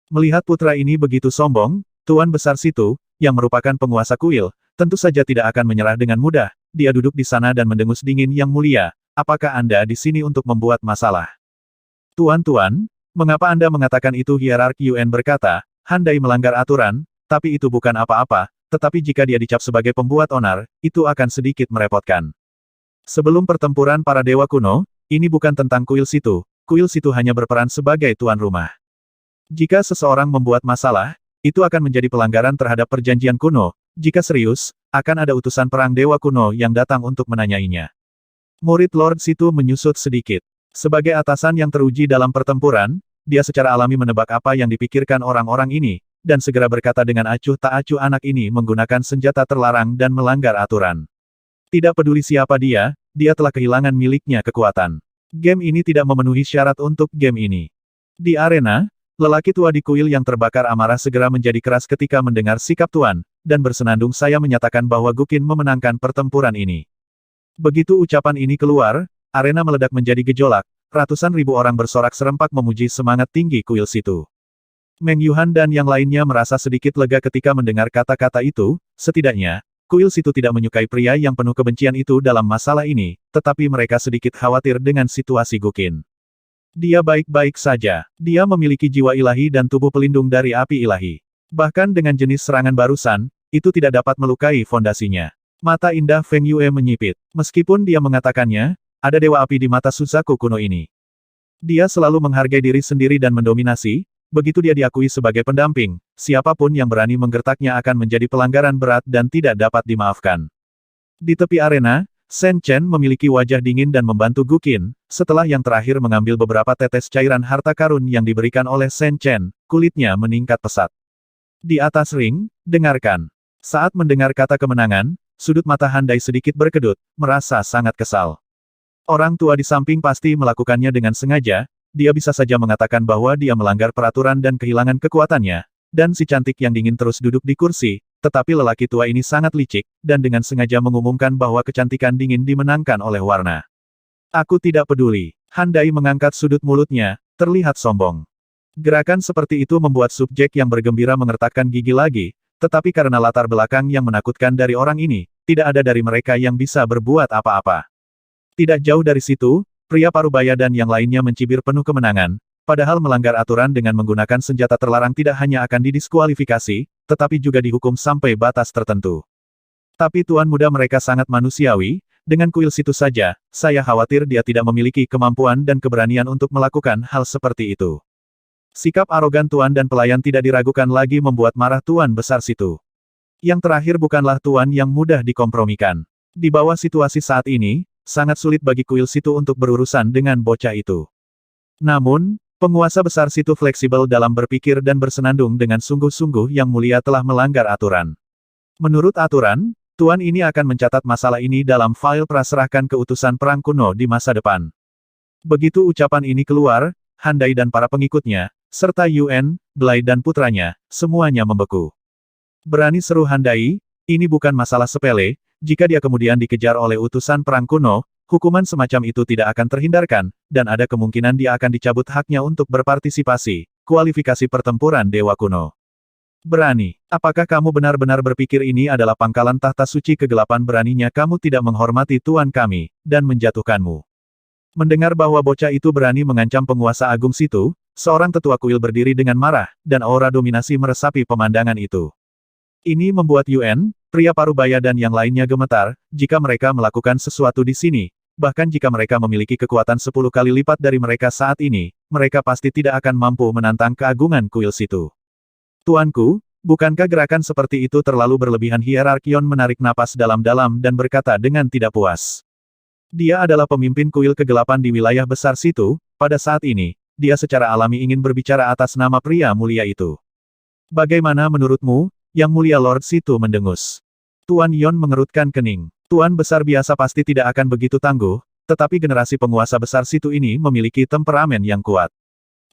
Melihat putra ini begitu sombong, Tuan Besar Situ, yang merupakan penguasa kuil, tentu saja tidak akan menyerah dengan mudah. Dia duduk di sana dan mendengus dingin, yang mulia, apakah Anda di sini untuk membuat masalah? Tuan-tuan, mengapa Anda mengatakan itu? Hierarki UN berkata, Handai melanggar aturan, tapi itu bukan apa-apa, tetapi jika dia dicap sebagai pembuat onar, itu akan sedikit merepotkan. Sebelum pertempuran para dewa kuno, ini bukan tentang kuil Situ hanya berperan sebagai tuan rumah. Jika seseorang membuat masalah, itu akan menjadi pelanggaran terhadap perjanjian kuno. Jika serius, akan ada utusan perang dewa kuno yang datang untuk menanyainya. Murid Lord Situ menyusut sedikit. Sebagai atasan yang teruji dalam pertempuran, dia secara alami menebak apa yang dipikirkan orang-orang ini, dan segera berkata dengan acuh tak acuh, anak ini menggunakan senjata terlarang dan melanggar aturan. Tidak peduli siapa dia telah kehilangan miliknya kekuatan. Game ini tidak memenuhi syarat untuk game ini. Di arena, lelaki tua di kuil yang terbakar amarah segera menjadi keras ketika mendengar sikap Tuan, dan bersenandung saya menyatakan bahwa Guqin memenangkan pertempuran ini. Begitu ucapan ini keluar, arena meledak menjadi gejolak, ratusan ribu orang bersorak serempak memuji semangat tinggi kuil Situ. Meng Yuhan dan yang lainnya merasa sedikit lega ketika mendengar kata-kata itu, setidaknya, kuil Situ tidak menyukai pria yang penuh kebencian itu dalam masalah ini, tetapi mereka sedikit khawatir dengan situasi Guqin. Dia baik-baik saja. Dia memiliki jiwa ilahi dan tubuh pelindung dari api ilahi. Bahkan dengan jenis serangan barusan, itu tidak dapat melukai fondasinya. Mata indah Feng Yue menyipit. Meskipun dia mengatakannya, ada dewa api di mata Suzaku kuno ini. Dia selalu menghargai diri sendiri dan mendominasi, begitu dia diakui sebagai pendamping, siapapun yang berani menggertaknya akan menjadi pelanggaran berat dan tidak dapat dimaafkan. Di tepi arena, Shen Chen memiliki wajah dingin dan membantu Guqin, setelah yang terakhir mengambil beberapa tetes cairan harta karun yang diberikan oleh Shen Chen, kulitnya meningkat pesat. Di atas ring, dengarkan. Saat mendengar kata kemenangan, sudut mata Handai sedikit berkedut, merasa sangat kesal. Orang tua di samping pasti melakukannya dengan sengaja, dia bisa saja mengatakan bahwa dia melanggar peraturan dan kehilangan kekuatannya, dan si cantik yang dingin terus duduk di kursi, tetapi lelaki tua ini sangat licik, dan dengan sengaja mengumumkan bahwa kecantikan dingin dimenangkan oleh warna. Aku tidak peduli. Handai mengangkat sudut mulutnya, terlihat sombong. Gerakan seperti itu membuat subjek yang bergembira mengertakkan gigi lagi, tetapi karena latar belakang yang menakutkan dari orang ini, tidak ada dari mereka yang bisa berbuat apa-apa. Tidak jauh dari situ, pria parubaya dan yang lainnya mencibir penuh kemenangan, padahal melanggar aturan dengan menggunakan senjata terlarang tidak hanya akan didiskualifikasi, tetapi juga dihukum sampai batas tertentu. Tapi tuan muda mereka sangat manusiawi, dengan kuil situ saja, saya khawatir dia tidak memiliki kemampuan dan keberanian untuk melakukan hal seperti itu. Sikap arogan tuan dan pelayan tidak diragukan lagi membuat marah tuan besar situ. Yang terakhir bukanlah tuan yang mudah dikompromikan. Di bawah situasi saat ini, sangat sulit bagi kuil situ untuk berurusan dengan bocah itu. Namun, penguasa besar situ fleksibel dalam berpikir dan bersenandung dengan sungguh-sungguh yang mulia telah melanggar aturan. Menurut aturan, tuan ini akan mencatat masalah ini dalam file praserahkan ke utusan perang kuno di masa depan. Begitu ucapan ini keluar, Handai dan para pengikutnya, serta Yuan, Blai dan putranya, semuanya membeku. Berani seru Handai, ini bukan masalah sepele, jika dia kemudian dikejar oleh utusan perang kuno, hukuman semacam itu tidak akan terhindarkan, dan ada kemungkinan dia akan dicabut haknya untuk berpartisipasi, kualifikasi pertempuran Dewa Kuno. Berani, apakah kamu benar-benar berpikir ini adalah pangkalan tahta suci kegelapan? Beraninya kamu tidak menghormati Tuan kami, dan menjatuhkanmu. Mendengar bahwa bocah itu berani mengancam penguasa agung situ, seorang tetua kuil berdiri dengan marah, dan aura dominasi meresapi pemandangan itu. Ini membuat Yuan, pria parubaya dan yang lainnya gemetar, jika mereka melakukan sesuatu di sini, bahkan jika mereka memiliki kekuatan 10 kali lipat dari mereka saat ini, mereka pasti tidak akan mampu menantang keagungan kuil situ. Tuanku, bukankah gerakan seperti itu terlalu berlebihan? Hierarkion menarik napas dalam-dalam dan berkata dengan tidak puas. Dia adalah pemimpin kuil kegelapan di wilayah besar situ, pada saat ini, dia secara alami ingin berbicara atas nama pria mulia itu. Bagaimana menurutmu, Yang Mulia Lord Situ mendengus. Tuan Yon mengerutkan kening. Tuan besar biasa pasti tidak akan begitu tangguh, tetapi generasi penguasa besar situ ini memiliki temperamen yang kuat.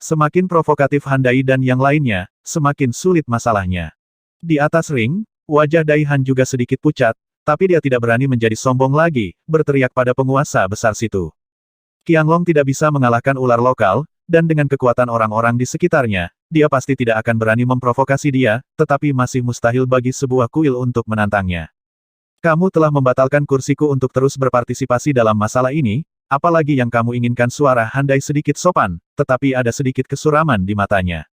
Semakin provokatif Handai dan yang lainnya, semakin sulit masalahnya. Di atas ring, wajah Dai Han juga sedikit pucat, tapi dia tidak berani menjadi sombong lagi, berteriak pada penguasa besar situ. Qianglong tidak bisa mengalahkan ular lokal, dan dengan kekuatan orang-orang di sekitarnya, dia pasti tidak akan berani memprovokasi dia, tetapi masih mustahil bagi sebuah kuil untuk menantangnya. Kamu telah membatalkan kursiku untuk terus berpartisipasi dalam masalah ini, apalagi yang kamu inginkan? Suara Handai sedikit sopan, tetapi ada sedikit kesuraman di matanya.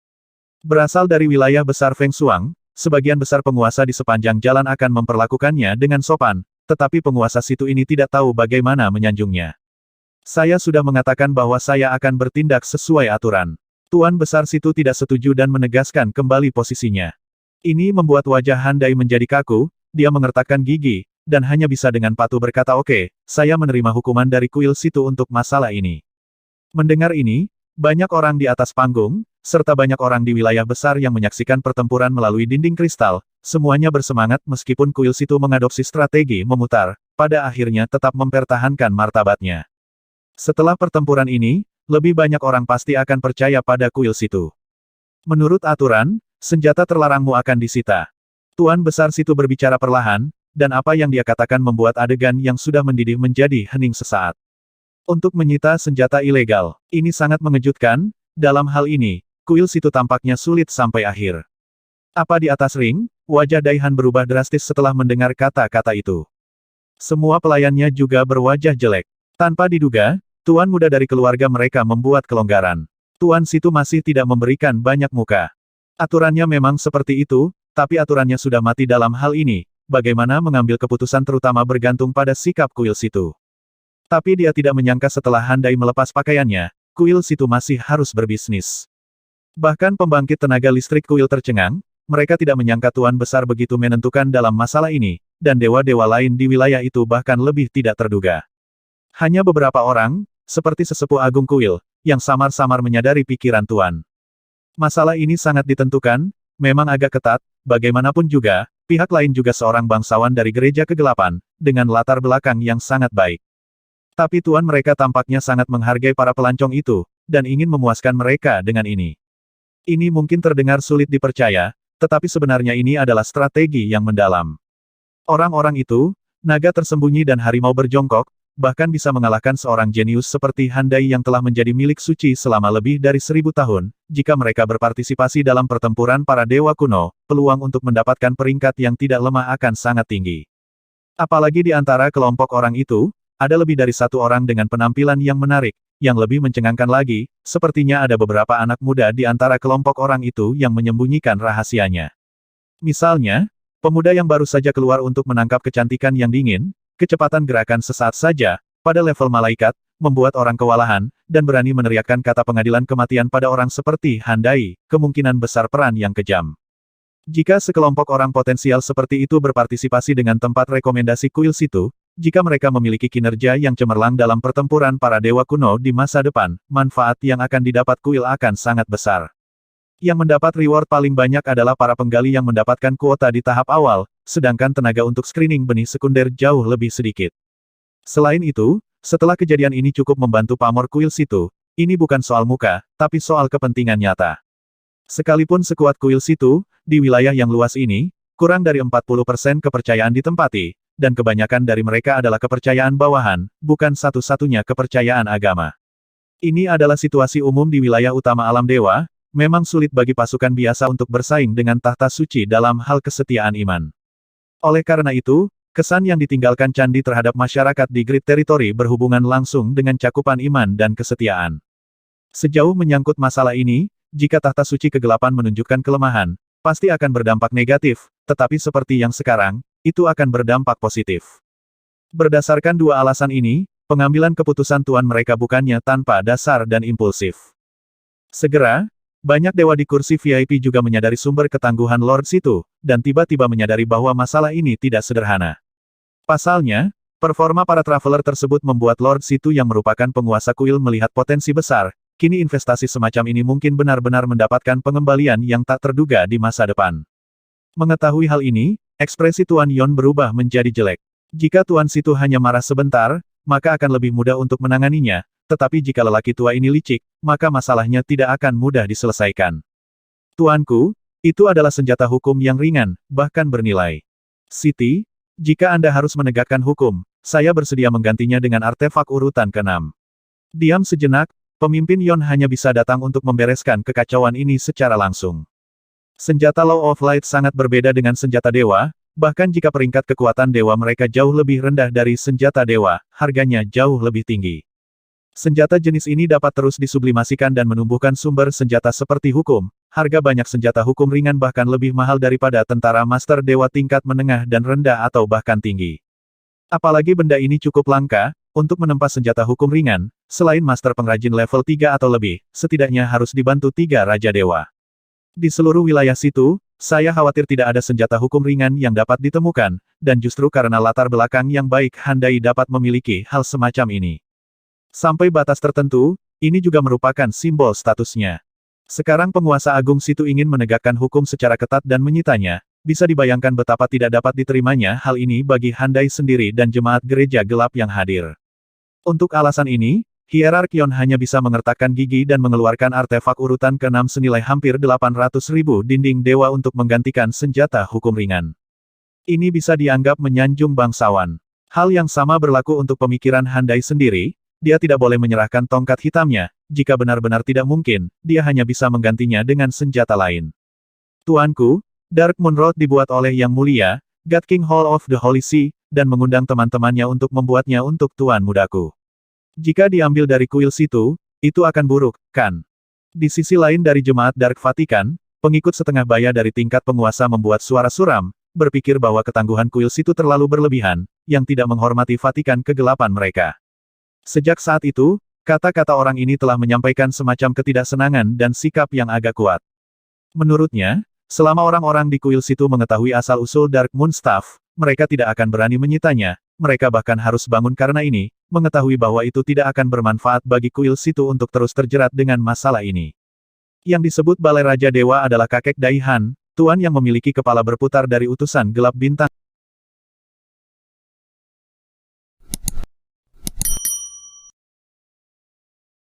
Berasal dari wilayah besar Feng Shuang, sebagian besar penguasa di sepanjang jalan akan memperlakukannya dengan sopan, tetapi penguasa situ ini tidak tahu bagaimana menyanjungnya. Saya sudah mengatakan bahwa saya akan bertindak sesuai aturan. Tuan besar situ tidak setuju dan menegaskan kembali posisinya. Ini membuat wajah Handai menjadi kaku, dia mengertakkan gigi, dan hanya bisa dengan patuh berkata, "Oke, saya menerima hukuman dari kuil situ untuk masalah ini." Mendengar ini, banyak orang di atas panggung, serta banyak orang di wilayah besar yang menyaksikan pertempuran melalui dinding kristal, semuanya bersemangat meskipun kuil situ mengadopsi strategi memutar, pada akhirnya tetap mempertahankan martabatnya. Setelah pertempuran ini, lebih banyak orang pasti akan percaya pada kuil situ. Menurut aturan, senjata terlarangmu akan disita. Tuan besar situ berbicara perlahan, dan apa yang dia katakan membuat adegan yang sudah mendidih menjadi hening sesaat. Untuk menyita senjata ilegal, ini sangat mengejutkan, dalam hal ini, kuil situ tampaknya sulit sampai akhir. Apa di atas ring, wajah Dai Han berubah drastis setelah mendengar kata-kata itu. Semua pelayannya juga berwajah jelek. Tanpa diduga, tuan muda dari keluarga mereka membuat kelonggaran. Tuan situ masih tidak memberikan banyak muka. Aturannya memang seperti itu, tapi aturannya sudah mati dalam hal ini. Bagaimana mengambil keputusan terutama bergantung pada sikap kuil situ. Tapi dia tidak menyangka setelah Handai melepas pakaiannya, kuil situ masih harus berbisnis. Bahkan pembangkit tenaga listrik kuil tercengang, mereka tidak menyangka tuan besar begitu menentukan dalam masalah ini, dan dewa-dewa lain di wilayah itu bahkan lebih tidak terduga. Hanya beberapa orang, seperti sesepuh agung kuil, yang samar-samar menyadari pikiran tuan. Masalah ini sangat ditentukan, memang agak ketat, bagaimanapun juga, pihak lain juga seorang bangsawan dari gereja kegelapan, dengan latar belakang yang sangat baik. Tapi tuan mereka tampaknya sangat menghargai para pelancong itu, dan ingin memuaskan mereka dengan ini. Ini mungkin terdengar sulit dipercaya, tetapi sebenarnya ini adalah strategi yang mendalam. Orang-orang itu, naga tersembunyi dan harimau berjongkok, bahkan bisa mengalahkan seorang jenius seperti Handai yang telah menjadi milik suci selama lebih dari 1000 tahun. Jika mereka berpartisipasi dalam pertempuran para dewa kuno, peluang untuk mendapatkan peringkat yang tidak lemah akan sangat tinggi. Apalagi di antara kelompok orang itu, ada lebih dari satu orang dengan penampilan yang menarik. Yang lebih mencengangkan lagi, sepertinya ada beberapa anak muda di antara kelompok orang itu yang menyembunyikan rahasianya. Misalnya, pemuda yang baru saja keluar untuk menangkap kecantikan yang dingin, kecepatan gerakan sesaat saja, pada level malaikat, membuat orang kewalahan, dan berani meneriakkan kata pengadilan kematian pada orang seperti Handai, kemungkinan besar peran yang kejam. Jika sekelompok orang potensial seperti itu berpartisipasi dengan tempat rekomendasi kuil situ, jika mereka memiliki kinerja yang cemerlang dalam pertempuran para dewa kuno di masa depan, manfaat yang akan didapat kuil akan sangat besar. Yang mendapat reward paling banyak adalah para penggali yang mendapatkan kuota di tahap awal, sedangkan tenaga untuk screening benih sekunder jauh lebih sedikit. Selain itu, setelah kejadian ini cukup membantu pamor kuil situ, ini bukan soal muka, tapi soal kepentingan nyata. Sekalipun sekuat kuil situ, di wilayah yang luas ini, kurang dari 40% kepercayaan ditempati, dan kebanyakan dari mereka adalah kepercayaan bawahan, bukan satu-satunya kepercayaan agama. Ini adalah situasi umum di wilayah utama alam dewa. Memang sulit bagi pasukan biasa untuk bersaing dengan tahta suci dalam hal kesetiaan iman. Oleh karena itu, kesan yang ditinggalkan candi terhadap masyarakat di Great Territory berhubungan langsung dengan cakupan iman dan kesetiaan. Sejauh menyangkut masalah ini, jika tahta suci kegelapan menunjukkan kelemahan, pasti akan berdampak negatif, tetapi seperti yang sekarang, itu akan berdampak positif. Berdasarkan dua alasan ini, pengambilan keputusan tuan mereka bukannya tanpa dasar dan impulsif. Segera, banyak dewa di kursi VIP juga menyadari sumber ketangguhan Lord Situ, dan tiba-tiba menyadari bahwa masalah ini tidak sederhana. Pasalnya, performa para traveler tersebut membuat Lord Situ yang merupakan penguasa kuil melihat potensi besar, kini investasi semacam ini mungkin benar-benar mendapatkan pengembalian yang tak terduga di masa depan. Mengetahui hal ini, ekspresi Tuan Yon berubah menjadi jelek. Jika Tuan Situ hanya marah sebentar, maka akan lebih mudah untuk menanganinya. Tetapi jika lelaki tua ini licik, maka masalahnya tidak akan mudah diselesaikan. Tuanku, itu adalah senjata hukum yang ringan, bahkan bernilai. Siti, jika Anda harus menegakkan hukum, saya bersedia menggantinya dengan artefak urutan ke-6. Diam sejenak, pemimpin Yon hanya bisa datang untuk membereskan kekacauan ini secara langsung. Senjata Law of Light sangat berbeda dengan senjata dewa, bahkan jika peringkat kekuatan dewa mereka jauh lebih rendah dari senjata dewa, harganya jauh lebih tinggi. Senjata jenis ini dapat terus disublimasikan dan menumbuhkan sumber senjata seperti hukum. Harga banyak senjata hukum ringan bahkan lebih mahal daripada tentara master dewa tingkat menengah dan rendah atau bahkan tinggi. Apalagi benda ini cukup langka, untuk menempa senjata hukum ringan, selain master pengrajin level 3 atau lebih, setidaknya harus dibantu 3 Raja Dewa. Di seluruh wilayah situ, saya khawatir tidak ada senjata hukum ringan yang dapat ditemukan, dan justru karena latar belakang yang baik Handai dapat memiliki hal semacam ini. Sampai batas tertentu, ini juga merupakan simbol statusnya. Sekarang penguasa agung situ ingin menegakkan hukum secara ketat dan menyitanya, bisa dibayangkan betapa tidak dapat diterimanya hal ini bagi Handai sendiri dan jemaat gereja gelap yang hadir. Untuk alasan ini, Hierarkion hanya bisa mengertakkan gigi dan mengeluarkan artefak urutan ke-6 senilai hampir 800.000 dinding dewa untuk menggantikan senjata hukum ringan. Ini bisa dianggap menyanjung bangsawan. Hal yang sama berlaku untuk pemikiran Handai sendiri. Dia tidak boleh menyerahkan tongkat hitamnya, jika benar-benar tidak mungkin, dia hanya bisa menggantinya dengan senjata lain. Tuanku, Dark Moon Road dibuat oleh Yang Mulia, God King Hall of the Holy See, dan mengundang teman-temannya untuk membuatnya untuk Tuan Mudaku. Jika diambil dari kuil situ, itu akan buruk, kan? Di sisi lain dari jemaat Dark Vatikan, pengikut setengah baya dari tingkat penguasa membuat suara suram, berpikir bahwa ketangguhan kuil situ terlalu berlebihan, yang tidak menghormati Vatikan kegelapan mereka. Sejak saat itu, kata-kata orang ini telah menyampaikan semacam ketidaksenangan dan sikap yang agak kuat. Menurutnya, selama orang-orang di kuil situ mengetahui asal-usul Dark Moon Staff, mereka tidak akan berani menyitanya, mereka bahkan harus bangun karena ini, mengetahui bahwa itu tidak akan bermanfaat bagi kuil situ untuk terus terjerat dengan masalah ini. Yang disebut Balai Raja Dewa adalah kakek Dai Han, tuan yang memiliki kepala berputar dari utusan gelap bintang.